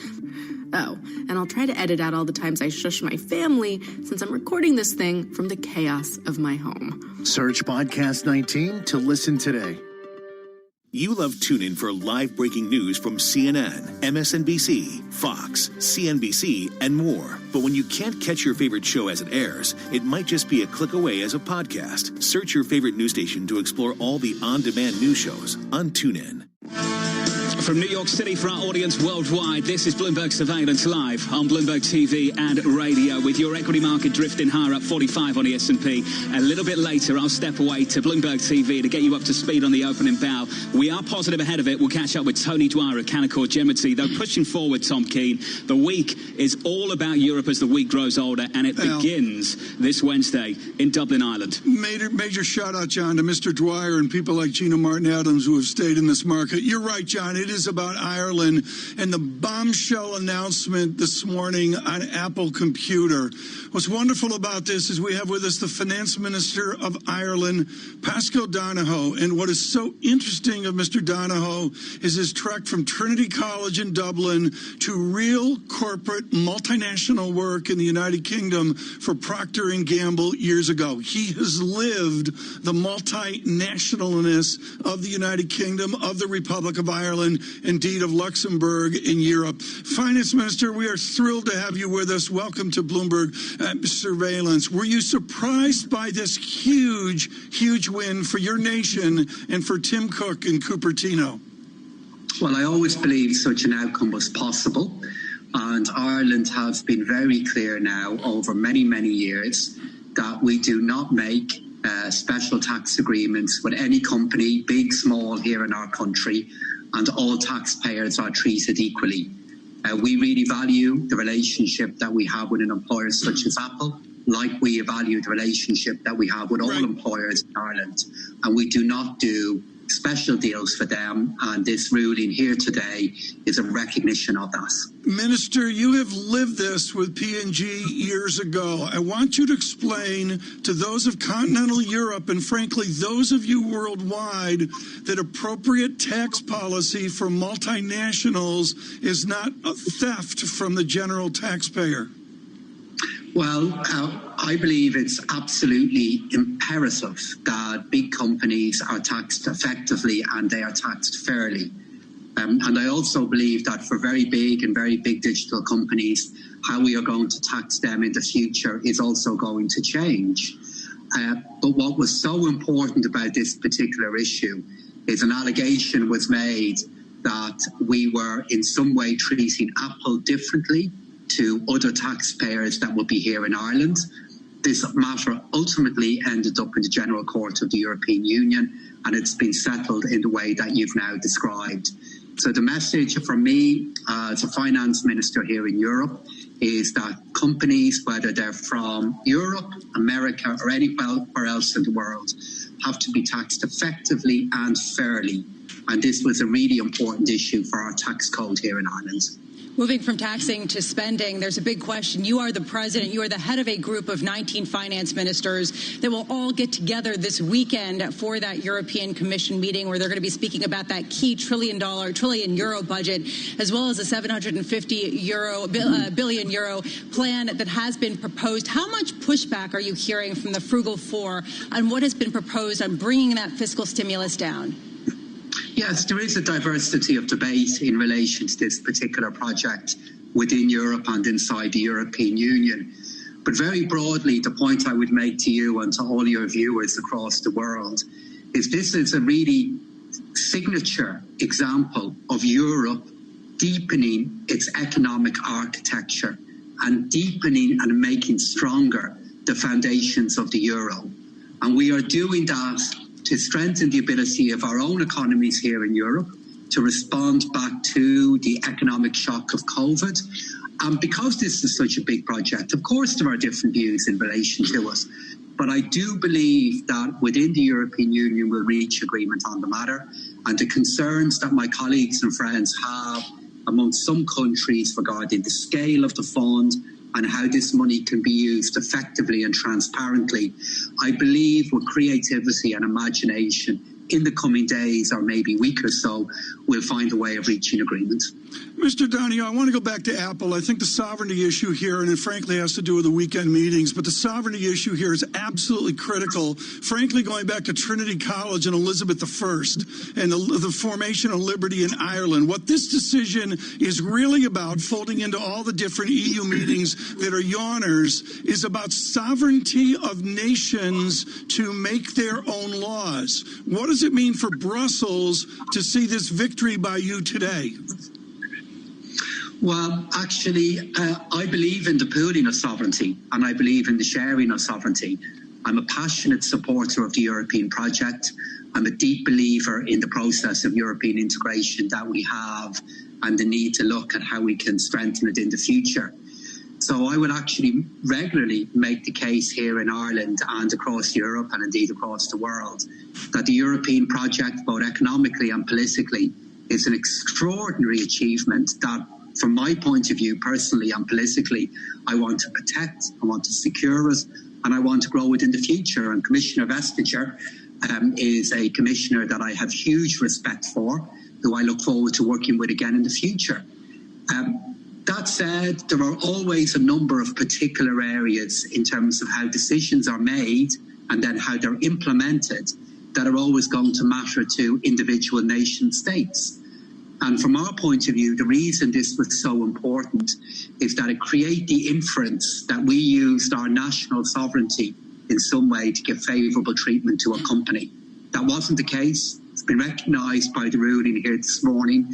Oh, and I'll try to edit out all the times I shush my family since I'm recording this thing from the chaos of my home. Search Podcast 19 to listen today. You love TuneIn for live-breaking news from CNN, MSNBC, Fox, CNBC, and more. But when you can't catch your favorite show as it airs, it might just be a click away as a podcast. Search your favorite news station to explore all the on-demand news shows on TuneIn. From New York City for our audience worldwide, this is Bloomberg Surveillance Live on Bloomberg TV and radio, with your equity market drifting higher up 45 on the S&P. A little bit later, I'll step away to Bloomberg TV to get you up to speed on the opening bell. We are positive ahead of it. We'll catch up with Tony Dwyer of Canaccord Genuity. Though pushing forward, Tom Keene, the week is all about Europe as the week grows older, and it begins this Wednesday in Dublin, Ireland. Major shout out, John, to Mr. Dwyer and people like Gina Martin Adams who have stayed in this market. You're right, John. It is about Ireland and the bombshell announcement this morning on Apple Computer. What's wonderful about this is we have with us the finance minister of Ireland, Paschal Donohoe. And what is so interesting of Mr. Donohoe is his trek from Trinity College in Dublin to real corporate multinational work in the United Kingdom for Procter & Gamble years ago. He has lived the multinationalness of the United Kingdom, of the Republic of Ireland, indeed of Luxembourg in Europe. Finance Minister, we are thrilled to have you with us. Welcome to Bloomberg Surveillance. Were you surprised by this huge win for your nation and for Tim Cook in Cupertino? Well, I always believed such an outcome was possible. And Ireland have been very clear now over many, many years that we do not make special tax agreements with any company, big, small, here in our country, and all taxpayers are treated equally. We really value the relationship that we have with an employer such as Apple, like we value the relationship that we have with all employers in Ireland. And we do not do special deals for them, and this ruling here today is a recognition of that. Minister, you have lived this with P&G years ago. I want you to explain to those of continental Europe and frankly those of you worldwide that appropriate tax policy for multinationals is not a theft from the general taxpayer. Well, I believe it's absolutely imperative imperative that big companies are taxed effectively and they are taxed fairly. And I also believe that for very big digital companies, how we are going to tax them in the future is also going to change. But what was so important about this particular issue is an allegation was made that we were in some way treating Apple differently to other taxpayers that would be here in Ireland. This matter ultimately ended up in the General Court of the European Union, and it's been settled in the way that you've now described. So the message from me as a finance minister here in Europe is that companies, whether they're from Europe, America, or anywhere else in the world, have to be taxed effectively and fairly. And this was a really important issue for our tax code here in Ireland. Moving from taxing to spending, there's a big question. You are the president. You are the head of a group of 19 finance ministers that will all get together this weekend for that European Commission meeting where they're going to be speaking about that key trillion euro budget, as well as a 750 billion euro plan that has been proposed. How much pushback are you hearing from the Frugal Four on what has been proposed on bringing that fiscal stimulus down? Yes, there is a diversity of debate in relation to this particular project within Europe and inside the European Union. But very broadly, the point I would make to you and to all your viewers across the world is this is a really signature example of Europe deepening its economic architecture and deepening and making stronger the foundations of the euro. And we are doing that to strengthen the ability of our own economies here in Europe to respond back to the economic shock of COVID. And because this is such a big project, of course there are different views in relation to it. But I do believe that within the European Union we'll reach agreement on the matter. And the concerns that my colleagues and friends have among some countries regarding the scale of the fund and how this money can be used effectively and transparently, I believe with creativity and imagination in the coming days or maybe week or so, we'll find a way of reaching agreement. Mr. Donoghue, I want to go back to Apple. I think the sovereignty issue here, and it frankly has to do with the weekend meetings, but the sovereignty issue here is absolutely critical. Frankly, going back to Trinity College and Elizabeth I and the formation of liberty in Ireland, what this decision is really about, folding into all the different EU meetings that are yawners, is about sovereignty of nations to make their own laws. What does it mean for Brussels to see this victory by you today? Well, actually, I believe in the pooling of sovereignty and I believe in the sharing of sovereignty. I'm a passionate supporter of the European project. I'm a deep believer in the process of European integration that we have and the need to look at how we can strengthen it in the future. So I would actually regularly make the case here in Ireland and across Europe and indeed across the world that the European project, both economically and politically, is an extraordinary achievement that, from my point of view, personally and politically, I want to protect, I want to secure it, and I want to grow it in the future. And Commissioner Vestager is a commissioner that I have huge respect for, who I look forward to working with again in the future. That said, there are always a number of particular areas in terms of how decisions are made and then how they're implemented that are always going to matter to individual nation states. And from our point of view, the reason this was so important is that it created the inference that we used our national sovereignty in some way to give favourable treatment to a company. That wasn't the case. It's been recognised by the ruling here this morning.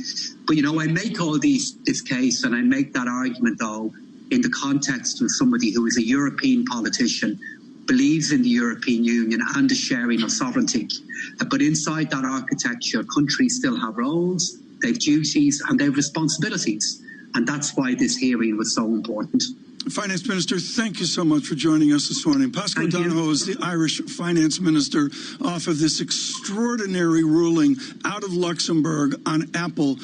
But, you know, I make all this case and I make that argument, though, in the context of somebody who is a European politician, believes in the European Union and the sharing of sovereignty. But inside that architecture, countries still have roles, they have duties and they have responsibilities. And that's why this hearing was so important. Finance Minister, thank you so much for joining us this morning. Pascal Donoghue is the Irish Finance Minister off of this extraordinary ruling out of Luxembourg on Apple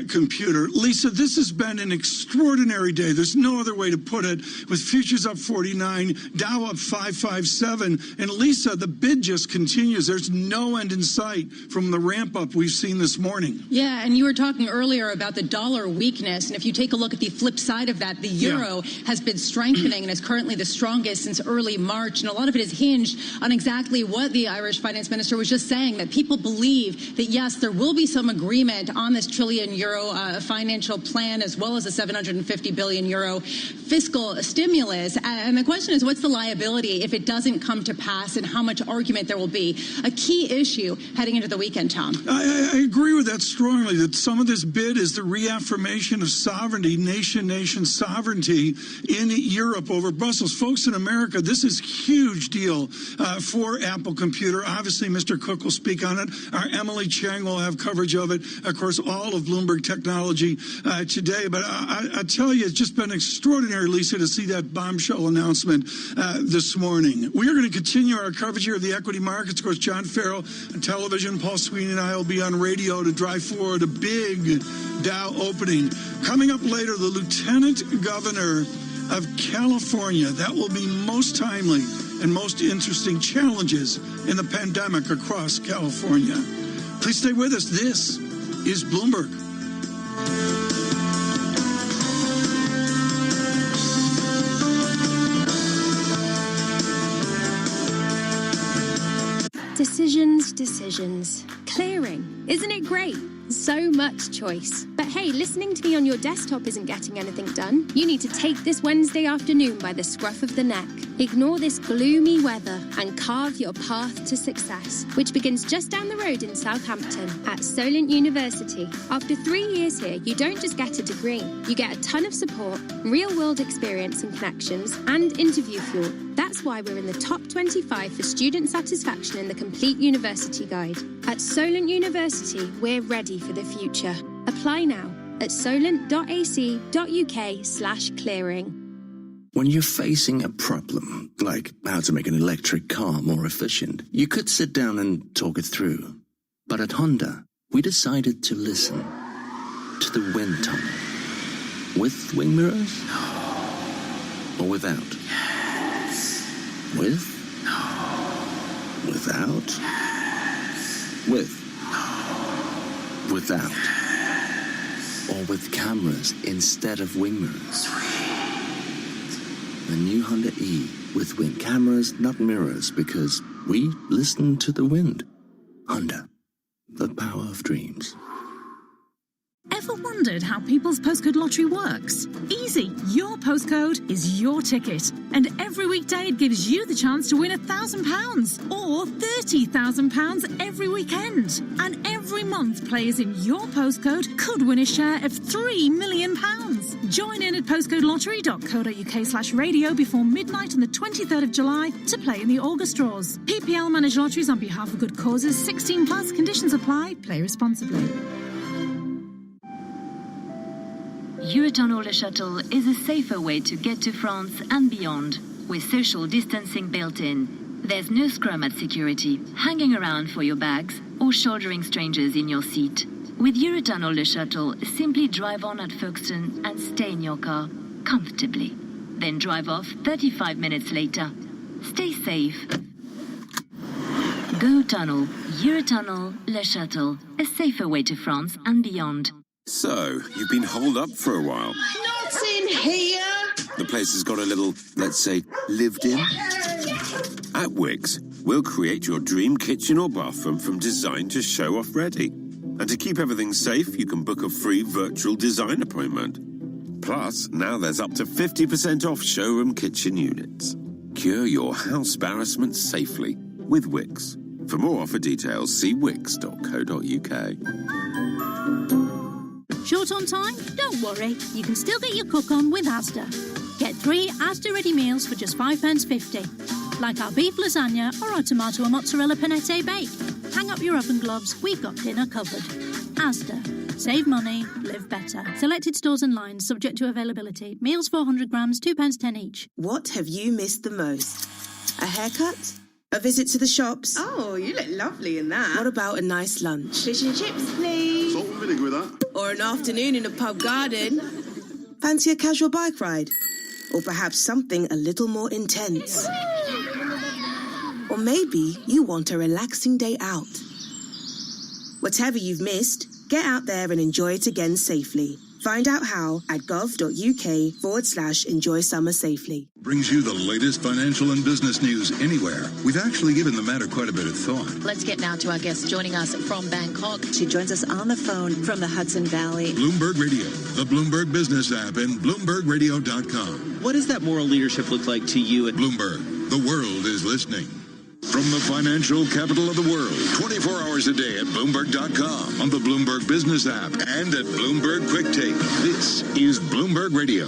Computer. Lisa, this has been an extraordinary day. There's no other way to put it, with futures up 49, Dow up 557. And Lisa, the bid just continues. There's no end in sight from the ramp up we've seen this morning. Yeah, and you were talking earlier about the dollar weakness. And if you take a look at the flip side of that, the euro has been been strengthening and is currently the strongest since early March. And a lot of it is hinged on exactly what the Irish finance minister was just saying, that people believe that, yes, there will be some agreement on this €1 trillion financial plan, as well as a €750 billion fiscal stimulus. And the question is, what's the liability if it doesn't come to pass, and how much argument there will be? A key issue heading into the weekend, Tom. I agree with that strongly, that some of this bid is the reaffirmation of sovereignty, nation sovereignty in Europe over Brussels. Folks in America, this is a huge deal for Apple Computer. Obviously, Mr. Cook will speak on it. Our Emily Chang will have coverage of it. Of course, all of Bloomberg Technology today. But I tell you, it's just been extraordinary, Lisa, to see that bombshell announcement this morning. We are going to continue our coverage here of the equity markets. Of course, John Farrell on television, Paul Sweeney and I will be on radio to drive forward a big Dow opening. Coming up later, the Lieutenant Governor of California. That will be most timely and most interesting challenges in the pandemic across California. Please stay with us. This is Bloomberg. Decisions. Clearing. Isn't it great? So much choice. But hey, listening to me on your desktop isn't getting anything done. You need to take this Wednesday afternoon by the scruff of the neck. Ignore this gloomy weather and carve your path to success, which begins just down the road in Southampton at Solent University. After 3 years here, you don't just get a degree. You get a ton of support, real-world experience and connections, and interview fuel. That's why we're in the top 25 for student satisfaction in the Complete University Guide. At Solent University, we're ready for the future. Apply now at solent.ac.uk/clearing. When you're facing a problem, like how to make an electric car more efficient, you could sit down and talk it through. But at Honda, we decided to listen to the wind tunnel. With wing mirrors? Or without? Yes. With? No. Without? Yes. With? No. Without? Yes. Or with cameras instead of wing mirrors? Sweet. The new Honda E with wing cameras, not mirrors, because we listen to the wind. Honda, the power of dreams. Ever wondered how people's postcode lottery works? Easy. Your postcode is your ticket. And every weekday it gives you the chance to win £1,000 or £30,000 every weekend. And every month players in your postcode could win a share of £3 million. Join in at postcodelottery.co.uk/radio before midnight on the 23rd of July to play in the August draws. PPL manage lotteries on behalf of good causes. 16 plus. Conditions apply. Play responsibly. Eurotunnel Le Shuttle is a safer way to get to France and beyond, with social distancing built in. There's no scrum at security, hanging around for your bags, or shouldering strangers in your seat. With Eurotunnel Le Shuttle, simply drive on at Folkestone and stay in your car, comfortably. Then drive off 35 minutes later. Stay safe. Go Tunnel, Eurotunnel Le Shuttle, a safer way to France and beyond. So, you've been holed up for a while. Not in here! The place has got a little, let's say, lived in. At Wix, we'll create your dream kitchen or bathroom from design to show off ready. And to keep everything safe, you can book a free virtual design appointment. Plus, now there's up to 50% off showroom kitchen units. Cure your house embarrassment safely with Wix. For more offer details, see wix.co.uk. Short on time? Don't worry. You can still get your cook on with Asda. Get 3 Asda ready meals for just £5.50. Like our beef lasagna or our tomato and mozzarella panette bake. Hang up your oven gloves. We've got dinner covered. Asda. Save money. Live better. Selected stores and lines subject to availability. Meals 400 grams, £2.10 each. What have you missed the most? A haircut? A visit to the shops? Oh, you look lovely in that. What about a nice lunch? Fish and chips, please. Salt and vinegar with that. Or an afternoon in a pub garden? Fancy a casual bike ride? Or perhaps something a little more intense? Or maybe you want a relaxing day out. Whatever you've missed, get out there and enjoy it again safely. Find out how at gov.uk/enjoy summer safely. Brings you the latest financial and business news anywhere. We've actually given the matter quite a bit of thought. Let's get now to our guest joining us from Bangkok. She joins us on the phone from the Hudson Valley. Bloomberg Radio, the Bloomberg Business app, and BloombergRadio.com. What does that moral leadership look like to you at Bloomberg? The world is listening. From the financial capital of the world, 24 hours a day at Bloomberg.com, on the Bloomberg Business app, and at Bloomberg Quick Take. This is Bloomberg Radio.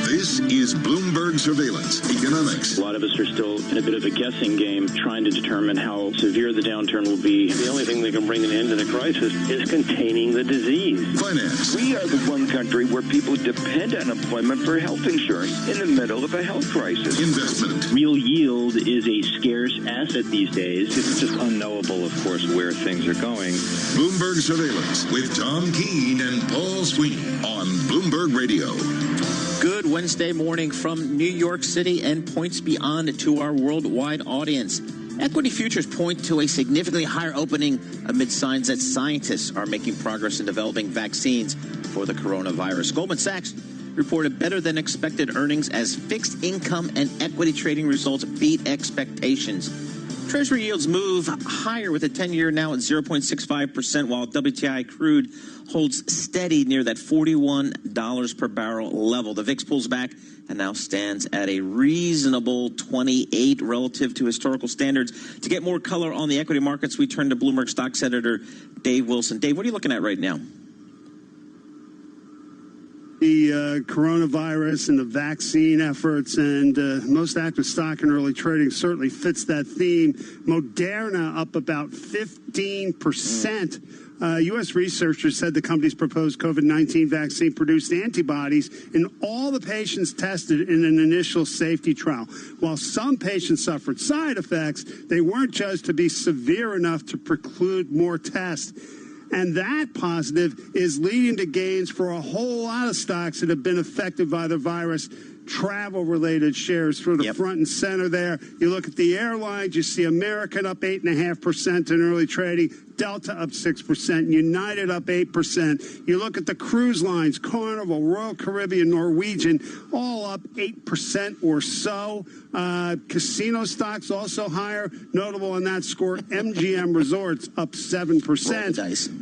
This is Bloomberg Surveillance Economics. A lot of us are still in a bit of a guessing game, trying to determine how severe the downturn will be. The only thing that can bring an end to the crisis is containing the disease. Finance. We are the one country where people depend on employment for health insurance in the middle of a health crisis. Investment. Real yield is a scarce asset these days. It's just unknowable, of course, where things are going. Bloomberg Surveillance with Tom Keene and Paul Sweeney on Bloomberg Radio. Good Wednesday morning from New York City and points beyond to our worldwide audience. Equity futures point to a significantly higher opening amid signs that scientists are making progress in developing vaccines for the coronavirus. Goldman Sachs reported better than expected earnings as fixed income and equity trading results beat expectations. Treasury yields move higher with the 10-year now at 0.65%, while WTI crude holds steady near that $41 per barrel level. The VIX pulls back and now stands at a reasonable 28 relative to historical standards. To get more color on the equity markets, we turn to Bloomberg Stocks editor Dave Wilson. Dave, what are you looking at right now? The coronavirus and the vaccine efforts, and most active stock in early trading certainly fits that theme. Moderna up about 15%. U.S. researchers said the company's proposed COVID-19 vaccine produced antibodies in all the patients tested in an initial safety trial. While some patients suffered side effects, they weren't judged to be severe enough to preclude more tests. And that positive is leading to gains for a whole lot of stocks that have been affected by the virus. Travel-related shares for the front and center there. You look at the airlines, you see American up 8.5% in early trading, Delta up 6%, United up 8%. You look at the cruise lines, Carnival, Royal Caribbean, Norwegian, all up 8% or so. Casino stocks also higher. Notable on that score, MGM Resorts up 7%.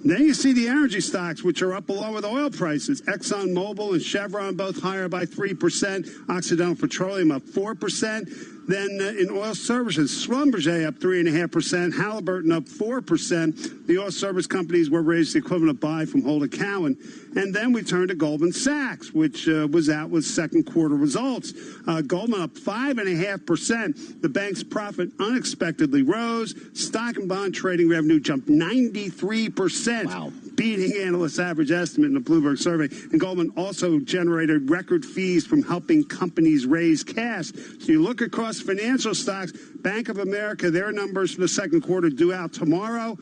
Then you see the energy stocks, which are up along with oil prices. ExxonMobil and Chevron both higher by 3%. Occidental Petroleum up 4%. Then in oil services, Schlumberger up 3.5%. Halliburton up 4%. The oil service companies were raised the equivalent of buy from Holden Cowan. And then we turn to Goldman Sachs, which was out with second quarter results. Goldman up 5.5%. The bank's profit unexpectedly rose. Stock and bond trading revenue jumped 93%. Wow. Beating analysts' average estimate in the Bloomberg survey. And Goldman also generated record fees from helping companies raise cash. So you look across financial stocks, Bank of America, their numbers for the second quarter due out tomorrow.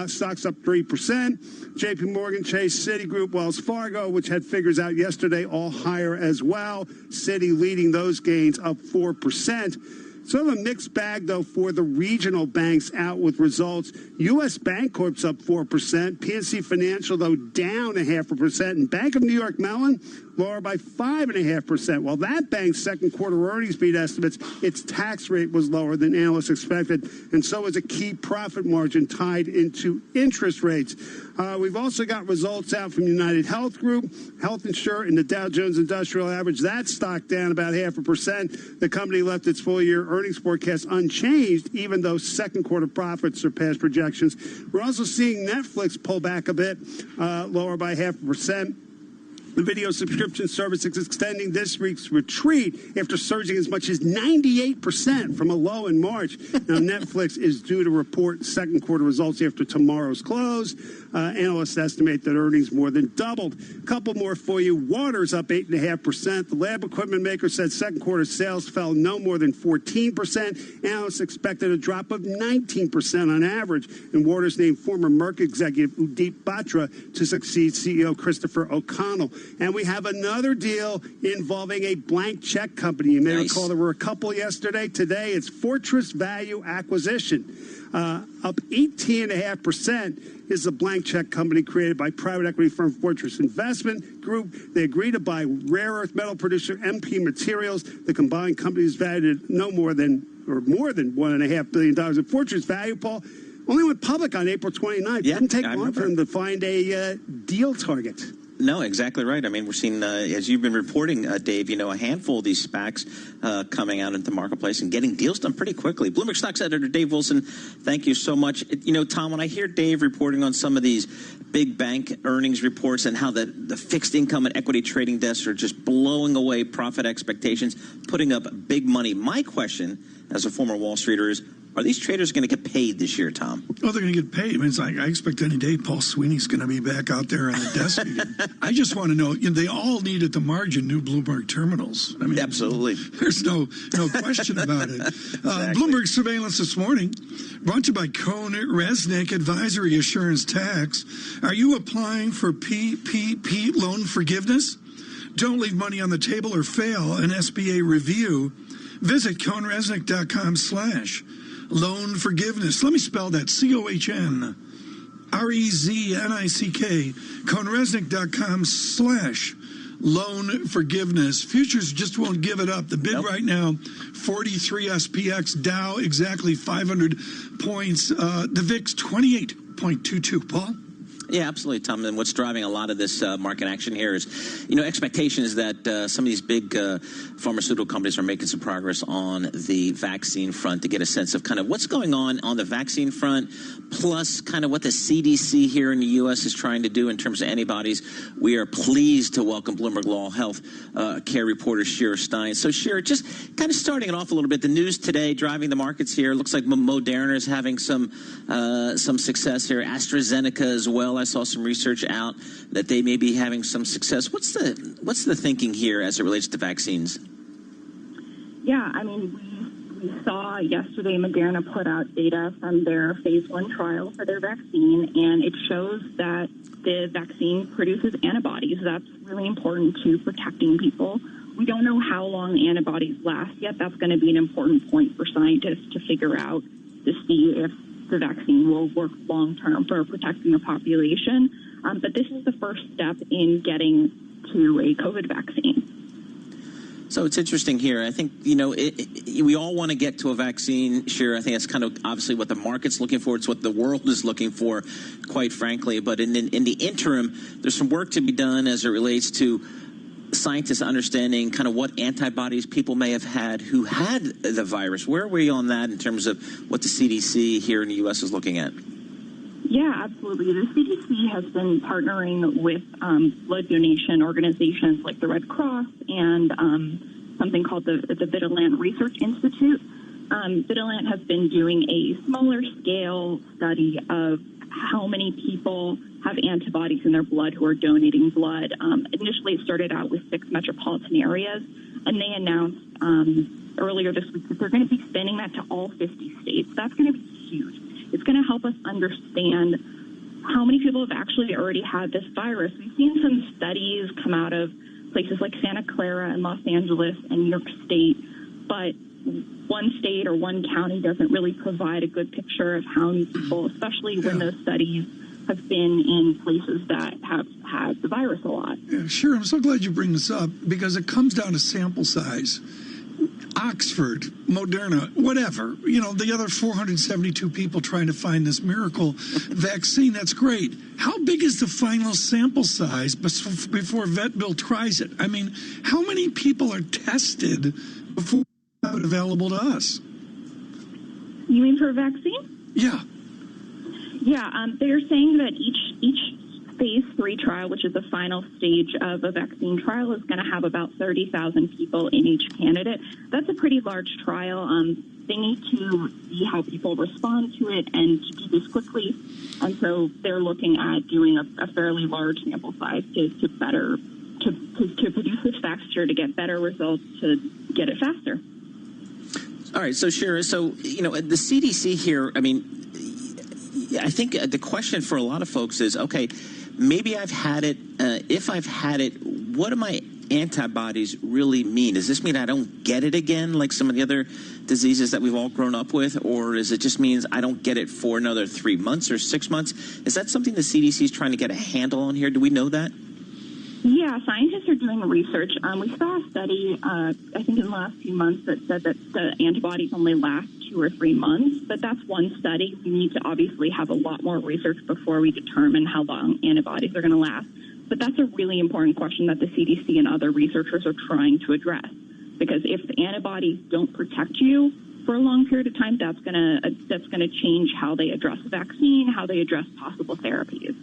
Stocks up 3%. J.P. Morgan, Chase, Citigroup, Wells Fargo, which had figures out yesterday, all higher as well. Citi leading those gains up 4%. Sort of a mixed bag, though, for the regional banks out with results. U.S. Bancorp's up 4%. PNC Financial, though, down 0.5%. And Bank of New York Mellon, lower by 5.5%. While that bank's second quarter earnings beat estimates, its tax rate was lower than analysts expected. And so is a key profit margin tied into interest rates. We've also got results out from United Health Group, Health Insurer, and the Dow Jones Industrial Average. That stock down about 0.5%. The company left its full-year earnings forecast unchanged, even though second quarter profits surpassed projections. We're also seeing Netflix pull back a bit, lower by 0.5%. The video subscription service is extending this week's retreat after surging as much as 98% from a low in March. Now, Netflix is due to report second quarter results after tomorrow's close. Analysts estimate that earnings more than doubled. A couple more for you. Waters up 8.5%. The lab equipment maker said second quarter sales fell no more than 14%. Analysts expected a drop of 19% on average. And Waters named former Merck executive Udit Batra to succeed CEO Christopher O'Connell. And we have another deal involving a blank check company. You may recall there were a couple yesterday. Today, it's Fortress Value Acquisition. Up 18.5% is a blank check company created by private equity firm Fortress Investment Group. They agreed to buy rare earth metal producer MP Materials. The combined company is valued at more than $1.5 billion. And Fortress Value, Paul, only went public on April 29th. Didn't take long for them to find a deal target. No, exactly right. I mean, we're seeing, as you've been reporting, Dave, a handful of these SPACs coming out into the marketplace and getting deals done pretty quickly. Bloomberg Stocks editor Dave Wilson, thank you so much. Tom, when I hear Dave reporting on some of these big bank earnings reports and how the fixed income and equity trading desks are just blowing away profit expectations, putting up big money, my question as a former Wall Streeter is, are these traders going to get paid this year, Tom? Oh, they're going to get paid. I mean, it's like I expect any day Paul Sweeney's going to be back out there on the desk again. I just want to know, they all need at the margin new Bloomberg terminals. I mean, absolutely. There's no question about it. Exactly. Bloomberg surveillance this morning, brought to you by Cohn Resnick Advisory Assurance Tax. Are you applying for PPP loan forgiveness? Don't leave money on the table or fail an SBA review. Visit cohnresnick.com/loan forgiveness. Let me spell that. COHNREZNICK. cohnresnick.com/loan forgiveness. Futures just won't give it up. The bid right now, 43 SPX, Dow exactly 500 points. The VIX 28.22. Paul? Yeah, absolutely, Tom. And what's driving a lot of this market action here is, expectations that some of these big pharmaceutical companies are making some progress on the vaccine front to get a sense of kind of what's going on the vaccine front, plus kind of what the CDC here in the U.S. is trying to do in terms of antibodies. We are pleased to welcome Bloomberg Law Health Care reporter Shira Stein. So, Shira, just kind of starting it off a little bit, the news today driving the markets here. Looks like Moderna is having some success here. AstraZeneca as well. I saw some research out that they may be having some success. What's the thinking here as it relates to vaccines? Yeah, I mean, we saw yesterday Moderna put out data from their phase 1 trial for their vaccine, and it shows that the vaccine produces antibodies. That's really important to protecting people. We don't know how long antibodies last yet. That's going to be an important point for scientists to figure out to see if the vaccine will work long-term for protecting the population. But this is the first step in getting to a COVID vaccine. So it's interesting here. I think, we all want to get to a vaccine. Sure, I think that's kind of obviously what the market's looking for. It's what the world is looking for, quite frankly. But in the interim, there's some work to be done as it relates to scientists understanding kind of what antibodies people may have had who had the virus. Where are we on that in terms of what the CDC here in the U.S. is looking at? Yeah, absolutely. The CDC has been partnering with blood donation organizations like the Red Cross and something called the Vitalant Research Institute. Vitalant has been doing a smaller scale study of how many people have antibodies in their blood who are donating blood. Initially, it started out with 6 metropolitan areas, and they announced earlier this week that they're going to be expanding that to all 50 states. That's going to be huge. It's going to help us understand how many people have actually already had this virus. We've seen some studies come out of places like Santa Clara and Los Angeles and New York State, but one state or one county doesn't really provide a good picture of how many people, especially when those studies have been in places that have had the virus a lot. Yeah, sure. I'm so glad you bring this up because it comes down to sample size. Oxford, Moderna, whatever, the other 472 people trying to find this miracle vaccine, that's great. How big is the final sample size before VetBill tries it? I mean, how many people are tested before we have it available to us? You mean for a vaccine? Yeah. Yeah, they're saying that each phase 3 trial, which is the final stage of a vaccine trial, is going to have about 30,000 people in each candidate. That's a pretty large trial. They need to see how people respond to it and to do this quickly. And so they're looking at doing a fairly large sample size to produce this faster, to get better results, to get it faster. All right, so Shira, the CDC here, I mean, I think the question for a lot of folks is, okay, maybe I've had it. If I've had it, what do my antibodies really mean? Does this mean I don't get it again like some of the other diseases that we've all grown up with? Or is it just means I don't get it for another 3 months or 6 months? Is that something the CDC is trying to get a handle on here? Do we know that? Yeah, scientists are doing research. We saw a study, I think in the last few months, that said that the antibodies only last 2 or 3 months. But that's one study. We need to obviously have a lot more research before we determine how long antibodies are going to last. But that's a really important question that the CDC and other researchers are trying to address. Because if the antibodies don't protect you for a long period of time, that's gonna change how they address the vaccine, how they address possible therapies.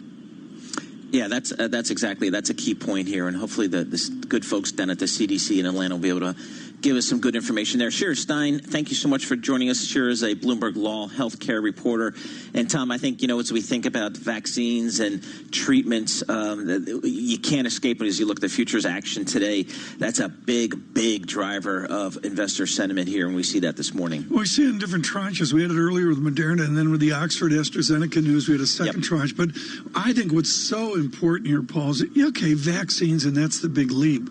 Yeah, that's a key point here, and hopefully the good folks down at the CDC in Atlanta will be able to give us some good information there. Shira Stein, thank you so much for joining us. Shira is a Bloomberg Law healthcare reporter. And Tom, I think, as we think about vaccines and treatments, you can't escape it as you look at the futures action today. That's a big, big driver of investor sentiment here, and we see that this morning. Well, we see it in different tranches. We had it earlier with Moderna, and then with the Oxford AstraZeneca news, we had a second tranche. But I think what's so important here, Paul, is, okay, vaccines, and that's the big leap.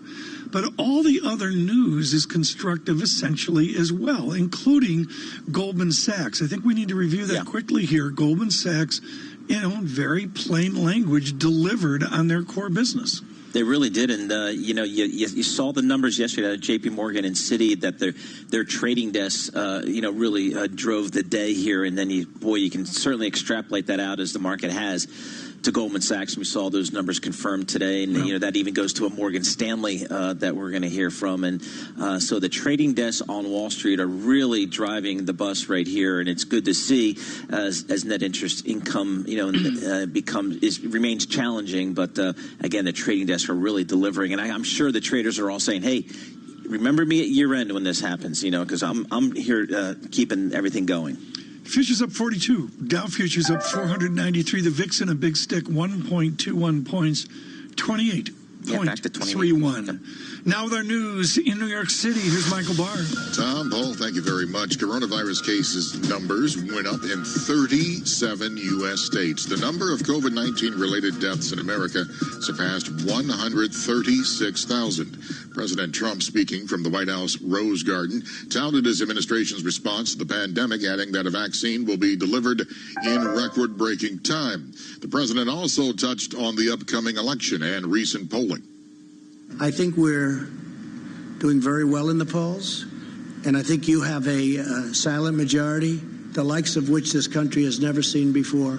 But all the other news is constructive essentially as well, including Goldman Sachs. I think we need to review that quickly here. Goldman Sachs, in very plain language, delivered on their core business. They really did, and you saw the numbers yesterday at J.P. Morgan and Citi that their trading desks, really drove the day here, and then you can certainly extrapolate that out as the market has to Goldman Sachs. We saw those numbers confirmed today, and that even goes to a Morgan Stanley that we're going to hear from, and so the trading desks on Wall Street are really driving the bus right here, and it's good to see as net interest income remains challenging, but again the trading desks are really delivering, and I'm sure the traders are all saying, hey, remember me at year end when this happens, because I'm here keeping everything going. Futures up 42. Dow futures up 493. The VIX in a big stick, 1.21 points, 28. Back to 31. Now with our news in New York City, here's Michael Barr. Tom, Paul, thank you very much. Coronavirus cases numbers went up in 37 U.S. states. The number of COVID-19 related deaths in America surpassed 136,000. President Trump, speaking from the White House Rose Garden, touted his administration's response to the pandemic, adding that a vaccine will be delivered in record-breaking time. The president also touched on the upcoming election and recent polling. I think we're doing very well in the polls, and I think you have a silent majority, the likes of which this country has never seen before.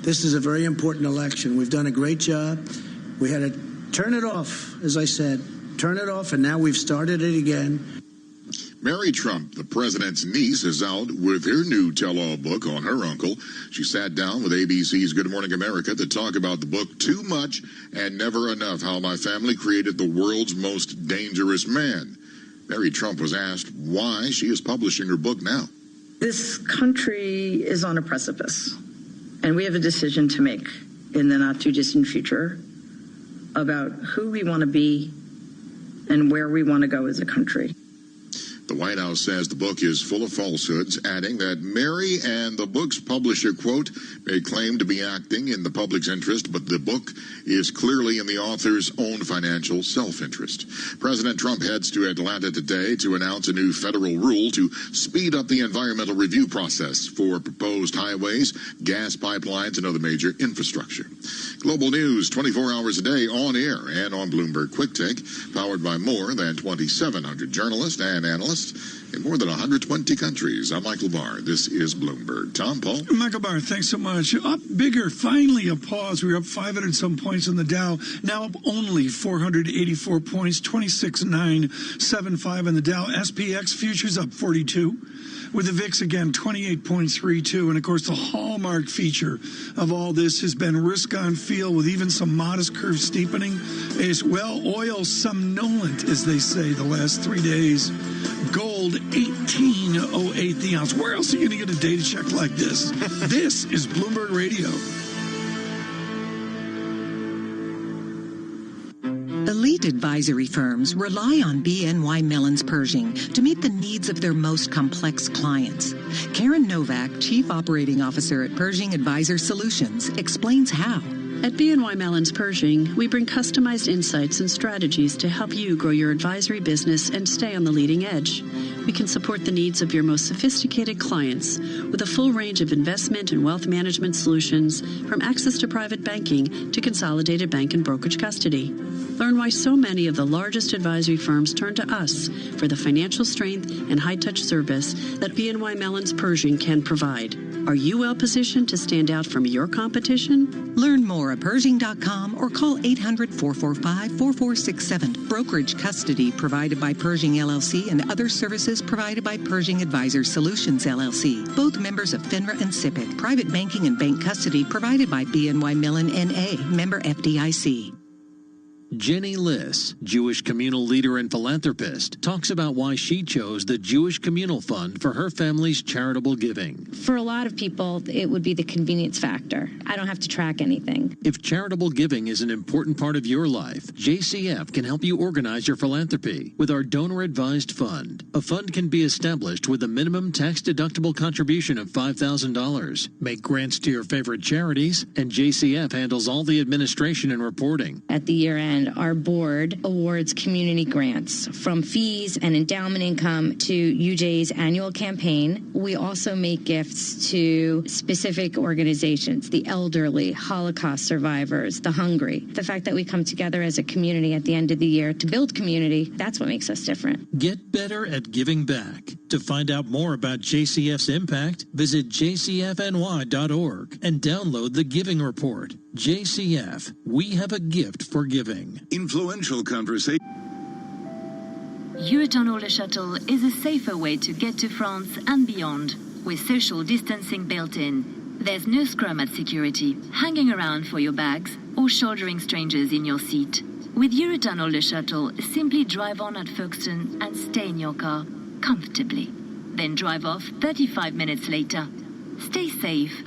This is a very important election. We've done a great job. We had to turn it off, as I said, turn it off, and now we've started it again. Mary Trump, the president's niece, is out with her new tell-all book on her uncle. She sat down with ABC's Good Morning America to talk about the book Too Much and Never Enough, How My Family Created the World's Most Dangerous Man. Mary Trump was asked why she is publishing her book now. This country is on a precipice, and we have a decision to make in the not-too-distant future about who we want to be and where we want to go as a country. The White House says the book is full of falsehoods, adding that Mary and the book's publisher, quote, may claim to be acting in the public's interest, but the book is clearly in the author's own financial self-interest. President Trump heads to Atlanta today to announce a new federal rule to speed up the environmental review process for proposed highways, gas pipelines, and other major infrastructure. Global news 24 hours a day on air and on Bloomberg Quick Take, powered by more than 2,700 journalists and analysts in more than 120 countries. I'm Michael Barr. This is Bloomberg. Tom, Paul? Michael Barr, thanks so much. Up bigger, finally a pause. We were up 500 and some points in the Dow. Now up only 484 points, 26,975 in the Dow. SPX futures up 42. With the VIX again, 28.32. And of course, the hallmark feature of all this has been risk on feel with even some modest curve steepening. Is, well, oil somnolent, as they say, the last 3 days. Gold, 18.08 the ounce. Where else are you going to get a data check like this? This is Bloomberg Radio. Elite advisory firms rely on BNY Mellon's Pershing to meet the needs of their most complex clients. Karen Novak, Chief Operating Officer at Pershing Advisor Solutions, explains how. At BNY Mellon's Pershing, we bring customized insights and strategies to help you grow your advisory business and stay on the leading edge. We can support the needs of your most sophisticated clients with a full range of investment and wealth management solutions, from access to private banking to consolidated bank and brokerage custody. Learn why so many of the largest advisory firms turn to us for the financial strength and high-touch service that BNY Mellon's Pershing can provide. Are you well positioned to stand out from your competition? Learn more at Pershing.com or call 800-445-4467. Brokerage custody provided by Pershing LLC and other services provided by Pershing Advisor Solutions LLC. Both members of FINRA and SIPC. Private banking and bank custody provided by BNY Mellon N.A. Member FDIC. Jenny Liss, Jewish communal leader and philanthropist, talks about why she chose the Jewish Communal Fund for her family's charitable giving. For a lot of people, it would be the convenience factor. I don't have to track anything. If charitable giving is an important part of your life, JCF can help you organize your philanthropy with our donor-advised fund. A fund can be established with a minimum tax-deductible contribution of $5,000. Make grants to your favorite charities, and JCF handles all the administration and reporting. At the year end, our board awards community grants from fees and endowment income to UJ's annual campaign. We also make gifts to specific organizations, the elderly, Holocaust survivors, the hungry. The fact that we come together as a community at the end of the year to build community, that's what makes us different. Get better at giving back. To find out more about JCF's impact, visit jcfny.org and download the Giving Report. JCF, we have a gift for giving. Influential conversation. Eurotunnel Le Shuttle is a safer way to get to France and beyond, with social distancing built in. There's no scrum at security, hanging around for your bags, or shouldering strangers in your seat. With Eurotunnel Le Shuttle, simply drive on at Folkestone and stay in your car comfortably. Then drive off 35 minutes later. Stay safe.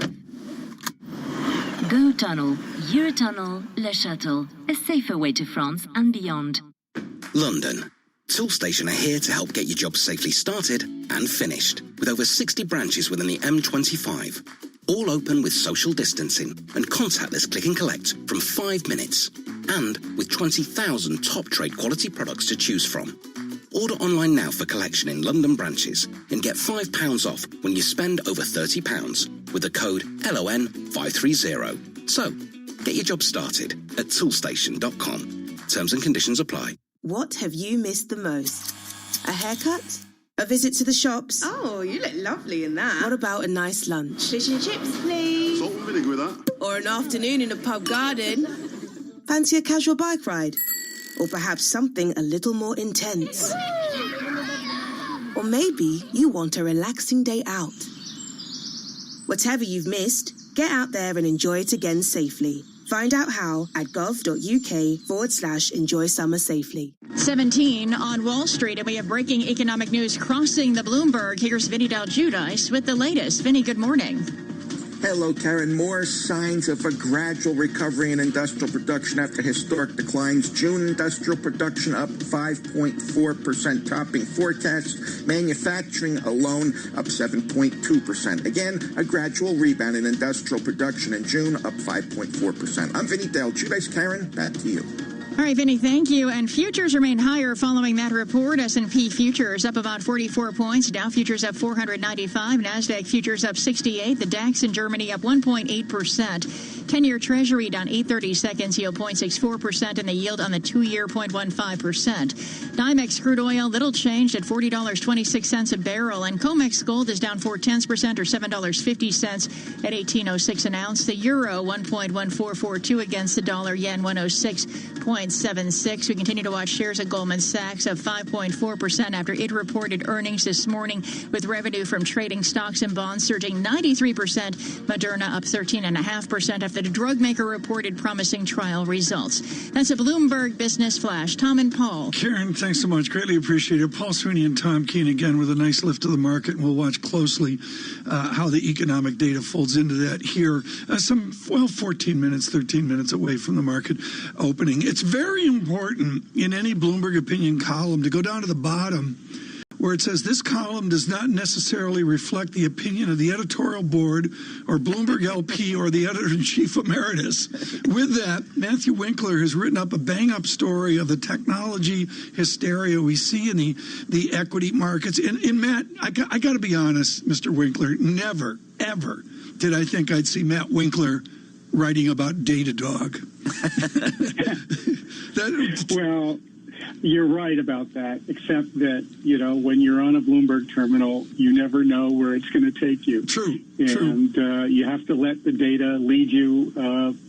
Go Tunnel, Eurotunnel Le Shuttle, a safer way to France and beyond. London. Toolstation are here to help get your job safely started and finished, with over 60 branches within the M25. All open with social distancing and contactless click and collect from 5 minutes. And with 20,000 top trade quality products to choose from. Order online now for collection in London branches and get £5 off when you spend over £30 with the code LON530. So, get your job started at toolstation.com. Terms and conditions apply. What have you missed the most? A haircut? A visit to the shops? Oh, you look lovely in that. What about a nice lunch? Fish and chips, please. Salt and vinegar with that. Or an afternoon in a pub garden? Fancy a casual bike ride? Or perhaps something a little more intense? Or maybe you want a relaxing day out. Whatever you've missed, get out there and enjoy it again safely. Find out how at gov.uk/enjoy summer safely. 17 on Wall Street, and we have breaking economic news crossing the Bloomberg. Here's Vinny Daljudice with the latest. Vinny, good morning. Hello, Karen. More signs of a gradual recovery in industrial production after historic declines. June industrial production up 5.4%, topping forecasts. Manufacturing alone up 7.2%. Again, a gradual rebound in industrial production in June, up 5.4%. I'm Vinny Daljudice. Karen, back to you. All right, Vinny, thank you. And futures remain higher following that report. S&P futures up about 44 points. Dow futures up 495. NASDAQ futures up 68. The DAX in Germany up 1.8%. 10-year Treasury down 8/30 seconds, yield 0.64%, and the yield on the 2-year 0.15%. NYMEX crude oil, little changed at $40.26 a barrel. And COMEX gold is down 0.4% or $7.50 at $18.06 an ounce. The euro 1.1442 against the dollar, yen 106.76. We continue to watch shares of Goldman Sachs up 5.4% after it reported earnings this morning, with revenue from trading stocks and bonds surging 93%. Moderna up 13.5% after the drug maker reported promising trial results. That's a Bloomberg Business Flash. Tom and Paul. Karen, thanks so much. Greatly appreciate it. Paul Sweeney and Tom Keene again with a nice lift of the market, and we'll watch closely how the economic data folds into that here. 13 minutes away from the market opening. It's very important in any Bloomberg opinion column to go down to the bottom where it says this column does not necessarily reflect the opinion of the editorial board or Bloomberg LP or the editor-in-chief emeritus. With that, Matthew Winkler has written up a bang-up story of the technology hysteria we see in the equity markets. And Matt, I got to be honest, Mr. Winkler, never, ever did I think I'd see Matt Winkler writing about Datadog. Well, you're right about that, except that, when you're on a Bloomberg terminal, you never know where it's going to take you. True. And you have to let the data lead you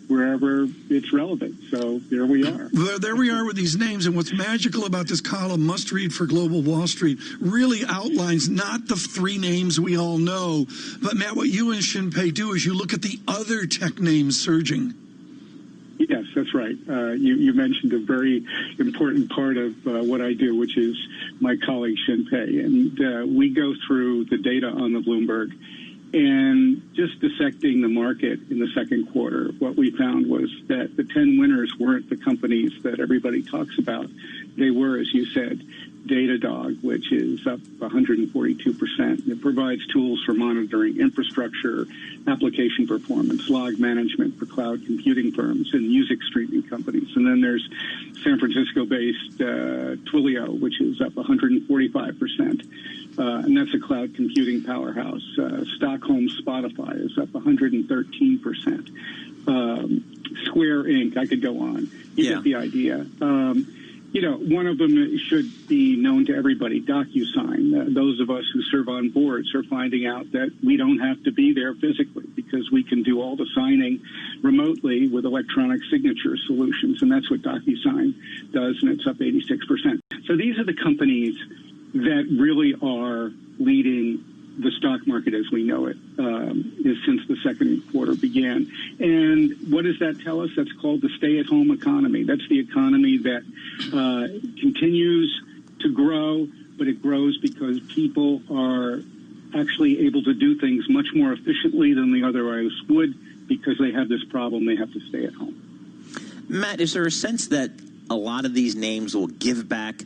wherever it's relevant. So there we are. There we are with these names. And what's magical about this column, Must Read for Global Wall Street, really outlines not the three names we all know, but, Matt, what you and Shinpei do is you look at the other tech names surging. Yes, that's right. You mentioned a very important part of what I do, which is my colleague Shinpei. And we go through the data on the Bloomberg. And just dissecting the market in the second quarter, what we found was that the 10 winners weren't the companies that everybody talks about. They were, as you said, Datadog, which is up 142%. It provides tools for monitoring infrastructure, application performance, log management for cloud computing firms and music streaming companies. And then there's San Francisco-based Twilio, which is up 145%. And that's a cloud computing powerhouse. Stockholm Spotify is up 113%. Square Inc., I could go on. You get the idea. One of them should be known to everybody, DocuSign. Those of us who serve on boards are finding out that we don't have to be there physically because we can do all the signing remotely with electronic signature solutions. And that's what DocuSign does, and it's up 86%. So these are the companies that really are leading the stock market as we know it since the second quarter began. And what does that tell us? That's called the stay-at-home economy. That's the economy that continues to grow, but it grows because people are actually able to do things much more efficiently than they otherwise would because they have this problem. They have to stay at home. Matt, is there a sense that a lot of these names will give back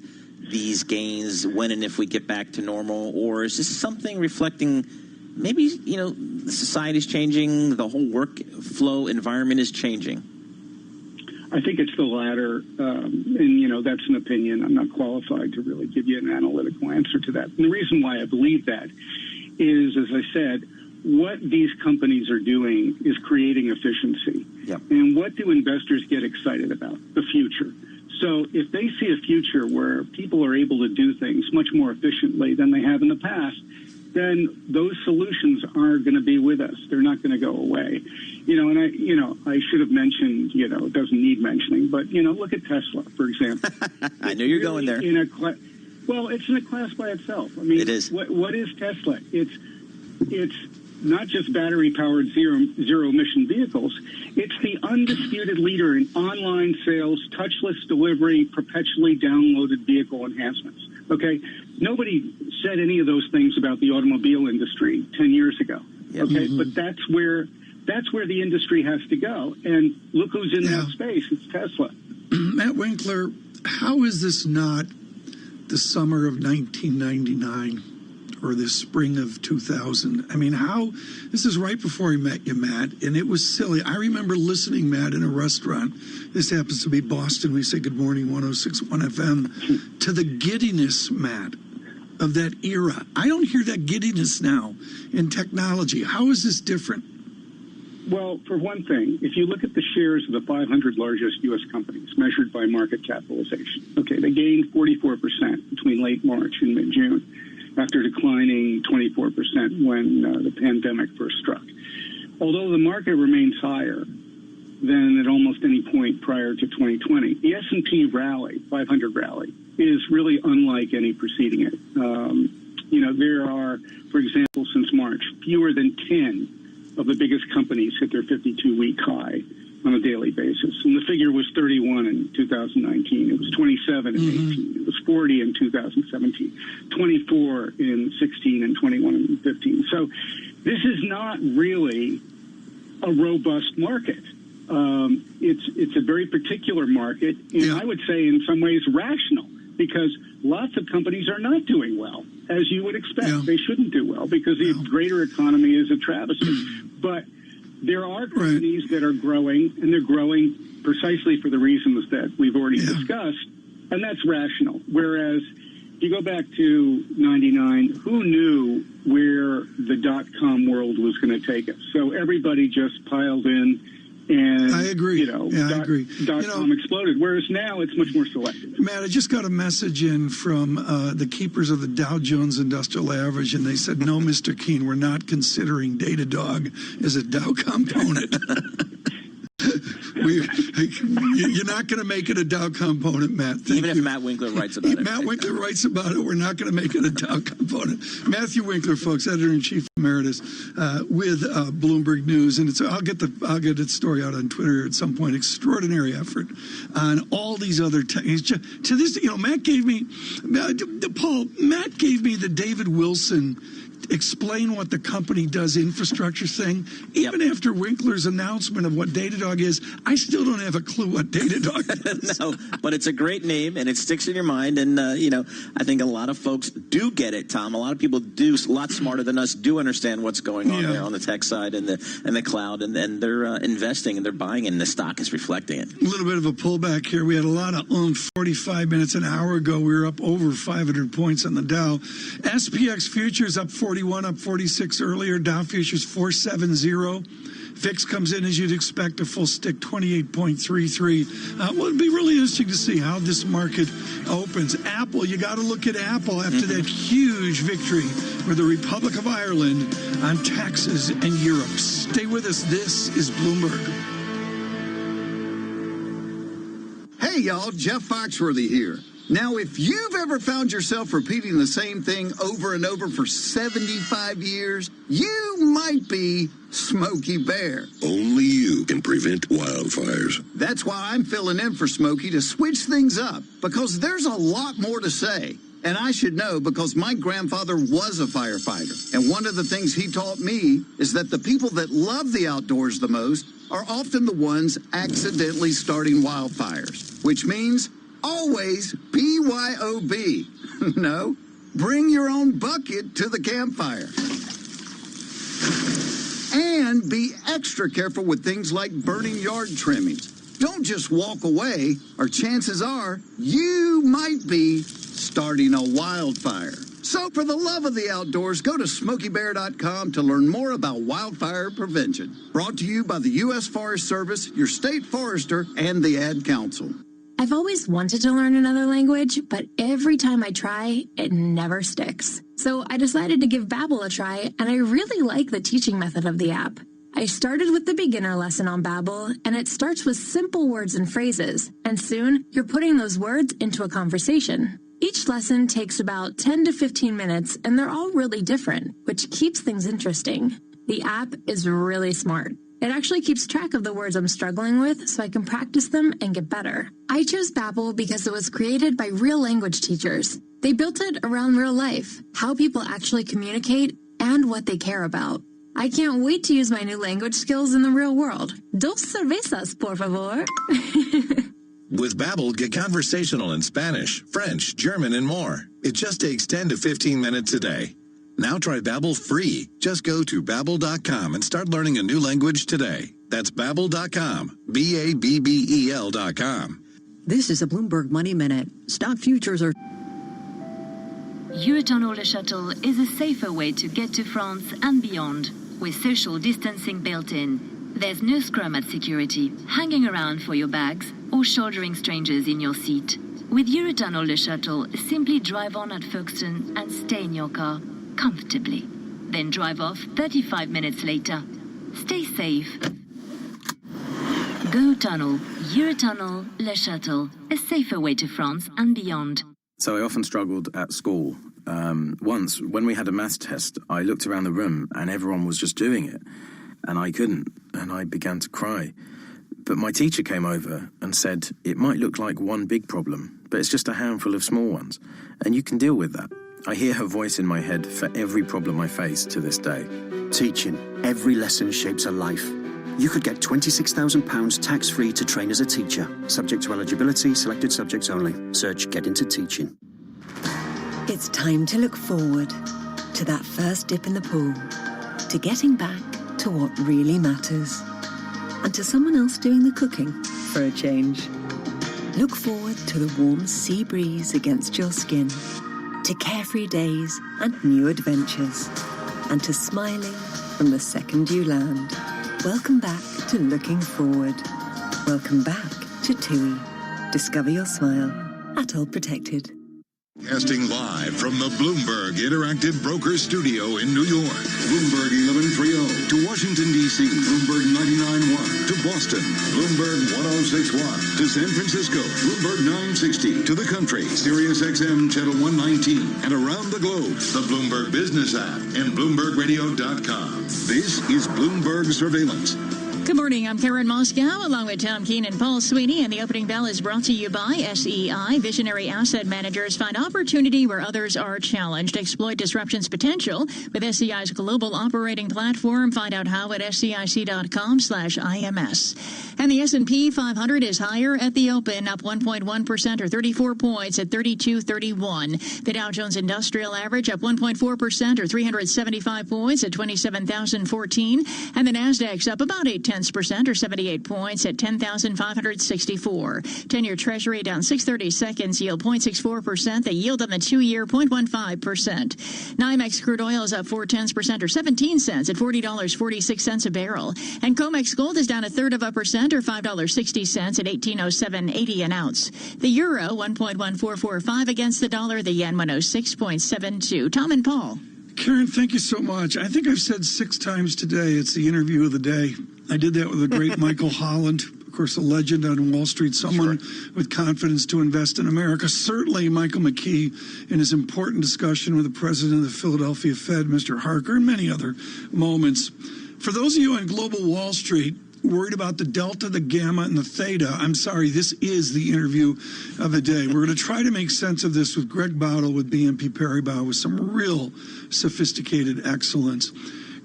these gains when and if we get back to normal, or is this something reflecting maybe, the society's changing, the whole workflow environment is changing? I think it's the latter, and that's an opinion. I'm not qualified to really give you an analytical answer to that. And the reason why I believe that is, as I said, what these companies are doing is creating efficiency. Yep. And what do investors get excited about? The future. So if they see a future where people are able to do things much more efficiently than they have in the past, then those solutions are going to be with us. They're not going to go away. I should have mentioned, it doesn't need mentioning, but, look at Tesla, for example. I know you're going there. It's in a class by itself. I mean, it is. What is Tesla? It's not just battery-powered zero-emission vehicles. It's the undisputed leader in online sales, touchless delivery, perpetually downloaded vehicle enhancements. Okay? Nobody said any of those things about the automobile industry 10 years ago. Yep. Okay? Mm-hmm. But that's where the industry has to go. And look who's in that space. It's Tesla. Matt Winkler, how is this not the summer of 1999? Or the spring of 2000. I mean, this is right before I met you, Matt, and it was silly. I remember listening, Matt, in a restaurant. This happens to be Boston. We say good morning, 106.1 FM, to the giddiness, Matt, of that era. I don't hear that giddiness now in technology. How is this different? Well, for one thing, if you look at the shares of the 500 largest U.S. companies measured by market capitalization, okay, they gained 44% between late March and mid-June, after declining 24% when the pandemic first struck. Although the market remains higher than at almost any point prior to 2020, the S&P 500 rally, is really unlike any preceding it. There are, for example, since March, fewer than 10 of the biggest companies hit their 52-week high on a daily basis. And the figure was 31 in 2019. It was 27 in 18. It was 40 in 2017, 24 in 16, and 21 in 15. So this is not really a robust market. It's a very particular market, and I would say in some ways rational, because lots of companies are not doing well. as you would expect. They shouldn't do well because the greater economy is a travesty. But there are companies that are growing, and they're growing precisely for the reasons that we've already discussed, and that's rational. Whereas if you go back to 99, who knew where the dot-com world was going to take us? So everybody just piled in, and I agree. I agree. Dot-com exploded, whereas now it's much more selective. Matt, I just got a message in from the keepers of the Dow Jones Industrial Average, and they said, no, Mr. Keene, we're not considering Datadog as a Dow component. You're not going to make it a Dow component, Matt. Even if Matt Winkler writes about it. Matt Winkler writes about it. We're not going to make it a Dow component. Matthew Winkler, folks, editor-in-chief emeritus with Bloomberg News, and I'll get its story out on Twitter at some point. Extraordinary effort on all these other techniques. To this, Matt gave me the David Wilson explain what the company does infrastructure thing. Even after Winkler's announcement of what Datadog is, I still don't have a clue what Datadog is. No, but it's a great name, and it sticks in your mind. And, I think a lot of folks do get it, Tom. A lot of people do, a lot smarter than us, do understand what's going on there on the tech side and the cloud, and they're investing and they're buying, and the stock is reflecting it. A little bit of a pullback here. We had a lot of 45 minutes, an hour ago. We were up over 500 points on the Dow. SPX futures up 41, up 46 earlier. Dow futures 470. VIX comes in as you'd expect, a full stick 28.33. Well, it'd be really interesting to see how this market opens. Apple, you got to look at Apple after that huge victory for the Republic of Ireland on taxes and Europe. Stay with us. This is Bloomberg. Hey, y'all, Jeff Foxworthy here. Now, if you've ever found yourself repeating the same thing over and over for 75 years, you might be Smokey Bear. Only you can prevent wildfires. That's why I'm filling in for Smokey to switch things up, because there's a lot more to say. And I should know because my grandfather was a firefighter. And one of the things he taught me is that the people that love the outdoors the most are often the ones accidentally starting wildfires, which means always BYOB. No, bring your own bucket to the campfire. And be extra careful with things like burning yard trimmings. Don't just walk away, or chances are you might be starting a wildfire. So for the love of the outdoors, go to SmokeyBear.com to learn more about wildfire prevention. Brought to you by the U.S. Forest Service, your state forester, and the Ad Council. I've always wanted to learn another language, but every time I try, it never sticks. So I decided to give Babbel a try, and I really like the teaching method of the app. I started with the beginner lesson on Babbel, and it starts with simple words and phrases, and soon you're putting those words into a conversation. Each lesson takes about 10 to 15 minutes, and they're all really different, which keeps things interesting. The app is really smart. It actually keeps track of the words I'm struggling with so I can practice them and get better. I chose Babbel because it was created by real language teachers. They built it around real life, how people actually communicate, and what they care about. I can't wait to use my new language skills in the real world. Dos cervezas, por favor. With Babbel, get conversational in Spanish, French, German, and more. It just takes 10 to 15 minutes a day. Now try Babbel free. Just go to Babbel.com and start learning a new language today. That's Babbel.com. Babbel.com. This is a Bloomberg Money Minute. Stock futures are... Eurotunnel Le Shuttle is a safer way to get to France and beyond, with social distancing built in. There's no scrum at security, hanging around for your bags, or shouldering strangers in your seat. With Eurotunnel Le Shuttle, simply drive on at Folkestone and stay in your car comfortably. Then drive off 35 minutes later. Stay safe. Go Tunnel, Eurotunnel Le Shuttle, a safer way to France and beyond. So I often struggled at school. Once, when we had a maths test, I looked around the room and everyone was just doing it. And I couldn't, and I began to cry. But my teacher came over and said, it might look like one big problem, but it's just a handful of small ones, and you can deal with that. I hear her voice in my head for every problem I face to this day. Teaching. Every lesson shapes a life. You could get £26,000 tax-free to train as a teacher. Subject to eligibility, selected subjects only. Search Get Into Teaching. It's time to look forward to that first dip in the pool, to getting back to what really matters, and to someone else doing the cooking for a change. Look forward to the warm sea breeze against your skin, to carefree days and new adventures, and to smiling from the second you land. Welcome back to looking forward. Welcome back to TUI. Discover your smile. Atoll Protected. Casting live from the Bloomberg Interactive Broker Studio in New York. Bloomberg 1130 to Washington, D.C. Bloomberg 99.1 to Boston. Bloomberg 106.1 to San Francisco. Bloomberg 960 to the country. Sirius XM Channel 119 and around the globe. The Bloomberg Business app and BloombergRadio.com. This is Bloomberg Surveillance. Good morning. I'm Karen Moscow, along with Tom Keene and Paul Sweeney, and the opening bell is brought to you by SEI. Visionary asset managers find opportunity where others are challenged. Exploit disruption's potential with SEI's global operating platform. Find out how at SEIC.com/IMS. And the S&P 500 is higher at the open, up 1.1% or 34 points at 3231. The Dow Jones Industrial Average up 1.4% or 375 points at 27,014. And the Nasdaq's up about 0.8% or 78 points at 10,564. 10-year Treasury down 6/30 seconds, yield 0.64%. The yield on the 2-year 0.15%. NYMEX crude oil is up 0.4% or 17 cents at $40.46 a barrel. And COMEX gold is down 0.33% or $5.60 at 1807.80 an ounce. The euro 1.1445 against the dollar. The yen 106.72. Tom and Paul. Karen, thank you so much. I think I've said 6 times today it's the interview of the day. I did that with the great Michael Holland, of course, a legend on Wall Street, someone with confidence to invest in America. Certainly Michael McKee in his important discussion with the president of the Philadelphia Fed, Mr. Harker, and many other moments. For those of you on Global Wall Street worried about the delta, the gamma, and the theta, I'm sorry, this is the interview of the day. We're going to try to make sense of this with Greg Bottle with BNP Paribas with some real sophisticated excellence.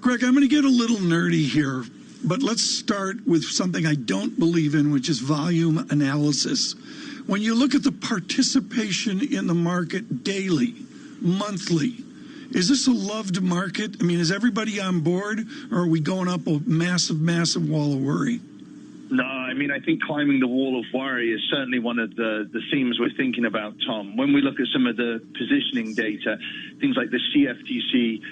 Greg, I'm going to get a little nerdy here, but let's start with something I don't believe in, which is volume analysis. When you look at the participation in the market daily, monthly, is this a loved market? I mean, is everybody on board, or are we going up a massive, massive wall of worry? No, I mean, I think climbing the wall of worry is certainly one of the themes we're thinking about, Tom. When we look at some of the positioning data, things like the CFTC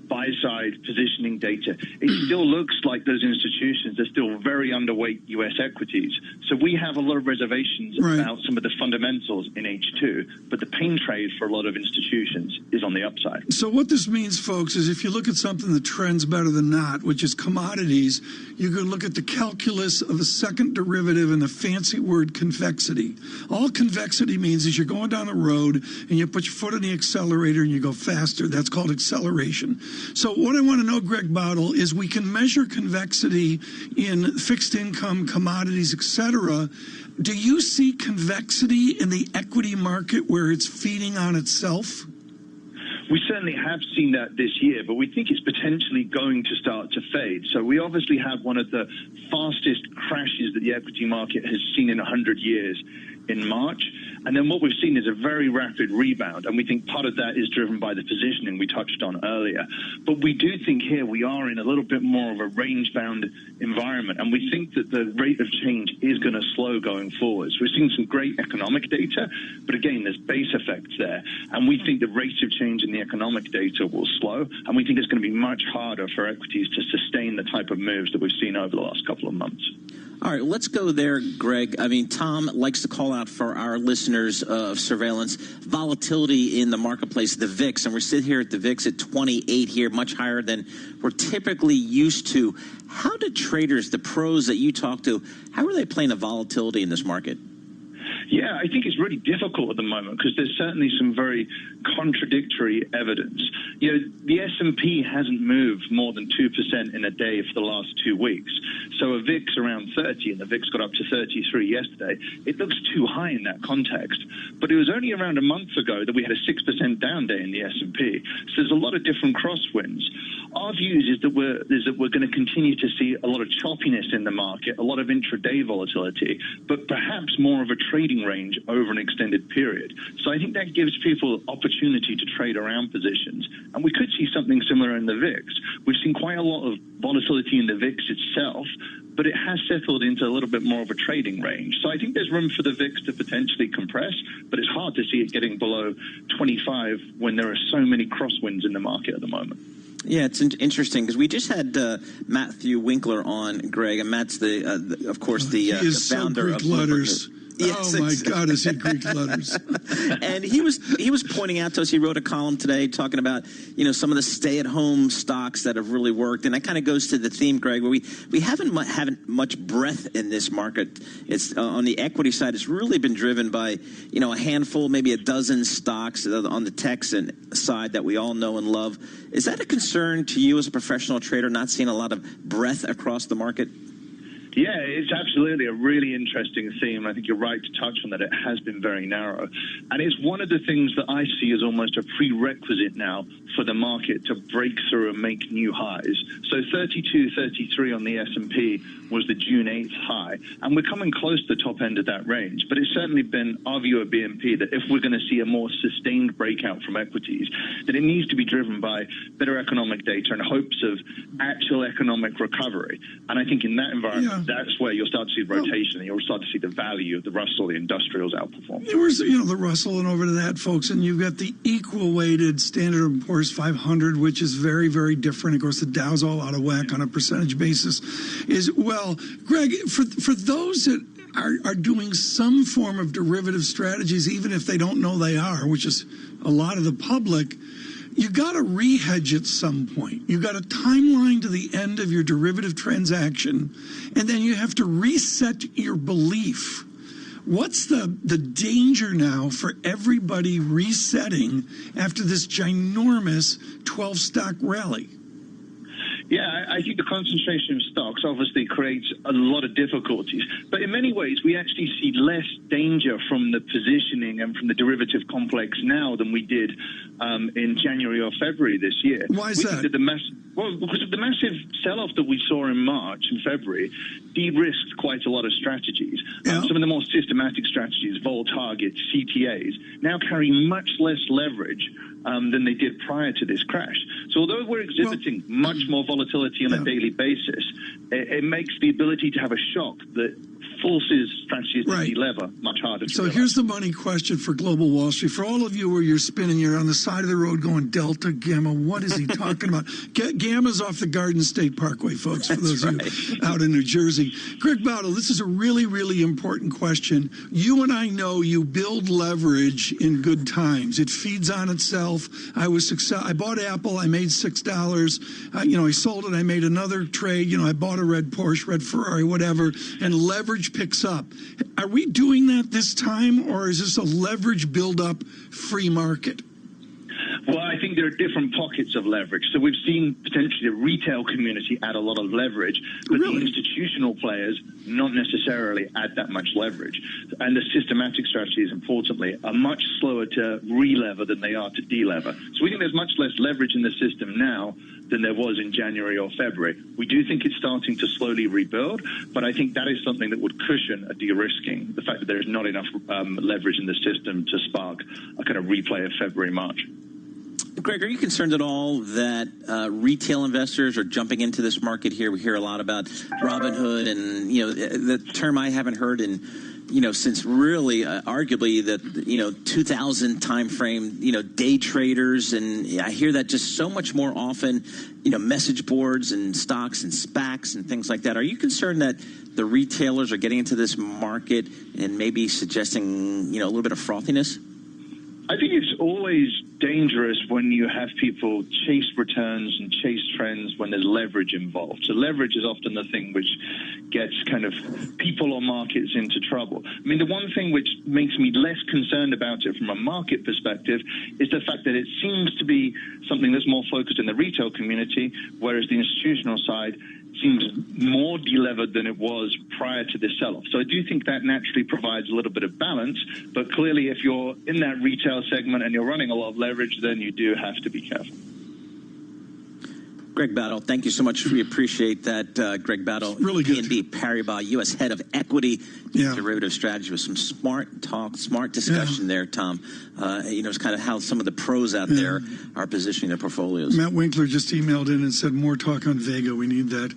buy-side positioning data, it still looks like those institutions are still very underweight U.S. equities. So we have a lot of reservations about some of the fundamentals in H2, but the pain trade for a lot of institutions is on the upside. So what this means, folks, is if you look at something that trends better than not, which is commodities, you can look at the calculus of the second derivative and the fancy word convexity. All convexity means is you're going down the road and you put your foot on the accelerator and you go faster. That's called acceleration. So what I want to know, Greg Bottle, is we can measure convexity in fixed income, commodities, etc. Do you see convexity in the equity market where it's feeding on itself? We certainly have seen that this year, but we think it's potentially going to start to fade. So we obviously had one of the fastest crashes that the equity market has seen in 100 years in March. And then what we've seen is a very rapid rebound. And we think part of that is driven by the positioning we touched on earlier. But we do think here we are in a little bit more of a range-bound environment. And we think that the rate of change is going to slow going forward. So we're seeing some great economic data. But again, there's base effects there. And we think the rate of change in the economic data will slow. And we think it's going to be much harder for equities to sustain the type of moves that we've seen over the last couple of months. All right, let's go there, Greg. I mean, Tom likes to call out for our listeners of surveillance volatility in the marketplace, the VIX, and we're sitting here at the VIX at 28 here, much higher than we're typically used to. How do traders, the pros that you talk to, how are they playing the volatility in this market? Yeah, I think it's really difficult at the moment because there's certainly some very contradictory evidence. You know, the S&P hasn't moved more than 2% in a day for the last 2 weeks. So a VIX around 30, and the VIX got up to 33 yesterday. It looks too high in that context. But it was only around a month ago that we had a 6% down day in the S&P. So there's a lot of different crosswinds. Our views is that we're going to continue to see a lot of choppiness in the market, a lot of intraday volatility, but perhaps more of a trading range over an extended period. So I think that gives people opportunity to trade around positions. And we could see something similar in the VIX. We've seen quite a lot of volatility in the VIX itself, but it has settled into a little bit more of a trading range. So I think there's room for the VIX to potentially compress, but it's hard to see it getting below 25 when there are so many crosswinds in the market at the moment. Yeah, it's interesting because we just had Matthew Winkler on, Greg, and Matt's of course, the founder of letters. Yes, oh my God, is it Greek letters? And he was pointing out to us. He wrote a column today talking about some of the stay-at-home stocks that have really worked, and that kind of goes to the theme, Greg, where we haven't much breadth in this market. It's on the equity side. It's really been driven by a handful, maybe a dozen stocks on the tech side that we all know and love. Is that a concern to you as a professional trader, not seeing a lot of breadth across the market? Yeah, it's absolutely a really interesting theme. I think you're right to touch on that. It has been very narrow. And it's one of the things that I see as almost a prerequisite now for the market to break through and make new highs. So 32, 33 on the S&P was the June 8th high. And we're coming close to the top end of that range. But it's certainly been our view at BNP that if we're going to see a more sustained breakout from equities, then it needs to be driven by better economic data and hopes of actual economic recovery. And I think in that environment, that's where you'll start to see rotation, and you'll start to see the value of the Russell, the industrials outperform. There was, the Russell, and over to that, folks, and you've got the equal-weighted Standard & Poor's 500, which is very, very different. Of course, the Dow's all out of whack on a percentage basis. Greg, for those that are doing some form of derivative strategies, even if they don't know they are, which is a lot of the public, you got to re-hedge at some point. You got a timeline to the end of your derivative transaction, and then you have to reset your belief. What's the danger now for everybody resetting after this ginormous 12-stock rally? Yeah, I think the concentration of stocks obviously creates a lot of difficulties. But in many ways, we actually see less danger from the positioning and from the derivative complex now than we did in January or February this year. Why is that? Because of the massive sell-off that we saw in March and February, de-risked quite a lot of strategies. Some of the more systematic strategies, vol targets, CTAs, now carry much less leverage than they did prior to this crash. So although we're exhibiting much more volatility on a daily basis, it makes the ability to have a shock that forces strategies to delever much harder to realize. Here's the money question for Global Wall Street. For all of you where you're spinning, you're on the side of the road going, Delta, Gamma, what is he talking about? Gamma's off the Garden State Parkway, folks, for those of you out in New Jersey. Greg Bowdle, this is a really, really important question. You and I know you build leverage in good times. It feeds on itself. I bought Apple. I made $6. I sold it. I made another trade. I bought a red Porsche, red Ferrari, whatever, and leverage picks up. Are we doing that this time, or is this a leverage build-up free market? Well, I think there are different pockets of leverage. So we've seen potentially the retail community add a lot of leverage, but the institutional players not necessarily add that much leverage. And the systematic strategies, importantly, are much slower to re-lever than they are to de-lever. So we think there's much less leverage in the system now than there was in January or February. We do think it's starting to slowly rebuild, but I think that is something that would cushion a de-risking, the fact that there is not enough leverage in the system to spark a kind of replay of February, March. Greg, are you concerned at all that retail investors are jumping into this market here? We hear a lot about Robinhood, and the term I haven't heard in since really arguably the 2000 timeframe, day traders, and I hear that just so much more often. Message boards and stocks and SPACs and things like that. Are you concerned that the retailers are getting into this market and maybe suggesting a little bit of frothiness? I think it's always dangerous when you have people chase returns and chase trends when there's leverage involved. So leverage is often the thing which gets kind of people or markets into trouble. I mean, the one thing which makes me less concerned about it from a market perspective is the fact that it seems to be something that's more focused in the retail community, whereas the institutional side seems more delevered than it was prior to this sell-off. So I do think that naturally provides a little bit of balance, but clearly if you're in that retail segment and you're running a lot of leverage, then you do have to be careful. Greg Battle, thank you so much. We appreciate that. Greg Battle, really BNP Paribas, U.S. Head of Equity Derivative Strategy, with some smart talk, smart discussion there, Tom. It's kind of how some of the pros out there are positioning their portfolios. Matt Winkler just emailed in and said, more talk on Vega. We need that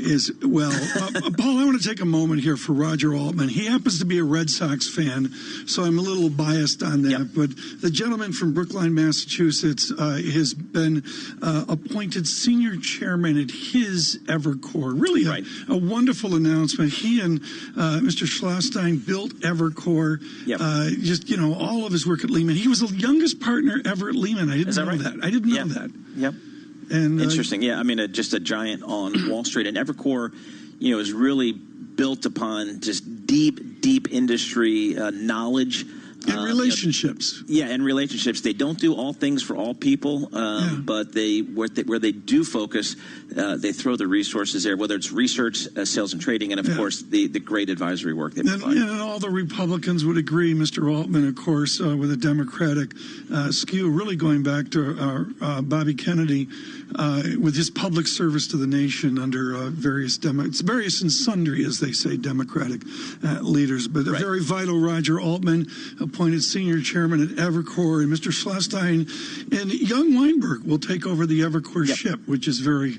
as well. Paul, I want to take a moment here for Roger Altman. He happens to be a Red Sox fan, so I'm a little biased on that. But the gentleman from Brookline, Massachusetts, has been appointed senior chairman at his Evercore. Really a wonderful announcement. He and Mr. Schlosstein built Evercore. All of his work at Lehman. He was the youngest partner ever at Lehman. I didn't know that. I didn't know that. Yep. And interesting. I mean, just a giant on Wall Street. And Evercore, is really built upon just deep industry knowledge. And relationships. And relationships. They don't do all things for all people, but where they do focus, they throw the resources there, whether it's research, sales and trading, and, of course, the great advisory work they provide. And all the Republicans would agree. Mr. Altman, of course, with a Democratic skew, really going back to Bobby Kennedy, with his public service to the nation under various and sundry, as they say, Democratic leaders. But a very vital Roger Altman, appointed senior chairman at Evercore, and Mr. Schlosstein and young Weinberg will take over the Evercore ship, which is very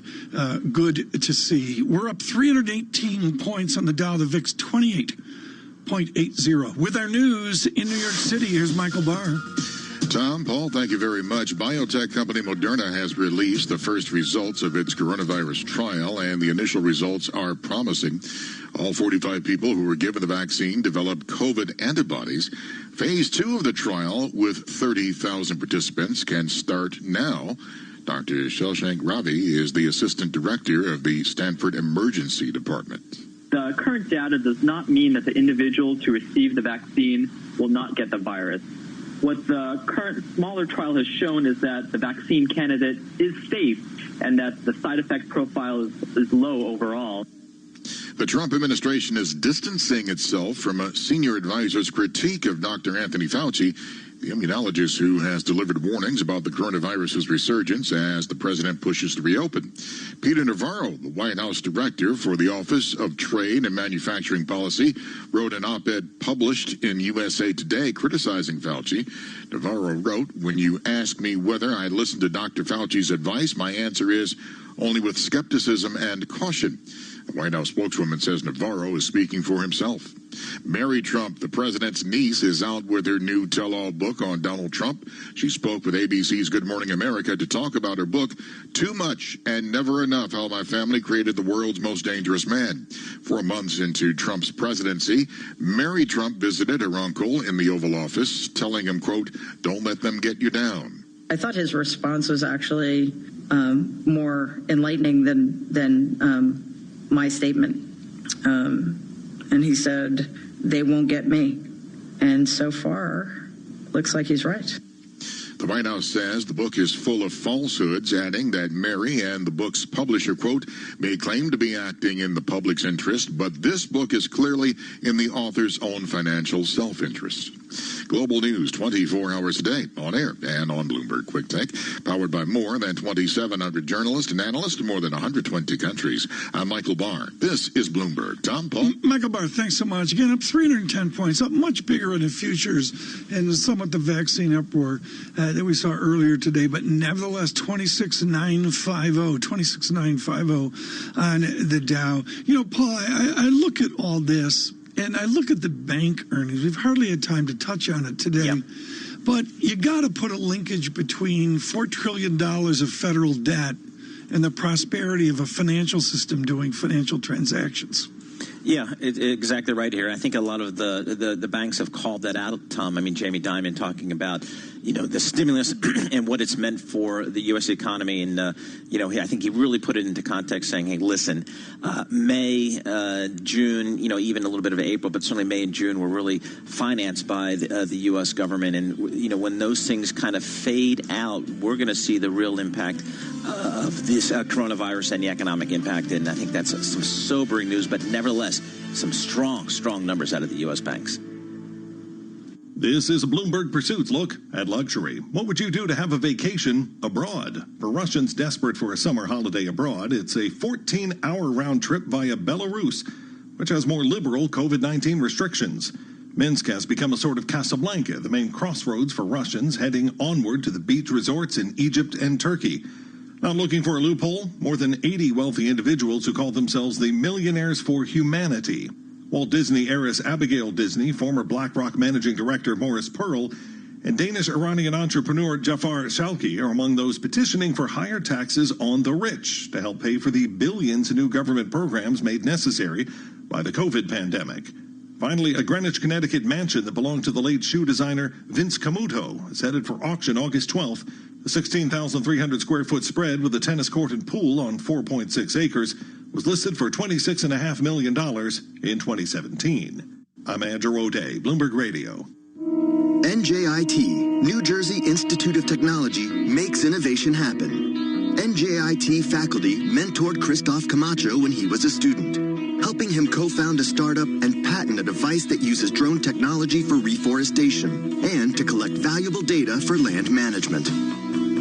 good to see. We're up 318 points on the Dow, the VIX 28.80. With our news in New York City, here's Michael Barr. Tom, Paul, thank you very much. Biotech company Moderna has released the first results of its coronavirus trial, and the initial results are promising. All 45 people who were given the vaccine developed COVID antibodies. Phase 2 of the trial, with 30,000 participants, can start now. Dr. Shashank Ravi is the assistant director of the Stanford Emergency Department. The current data does not mean that the individuals who receive the vaccine will not get the virus. What the current smaller trial has shown is that the vaccine candidate is safe and that the side effect profile is low overall. The Trump administration is distancing itself from a senior advisor's critique of Dr. Anthony Fauci, the immunologist who has delivered warnings about the coronavirus's resurgence as the president pushes to reopen. Peter Navarro, the White House director for the Office of Trade and Manufacturing Policy, wrote an op-ed published in USA Today criticizing Fauci. Navarro wrote, "When you ask me whether I listen to Dr. Fauci's advice, my answer is only with skepticism and caution." The White House spokeswoman says Navarro is speaking for himself. Mary Trump, the president's niece, is out with her new tell-all book on Donald Trump. She spoke with ABC's Good Morning America to talk about her book, Too Much and Never Enough, How My Family Created the World's Most Dangerous Man. 4 months into Trump's presidency, Mary Trump visited her uncle in the Oval Office, telling him, quote, "Don't let them get you down." I thought his response was actually more enlightening than my statement. And he said, "They won't get me." And so far, looks like he's right. The White House says the book is full of falsehoods, adding that Mary and the book's publisher, quote, may claim to be acting in the public's interest, but this book is clearly in the author's own financial self-interest. Global news 24 hours a day, on air and on Bloomberg Quick Take, powered by more than 2,700 journalists and analysts in more than 120 countries. I'm Michael Barr. This is Bloomberg. Tom, Paul? Michael Barr, thanks so much. Again, up 310 points, up much bigger in the futures and somewhat the vaccine uproar that we saw earlier today, but nevertheless, 26,950 on the Dow. You know, Paul, I look at all this, and I look at the bank earnings. We've hardly had time to touch on it today. Yep. But you got to put a linkage between $4 trillion of federal debt and the prosperity of a financial system doing financial transactions. Yeah, exactly right here. I think a lot of the banks have called that out, Tom. I mean, Jamie Dimon talking about, the stimulus and what it's meant for the U.S. economy. And, I think he really put it into context saying, hey, listen, May, June, even a little bit of April, but certainly May and June were really financed by the U.S. government. And, when those things kind of fade out, we're going to see the real impact of this coronavirus and the economic impact. And I think that's some sobering news, but nevertheless, some strong numbers out of the U.S. banks. This is a Bloomberg Pursuits look at luxury. What would you do to have a vacation abroad? For Russians desperate for a summer holiday abroad, it's a 14-hour round trip via Belarus, which has more liberal COVID-19 restrictions. Minsk has become a sort of Casablanca, the main crossroads for Russians heading onward to the beach resorts in Egypt and Turkey. Not looking for a loophole, more than 80 wealthy individuals who call themselves the Millionaires for Humanity. Walt Disney heiress Abigail Disney, former BlackRock managing director Morris Pearl, and Danish-Iranian entrepreneur Jafar Shalki are among those petitioning for higher taxes on the rich to help pay for the billions in new government programs made necessary by the COVID pandemic. Finally, a Greenwich, Connecticut mansion that belonged to the late shoe designer Vince Camuto is headed for auction August 12th. The 16,300 square foot spread with a tennis court and pool on 4.6 acres was listed for $26.5 million in 2017. I'm Andrew O'Day, Bloomberg Radio. NJIT, New Jersey Institute of Technology, makes innovation happen. NJIT faculty mentored Christoph Camacho when he was a student, helping him co-found a startup and patent a device that uses drone technology for reforestation and to collect valuable data for land management.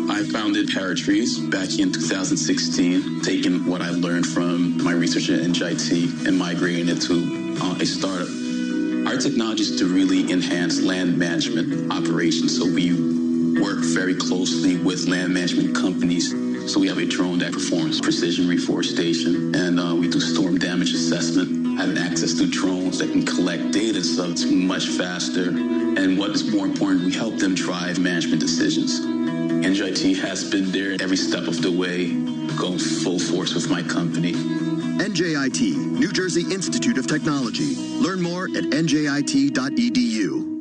I founded Paratrees back in 2016, taking what I learned from my research at NJIT and migrating it to a startup. Our technology is to really enhance land management operations, so we work very closely with land management companies. So we have a drone that performs precision reforestation, and we do storm damage assessment, having access to drones that can collect data so it's much faster. And what is more important, we help them drive management decisions. NJIT has been there every step of the way, going full force with my company. NJIT, New Jersey Institute of Technology. Learn more at njit.edu.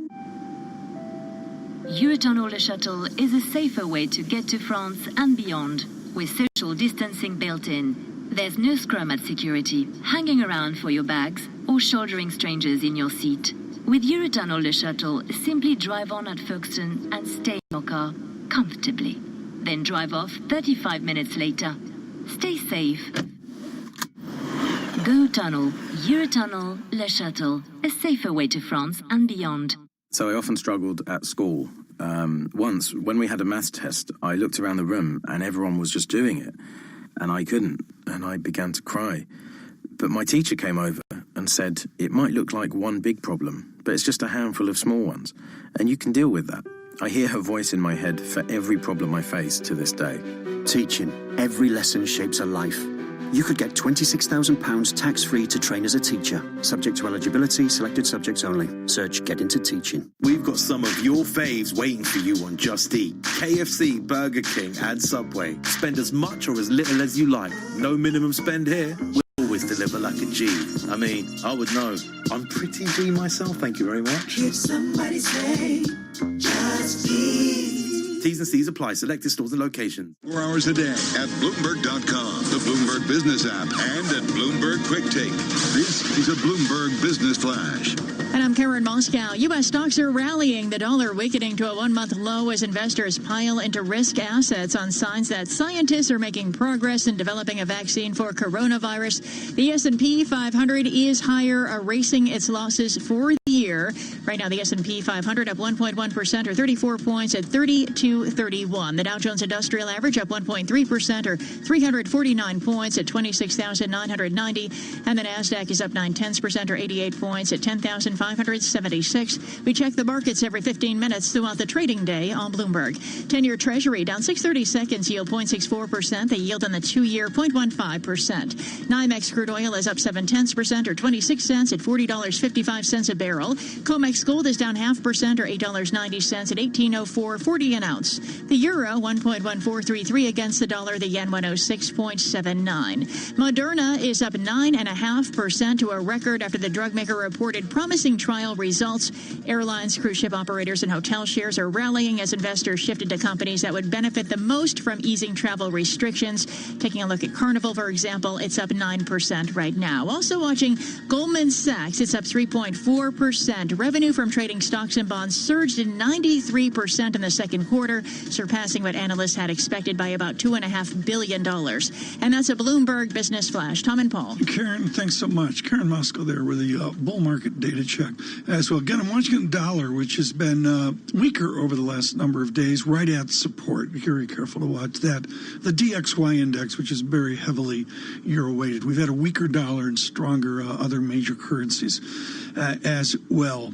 Eurotunnel Le Shuttle is a safer way to get to France and beyond, with social distancing built in. There's no scrum at security, hanging around for your bags, or shouldering strangers in your seat. With Eurotunnel Le Shuttle, simply drive on at Folkestone and stay in your car comfortably. Then drive off 35 minutes later. Stay safe. Go Tunnel, Eurotunnel Le Shuttle, a safer way to France and beyond. So I often struggled at school. Once, when we had a maths test, I looked around the room and everyone was just doing it. And I couldn't, and I began to cry. But my teacher came over and said, it might look like one big problem, but it's just a handful of small ones, and you can deal with that. I hear her voice in my head for every problem I face to this day. Teaching. Every lesson shapes a life. You could get £26,000 tax-free to train as a teacher. Subject to eligibility, selected subjects only. Search Get Into Teaching. We've got some of your faves waiting for you on Just Eat. KFC, Burger King and Subway. Spend as much or as little as you like. No minimum spend here. We'll always deliver like a G. I mean, I would know. I'm pretty G myself, thank you very much. Hear somebody say, Just Eat. T's and C's apply. Selected stores and locations. 4 hours a day at Bloomberg.com, the Bloomberg Business app, and at Bloomberg Quick Take. This is a Bloomberg Business Flash. And I'm Karen Moscow. U.S. stocks are rallying, the dollar weakening to a one-month low as investors pile into risk assets on signs that scientists are making progress in developing a vaccine for coronavirus. The S&P 500 is higher, erasing its losses for the year. Right now, the S&P 500 up 1.1% or 34 points at 3231. The Dow Jones Industrial Average up 1.3% or 349 points at 26,990. And the Nasdaq is up 0.9% or 88 points at 10,576. We check the markets every 15 minutes throughout the trading day on Bloomberg. 10-year Treasury down 6/30 seconds, yield 0.64%. The yield on the 2-year 0.15%. NYMEX crude oil is up 0.7% or 26 cents at $40.55 a barrel. COMEX gold is down 0.5% or $8.90 at $18.0440 an ounce. The euro 1.1433 against the dollar. The yen 106.79. Moderna is up 9.5% to a record after the drug maker reported promising awaiting trial results. Airlines, cruise ship operators, and hotel shares are rallying as investors shifted to companies that would benefit the most from easing travel restrictions. Taking a look at Carnival, for example, it's up 9% right now. Also watching Goldman Sachs, it's up 3.4%. Revenue from trading stocks and bonds surged in 93% in the second quarter, surpassing what analysts had expected by about $2.5 billion. And that's a Bloomberg Business Flash. Tom and Paul. Karen, thanks so much. Karen Musko there with the bull market data check as well. Again, I'm watching the dollar, which has been weaker over the last number of days, right at support. Be very careful to watch that. The DXY index, which is very heavily euro-weighted. We've had a weaker dollar and stronger other major currencies as well.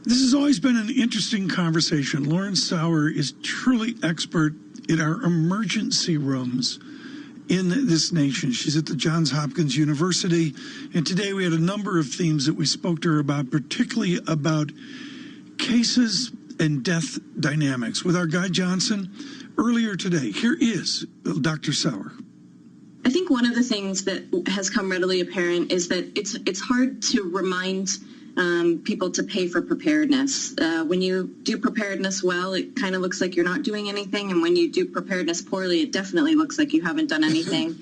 This has always been an interesting conversation. Lauren Sauer is truly expert in our emergency rooms in this nation. She's at the Johns Hopkins University, and today we had a number of themes that we spoke to her about, particularly about cases and death dynamics. With our Guy Johnson earlier today, here is Dr. Sauer. I think one of the things that has come readily apparent is that it's hard to remind people to pay for preparedness. When you do preparedness well, it kind of looks like you're not doing anything, and when you do preparedness poorly, it definitely looks like you haven't done anything.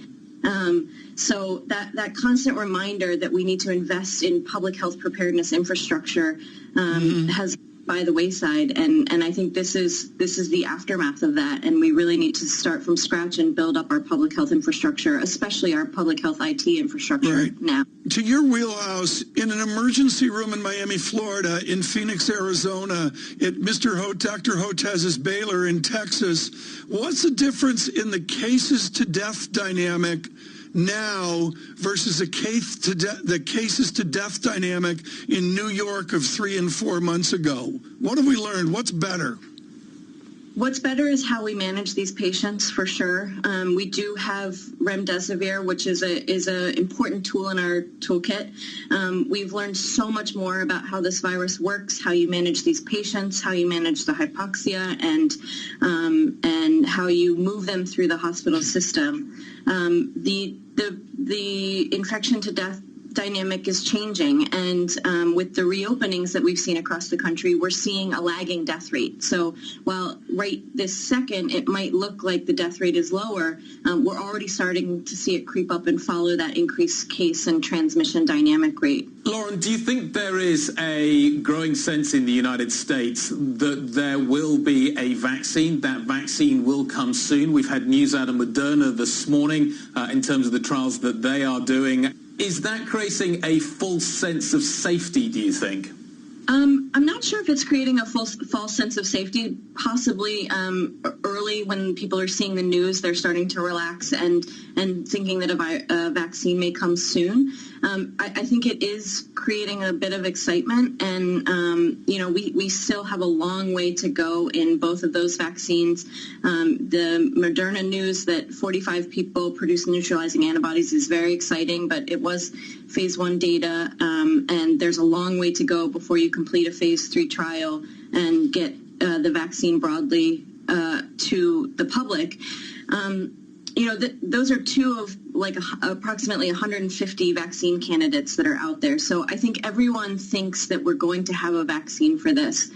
So that constant reminder that we need to invest in public health preparedness infrastructure has by the wayside, and I think this is the aftermath of that, and we really need to start from scratch and build up our public health infrastructure, especially our public health IT infrastructure now. To your wheelhouse, in an emergency room in Miami, Florida, in Phoenix, Arizona, at Dr. Hotez's Baylor in Texas, what's the difference in the cases to death dynamic now versus the cases to death dynamic in New York of 3 and 4 months ago? What have we learned? What's better? What's better is how we manage these patients, for sure. We do have remdesivir, which is a important tool in our toolkit. We've learned so much more about how this virus works, how you manage these patients, how you manage the hypoxia, and how you move them through the hospital system. The infection to death dynamic is changing, and with the reopenings that we've seen across the country, we're seeing a lagging death rate. So while right this second it might look like the death rate is lower, we're already starting to see it creep up and follow that increased case and transmission dynamic rate. Lauren, do you think there is a growing sense in the United States that there will be a vaccine? That vaccine will come soon. We've had news out of Moderna this morning in terms of the trials that they are doing. Is that creating a false sense of safety, do you think? I'm not sure if it's creating a false sense of safety. Possibly early when people are seeing the news, they're starting to relax and thinking that a vaccine may come soon. I think it is creating a bit of excitement, and we still have a long way to go in both of those vaccines. The Moderna news that 45 people produced neutralizing antibodies is very exciting, but it was phase 1 data, and there's a long way to go before you complete a phase 3 trial and get the vaccine broadly to the public. Those are two of approximately 150 vaccine candidates that are out there. So I think everyone thinks that we're going to have a vaccine for this.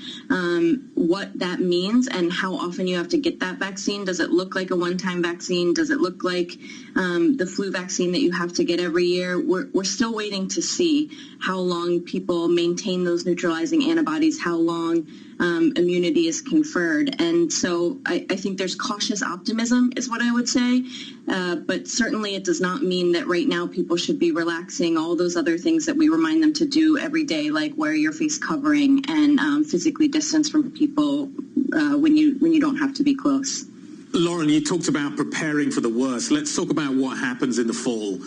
What that means and how often you have to get that vaccine, does it look like a one-time vaccine? Does it look like the flu vaccine that you have to get every year? We're still waiting to see how long people maintain those neutralizing antibodies, how long immunity is conferred. And so I think there's cautious optimism is what I would say. But certainly it does not mean that right now people should be relaxing all those other things that we remind them to do every day, like wear your face covering and physically distance from people when you don't have to be close. Lauren, you talked about preparing for the worst. Let's talk about what happens in the fall,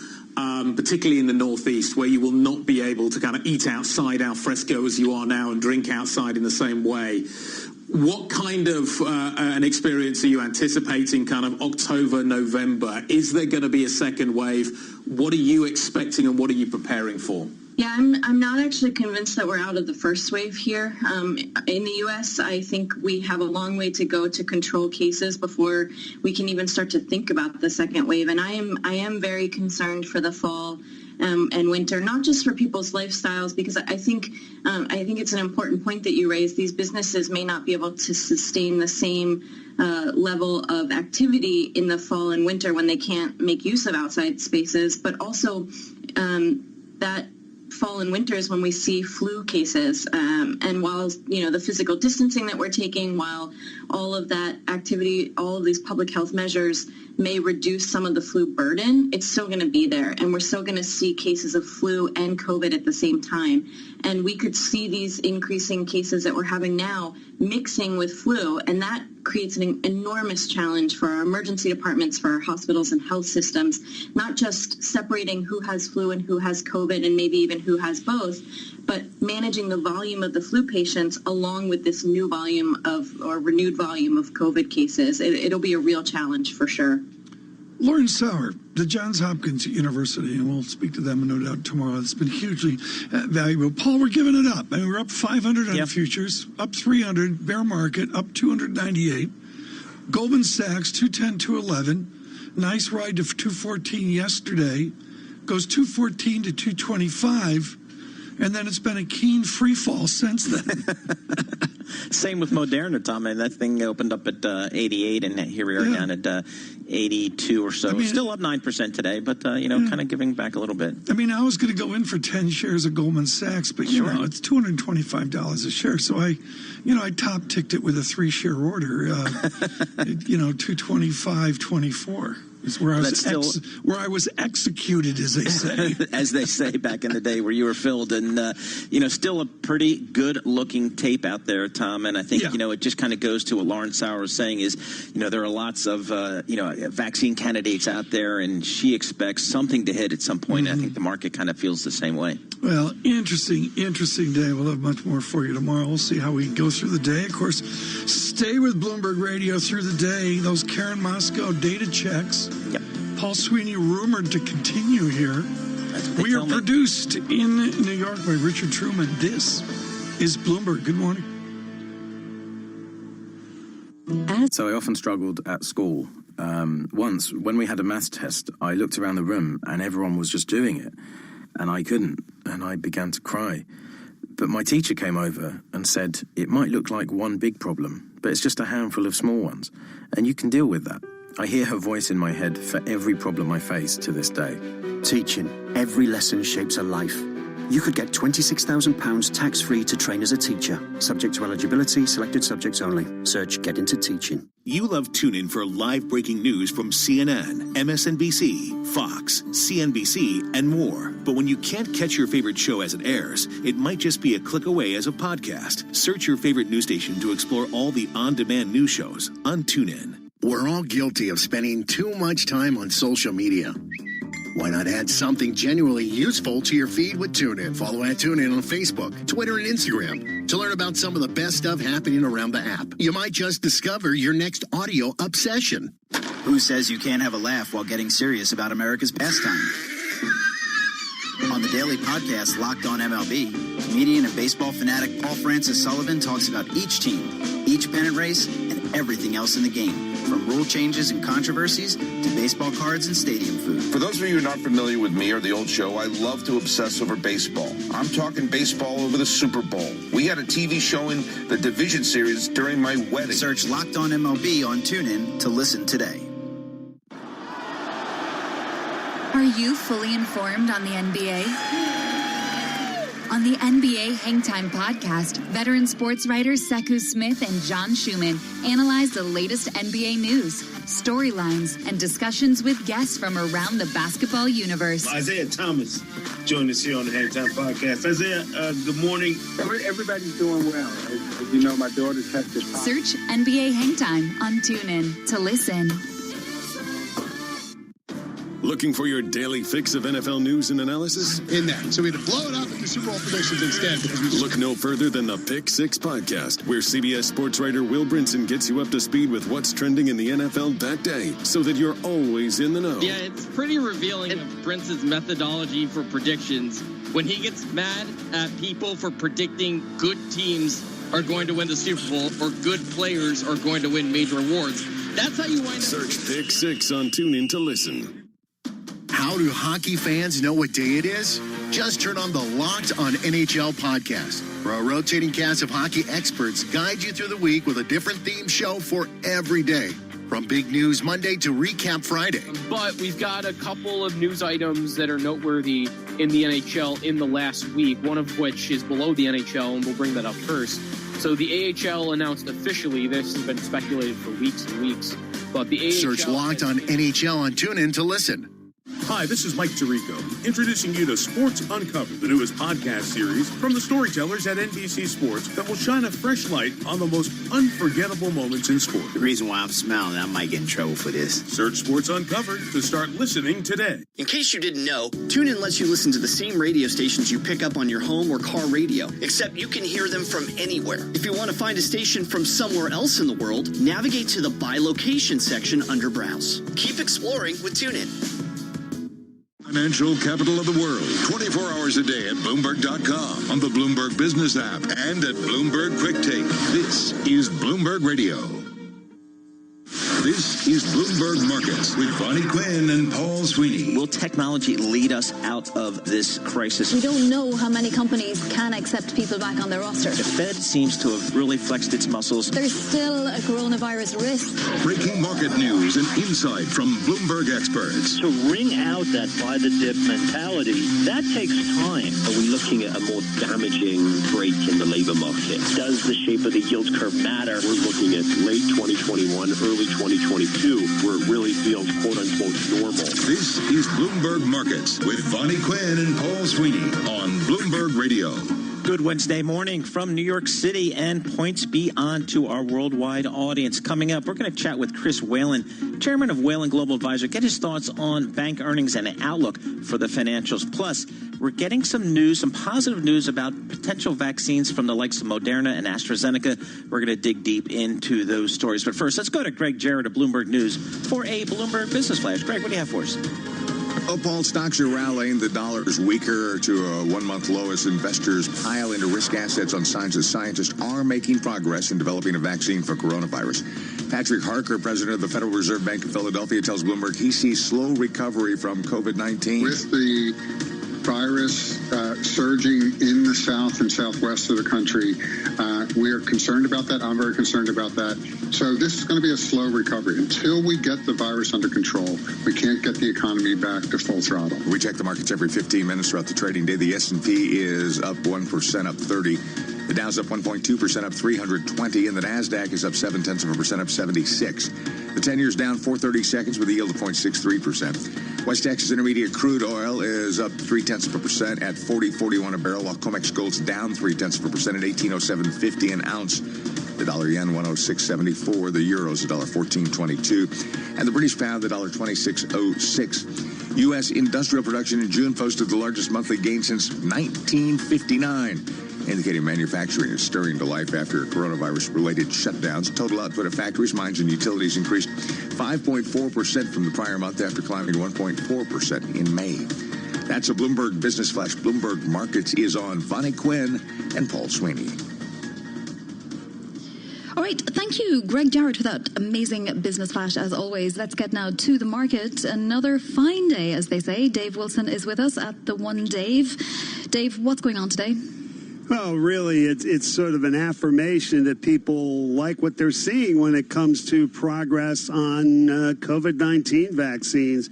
particularly in the Northeast, where you will not be able to kind of eat outside al fresco as you are now and drink outside in the same way. What kind of an experience are you anticipating kind of October, November? Is there going to be a second wave? What are you expecting and what are you preparing for? Yeah, I'm not actually convinced that we're out of the first wave here. In the U.S., I think we have a long way to go to control cases before we can even start to think about the second wave. And I am very concerned for the fall and winter, not just for people's lifestyles, because I think it's an important point that you raised. These businesses may not be able to sustain the same level of activity in the fall and winter when they can't make use of outside spaces, but also that fall and winter is when we see flu cases. And while, the physical distancing that we're taking, while all of that activity, all of these public health measures may reduce some of the flu burden, it's still going to be there. And we're still going to see cases of flu and COVID at the same time. And we could see these increasing cases that we're having now mixing with flu. And that creates an enormous challenge for our emergency departments, for our hospitals and health systems, not just separating who has flu and who has COVID and maybe even who has both, but managing the volume of the flu patients along with this new volume or renewed volume of COVID cases. It'll be a real challenge for sure. Lauren Sauer, the Johns Hopkins University, and we'll speak to them no doubt tomorrow. It's been hugely valuable. Paul, we're giving it up. I mean, we're up 500 on futures, up 300, bear market, up 298. Goldman Sachs, 210, 211. Nice ride to 214 yesterday. Goes 214 to 225. And then it's been a keen free fall since then. Same with Moderna, Tom. And that thing opened up at 88, and here we are down at 82 or so. I mean, still up 9% today, but, kind of giving back a little bit. I mean, I was going to go in for 10 shares of Goldman Sachs, but, it's $225 a share. So I top-ticked it with a 3-share order, 225.24. Is where I was executed, as they say. As they say back in the day, where you were filled. And, still a pretty good-looking tape out there, Tom. And I think, it just kind of goes to what Lauren Sauer was saying is, there are lots of, vaccine candidates out there, and she expects something to hit at some point. Mm-hmm. I think the market kind of feels the same way. Well, interesting day. We'll have much more for you tomorrow. We'll see how we go through the day. Of course, stay with Bloomberg Radio through the day. Those Karen Moscow data checks. Yep. Paul Sweeney rumored to continue here. We are produced in New York by Richard Truman. This is Bloomberg. Good morning. So I often struggled at school. Once, when we had a maths test, I looked around the room and everyone was just doing it. And I couldn't. And I began to cry. But my teacher came over and said, it might look like one big problem, but it's just a handful of small ones. And you can deal with that. I hear her voice in my head for every problem I face to this day. Teaching. Every lesson shapes a life. You could get £26,000 tax-free to train as a teacher. Subject to eligibility, selected subjects only. Search Get Into Teaching. You love TuneIn for live breaking news from CNN, MSNBC, Fox, CNBC, and more. But when you can't catch your favorite show as it airs, it might just be a click away as a podcast. Search your favorite news station to explore all the on-demand news shows on TuneIn. We're all guilty of spending too much time on social media. Why not add something genuinely useful to your feed with TuneIn? Follow @TuneIn on Facebook, Twitter, and Instagram to learn about some of the best stuff happening around the app. You might just discover your next audio obsession. Who says you can't have a laugh while getting serious about America's pastime? On the daily podcast Locked On MLB, comedian and baseball fanatic Paul Francis Sullivan talks about each team, each pennant race, and everything else in the game. From rule changes and controversies to baseball cards and stadium food. For those of you who are not familiar with me or the old show, I love to obsess over baseball. I'm talking baseball over the Super Bowl. We had a TV showing the division series during my wedding. Search Locked On MLB on TuneIn to listen today. Are you fully informed on the NBA? On the NBA Hangtime podcast, veteran sports writers Sekou Smith and John Schumann analyze the latest NBA news, storylines, and discussions with guests from around the basketball universe. Isaiah Thomas joined us here on the Hangtime podcast. Isaiah, good morning. Everybody's doing well. As you know, my daughter tested. Search NBA Hangtime on TuneIn to listen. Looking for your daily fix of NFL news and analysis? In that. So we had to blow it up into Super Bowl predictions instead. Because we Look no further than the Pick 6 podcast, where CBS sports writer Will Brinson gets you up to speed with what's trending in the NFL that day, so that you're always in the know. Yeah, it's pretty revealing of Brinson's methodology for predictions. When he gets mad at people for predicting good teams are going to win the Super Bowl or good players are going to win major awards. That's how you wind up. Search Pick 6 on TuneIn to listen. How How do hockey fans know what day it is? Just turn on the Locked on NHL podcast, where a rotating cast of hockey experts guide you through the week with a different theme show for every day. From big news Monday to recap Friday. But we've got a couple of news items that are noteworthy in the NHL in the last week, one of which is below the NHL, and we'll bring that up first. So the AHL announced officially, this has been speculated for weeks and weeks, but the AHL... Search Locked on NHL on TuneIn to listen. Hi, this is Mike Tirico, introducing you to Sports Uncovered, the newest podcast series from the storytellers at NBC Sports that will shine a fresh light on the most unforgettable moments in sport. The reason why I'm smiling, I might get in trouble for this. Search Sports Uncovered to start listening today. In case you didn't know, TuneIn lets you listen to the same radio stations you pick up on your home or car radio, except you can hear them from anywhere. If you want to find a station from somewhere else in the world, navigate to the By Location section under Browse. Keep exploring with TuneIn. Financial capital of the world, 24 hours a day at Bloomberg.com, on the Bloomberg Business app, and at Bloomberg Quick Take. This is Bloomberg Radio. This is Bloomberg Markets with Bonnie Quinn and Paul Sweeney. Will technology lead us out of this crisis? We don't know how many companies can accept people back on their roster. The Fed seems to have really flexed its muscles. There's still a coronavirus risk. Breaking market news and insight from Bloomberg experts. To wring out that buy the dip mentality, that takes time. Are we looking at a more damaging break in the labor market? Does the shape of the yield curve matter? We're looking at late 2021, early 2022, where it really feels quote-unquote normal. This is Bloomberg Markets with Bonnie Quinn and Paul Sweeney on Bloomberg Radio. Good Wednesday morning from New York City and points beyond to our worldwide audience. Coming up, we're going to chat with Chris Whalen, chairman of Whalen Global Advisor, get his thoughts on bank earnings and an outlook for the financials. Plus, we're getting some news, some positive news about potential vaccines from the likes of Moderna and AstraZeneca. We're going to dig deep into those stories. But first, let's go to Greg Jarrett of Bloomberg News for a Bloomberg Business Flash. Greg, what do you have for us? Oh, Paul, stocks are rallying. The dollar is weaker to a one-month low as investors pile into risk assets on signs that scientists are making progress in developing a vaccine for coronavirus. Patrick Harker, president of the Federal Reserve Bank of Philadelphia, tells Bloomberg he sees slow recovery from COVID-19. With the virus surging in the south and southwest of the country, we are concerned about that. I'm very concerned about that. So this is going to be a slow recovery. Until we get the virus under control, we can't get the economy back to full throttle. We check the markets every 15 minutes throughout the trading day. The S&P is up 1%, up 30. The Dow's up 1.2%, up 320, and the NASDAQ is up 0.7%, up 76. The 10-year's down 4/32 with a yield of 0.63%. West Texas Intermediate crude oil is up 0.3% at $40.41 a barrel, while COMEX gold's down 0.3% at $18.0750 an ounce. The dollar yen 106.74, the euro's $1.1422, and the British pound $1.2606. U.S. industrial production in June posted the largest monthly gain since 1959. Indicating manufacturing is stirring to life after coronavirus-related shutdowns. Total output of factories, mines, and utilities increased 5.4% from the prior month after climbing 1.4% in May. That's a Bloomberg Business Flash. Bloomberg Markets is on. Bonnie Quinn and Paul Sweeney. All right, thank you, Greg Jarrett, for that amazing business flash, as always. Let's get now to the market. Another fine day, as they say. Dave Wilson is with us at the One Dave. Dave, what's going on today? Well, really, it's sort of an affirmation that people like what they're seeing when it comes to progress on COVID-19 vaccines.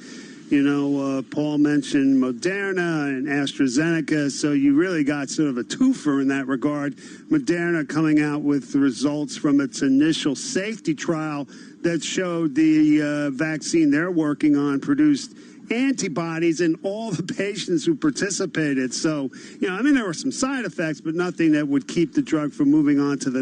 You know, Paul mentioned Moderna and AstraZeneca, so you really got sort of a twofer in that regard. Moderna coming out with the results from its initial safety trial that showed the vaccine they're working on produced antibodies in all the patients who participated. So, you know, I mean, there were some side effects, but nothing that would keep the drug from moving on to the